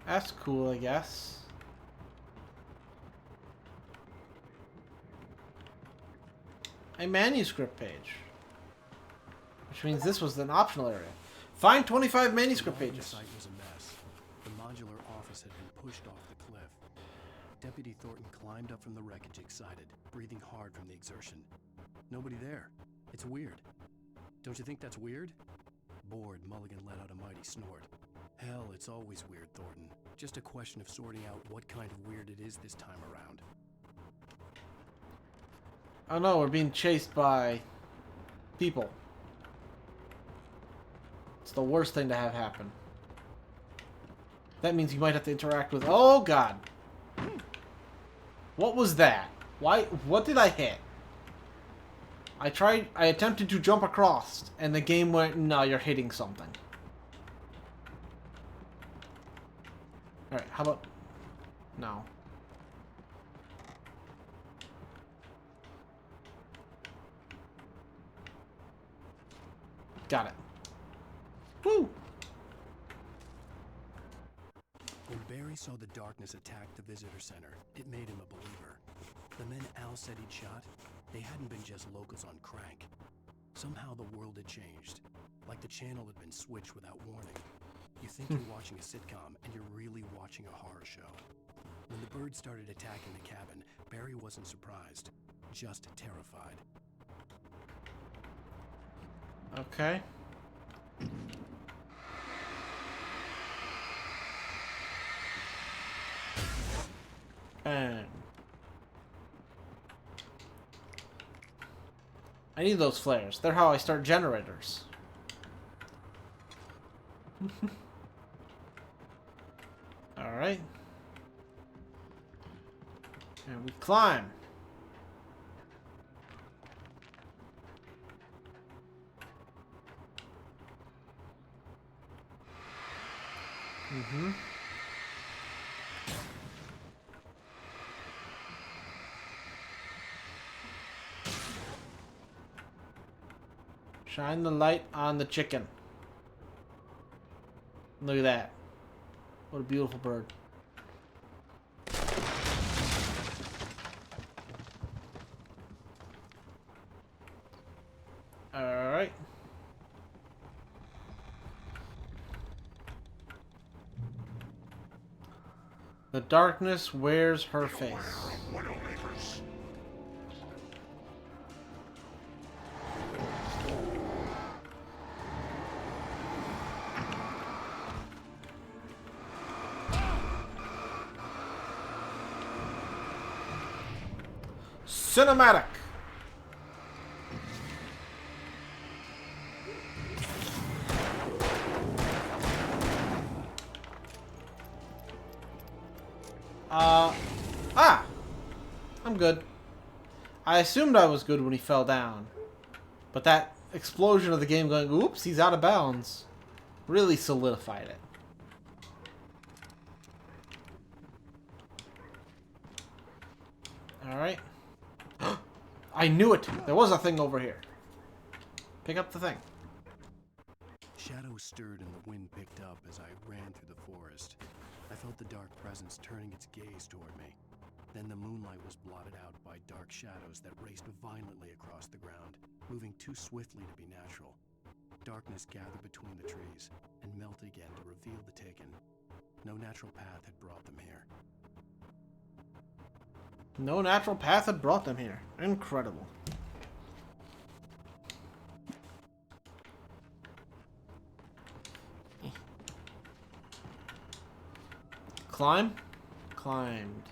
That's cool, I guess. A manuscript page. Which means this was an optional area. Find 25 manuscript pages. The site was a mess. The modular office had been pushed off the cliff. Deputy Thornton climbed up from the wreckage excited, breathing hard from the exertion. Nobody there. It's weird. Don't you think that's weird? Bored, Mulligan let out a mighty snort. Hell, it's always weird, Thornton. Just a question of sorting out what kind of weird it is this time around. Oh no, we're being chased by people. It's the worst thing to have happen. That means you might have to interact with... Oh god! What was that? Why? What did I hit? I attempted to jump across, and the game went, no, you're hitting something. Alright, how about... No. Got it. Woo! When Barry saw the darkness attack the visitor center, it made him a believer. The men Al said he'd shot, they hadn't been just locals on crank. Somehow the world had changed, like the channel had been switched without warning. You think you're watching a sitcom, and you're really watching a horror show. When the birds started attacking the cabin, Barry wasn't surprised, just terrified. Okay. And I need those flares. They're how I start generators. Alright. And we climb. Mm-hmm. Shine the light on the chicken. Look at that. What a beautiful bird. Alright. The darkness wears her face. Cinematic. I'm good. I assumed I was good when he fell down. But that explosion of the game going, oops, he's out of bounds, really solidified it. Alright. I knew it! There was a thing over here. Pick up the thing. Shadows stirred and the wind picked up as I ran through the forest. I felt the dark presence turning its gaze toward me. Then the moonlight was blotted out by dark shadows that raced violently across the ground, moving too swiftly to be natural. Darkness gathered between the trees and melted again to reveal the Taken. No natural path had brought them here. No natural path had brought them here. Incredible. Climb? Climbed.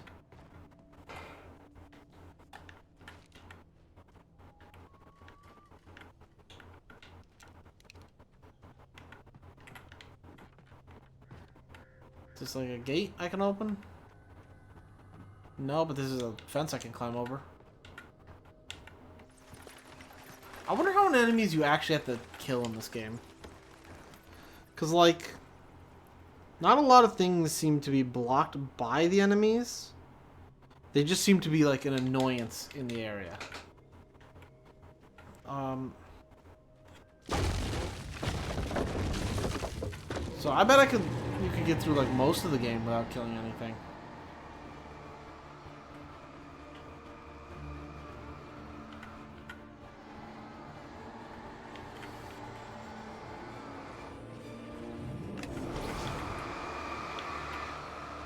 this like a gate I can open? No, but this is a fence I can climb over. I wonder how many enemies you actually have to kill in this game. Because, like, not a lot of things seem to be blocked by the enemies. They just seem to be, like, an annoyance in the area. So I bet you could get through, like, most of the game without killing anything.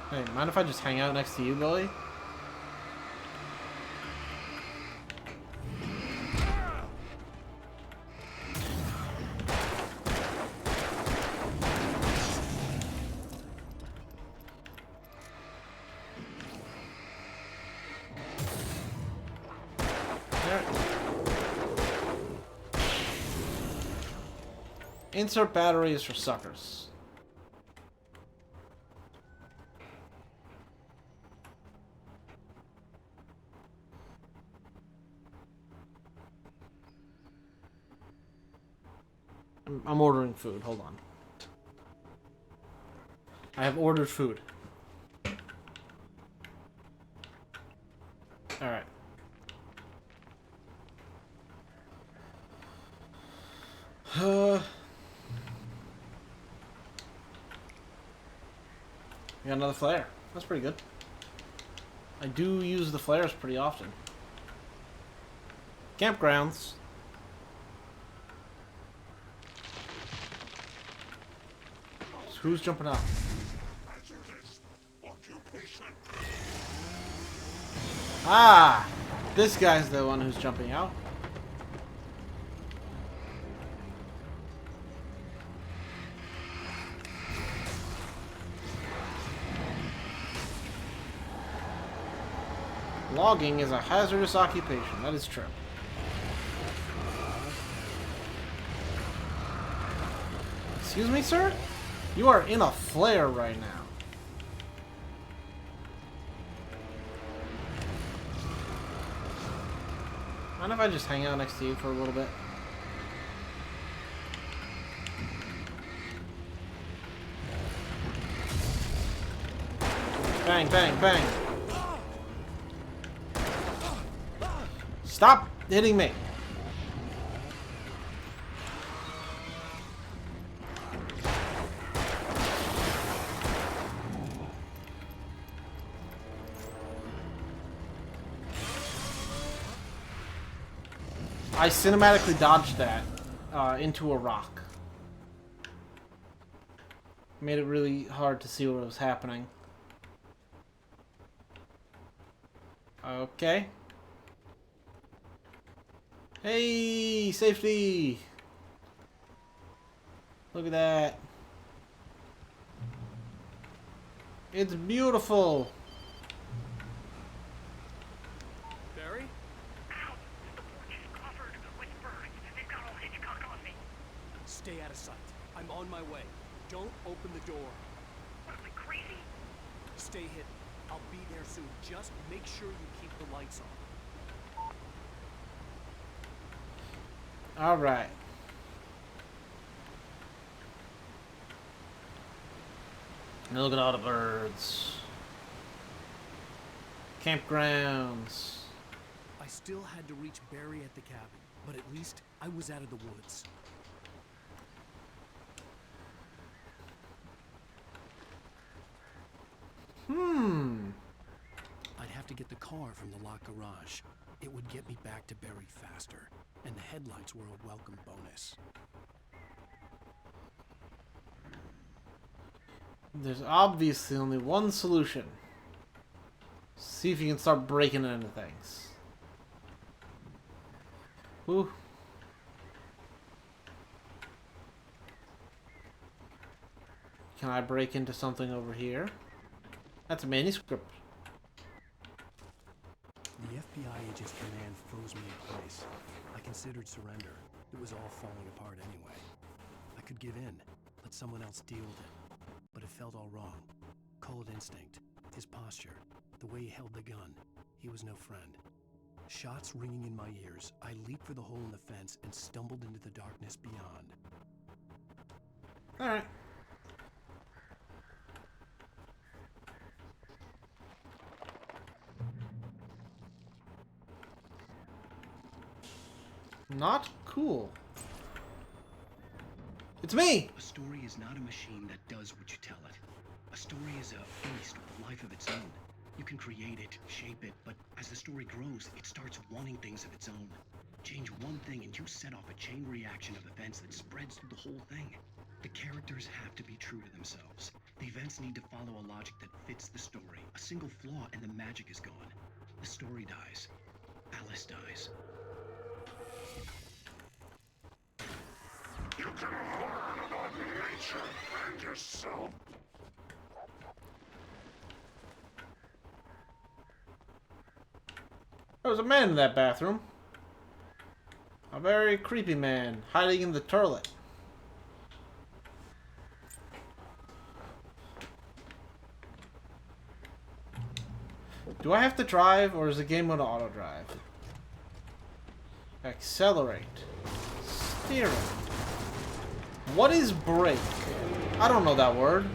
Hey, mind if I just hang out next to you, Billy? There. Insert batteries for suckers. I'm ordering food. Hold on. I have ordered food. Alright. We got another flare. That's pretty good. I do use the flares pretty often. Campgrounds. Who's jumping out? Ah! This guy's the one who's jumping out. Logging is a hazardous occupation. That is true. Excuse me, sir? You are in a flare right now. Mind if I just hang out next to you for a little bit? Bang, bang, bang. Stop hitting me. I cinematically dodged that into a rock. Made it really hard to see what was happening. Okay. Hey, safety! Look at that. It's beautiful. Barry? Stay out of sight. I'm on my way. Don't open the door. What, am I crazy? Stay hidden. I'll be there soon. Just make sure you keep the lights on. Alright. Look at all the birds. Campgrounds. I still had to reach Barry at the cabin, but at least I was out of the woods. I'd have to get the car from the locked garage. It would get me back to Barry faster, and the headlights were a welcome bonus. There's obviously only one solution. See if you can start breaking into things. Ooh. Can I break into something over here? That's a manuscript. The FBI agent's command froze me in place. I considered surrender. It was all falling apart anyway. I could give in, let someone else deal with it. But it felt all wrong. call it instinct. His posture, the way he held the gun. He was no friend. Shots ringing in my ears, I leaped for the hole in the fence and stumbled into the darkness beyond. Alright. Not cool. It's me! A story is not a machine that does what you tell it. A story is a beast with a life of its own. You can create it, shape it, but as the story grows, it starts wanting things of its own. Change one thing and you set off a chain reaction of events that spreads through the whole thing. The characters have to be true to themselves. The events need to follow a logic that fits the story. A single flaw and the magic is gone. The story dies. Alice dies. You can learn about nature and yourself. There was a man in that bathroom. A very creepy man, hiding in the toilet. Do I have to drive, or is the game mode auto drive? Accelerate. Steering. What is brake? I don't know that word.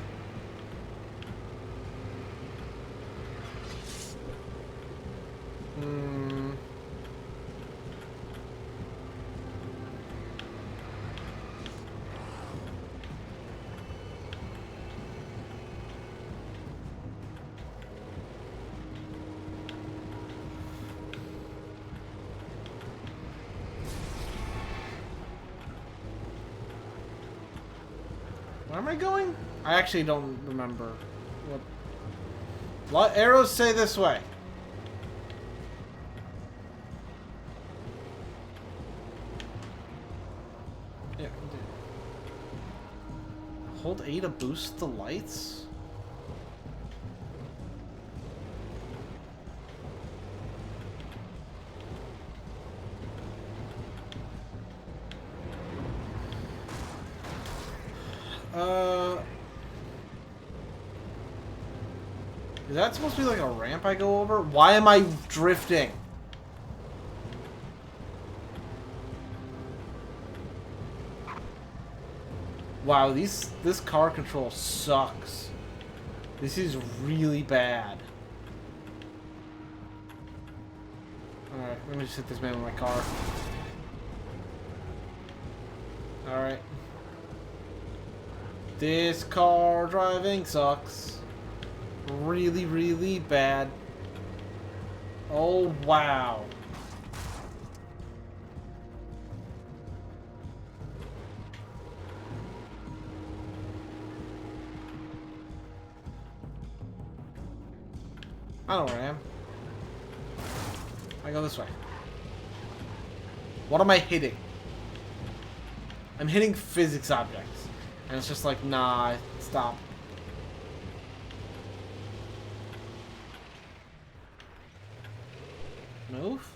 Where am I going? I actually don't remember. What arrows say this way? Yeah. Hold A to boost the lights? Is that supposed to be like a ramp I go over? Why am I drifting? Wow, this car control sucks. This is really bad. Alright, let me just hit this man with my car. Alright. This car driving sucks. Really, really bad. Oh, wow. I know where I am. I go this way. What am I hitting? I'm hitting physics objects. And it's just like, nah, stop. Move?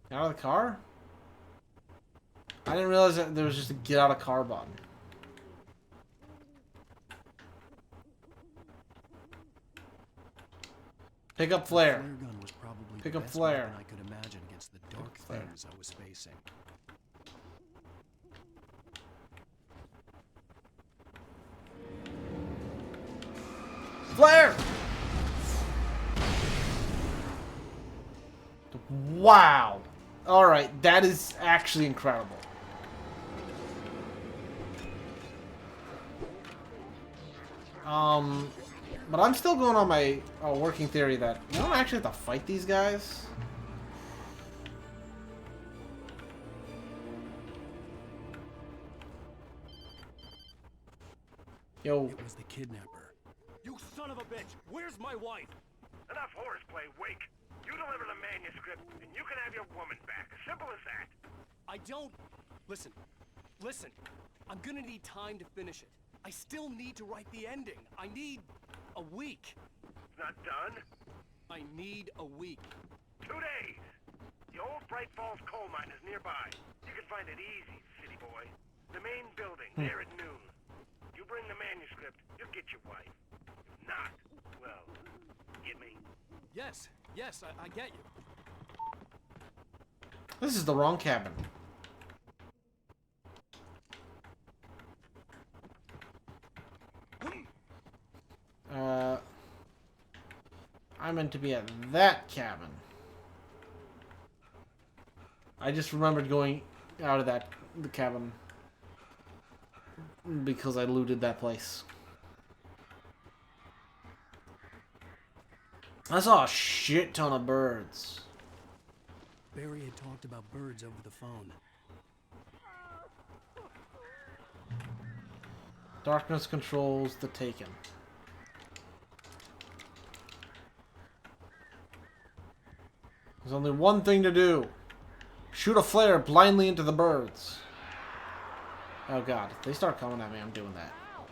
Get out of the car? I didn't realize that there was just a get out of car button. Pick up flare. The flare gun was probably Pick the up best flare. weapon I could imagine against the dark things I was facing. Flare! Wow. Alright, that is actually incredible. But I'm still going on my working theory that you don't actually have to fight these guys. Yo. It was the kidnapper. You son of a bitch! Where's my wife? Enough horseplay, Wake. You deliver the manuscript, and you can have your woman back. Simple as that. I don't... Listen. I'm gonna need time to finish it. I still need to write the ending. I need a week. Not done? I need a week. 2 days. The old Bright Falls coal mine is nearby. You can find it easy, city boy. The main building, there at noon. You bring the manuscript, your get your wife. If not, well, get me? Yes, I get you. This is the wrong cabin. I meant to be at that cabin. I just remembered going out of the cabin because I looted that place. I saw a shit ton of birds. Barry had talked about birds over the phone. Darkness controls the Taken. There's only one thing to do. Shoot a flare blindly into the birds. Oh god, if they start coming at me, I'm doing that. Al,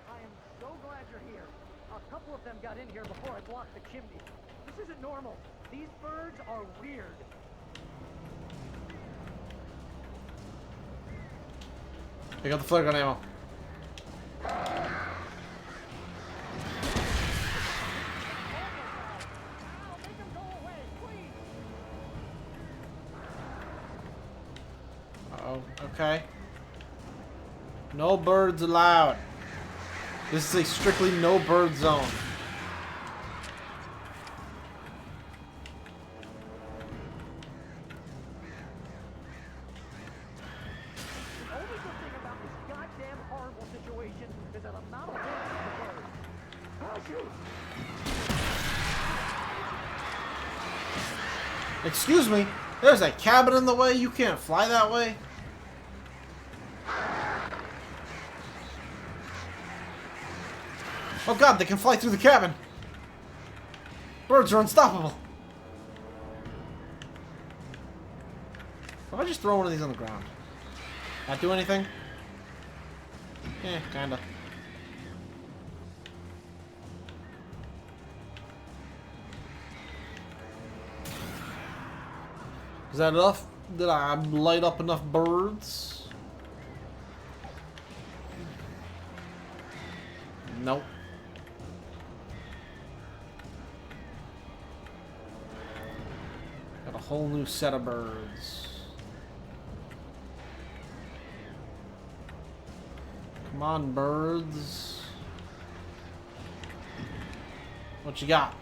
I am so glad you're here. A couple of them got in here before I blocked the chimney. This isn't normal. These birds are weird. Pick up the flare gun ammo. Uh-oh, okay. No birds allowed. This is a strictly no bird zone. The only good thing about this goddamn horrible situation is that I'm not allergic to birds. Excuse me, there's a cabin in the way. You can't fly that way. Oh god, they can fly through the cabin. Birds are unstoppable. If I just throw one of these on the ground, not do anything? Eh, kinda. Is that enough? Did I light up enough birds? Nope. Got a whole new set of birds. Come on, birds. What you got?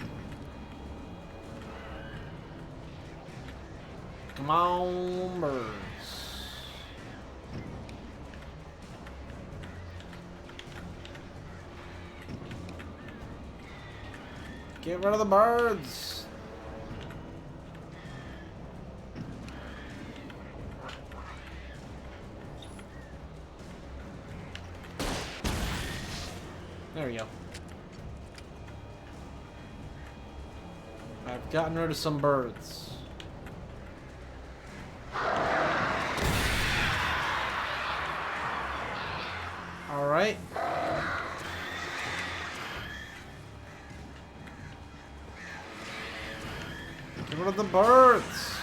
Come on, birds. Get rid of the birds. There we go. I've gotten rid of some birds. Alright. Get rid of the birds.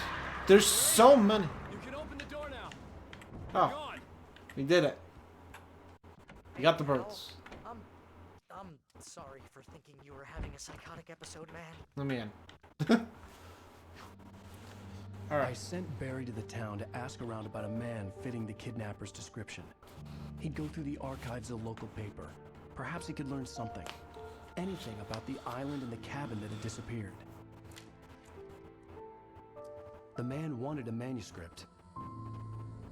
There's so many. You can open the door now. Oh, we did it. We got the birds. I'm sorry for thinking you were having a psychotic episode, man. Let me in. I sent Barry to the town to ask around about a man fitting the kidnapper's description. He'd go through the archives of the local paper. Perhaps he could learn something. Anything about the island and the cabin that had disappeared. The man wanted a manuscript.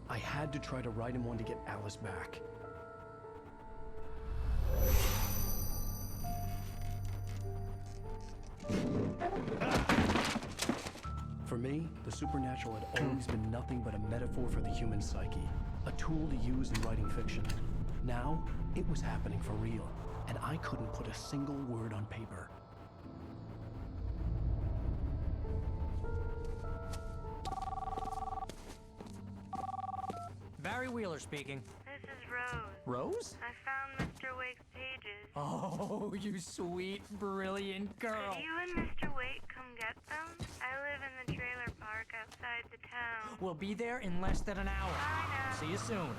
I had to try to write him one to get Alice back. For me, the supernatural had always been nothing but a metaphor for the human psyche, a tool to use in writing fiction. Now, it was happening for real, and I couldn't put a single word on paper. Barry Wheeler speaking. This is Rose. Rose? I found Mr. Wake's pages. Oh, you sweet, brilliant girl. Could you and Mr. Wake come get them? I live in the trailer park outside the town. We'll be there in less than an hour. I know. See you soon.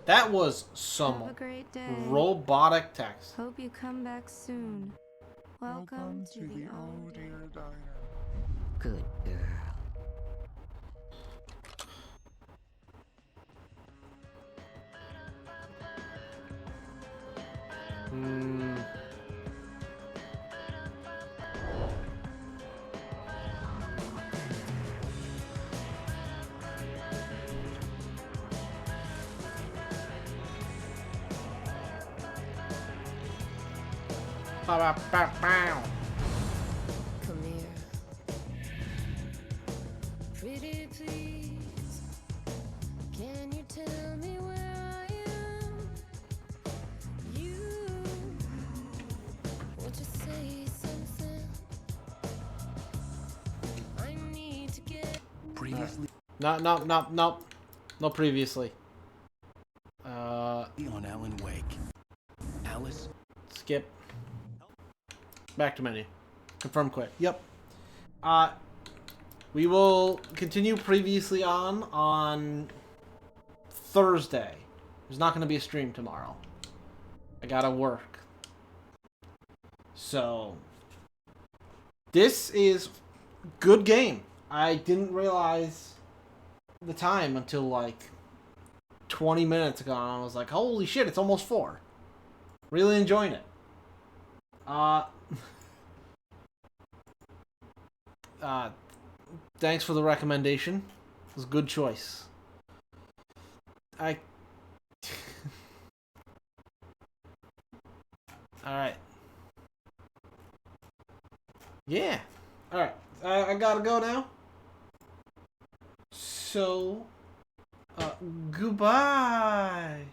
That was some Have a great day. robotic text. Hope you come back soon. Welcome to the Oh Dear Diner. Good girl. Come here. Pretty please. Can you tell me where I am? You want to say something? I need to get Previously No previously. on Alan Wake. Alice. Skip. Back to menu. Confirm quit. Yep. We will continue previously on Thursday. There's not going to be a stream tomorrow. I gotta work. So, this is good game. I didn't realize the time until like 20 minutes ago, and I was like, holy shit, it's almost 4. Really enjoying it. Thanks for the recommendation. It was a good choice. Alright. Yeah. Alright. I gotta go now. So, goodbye.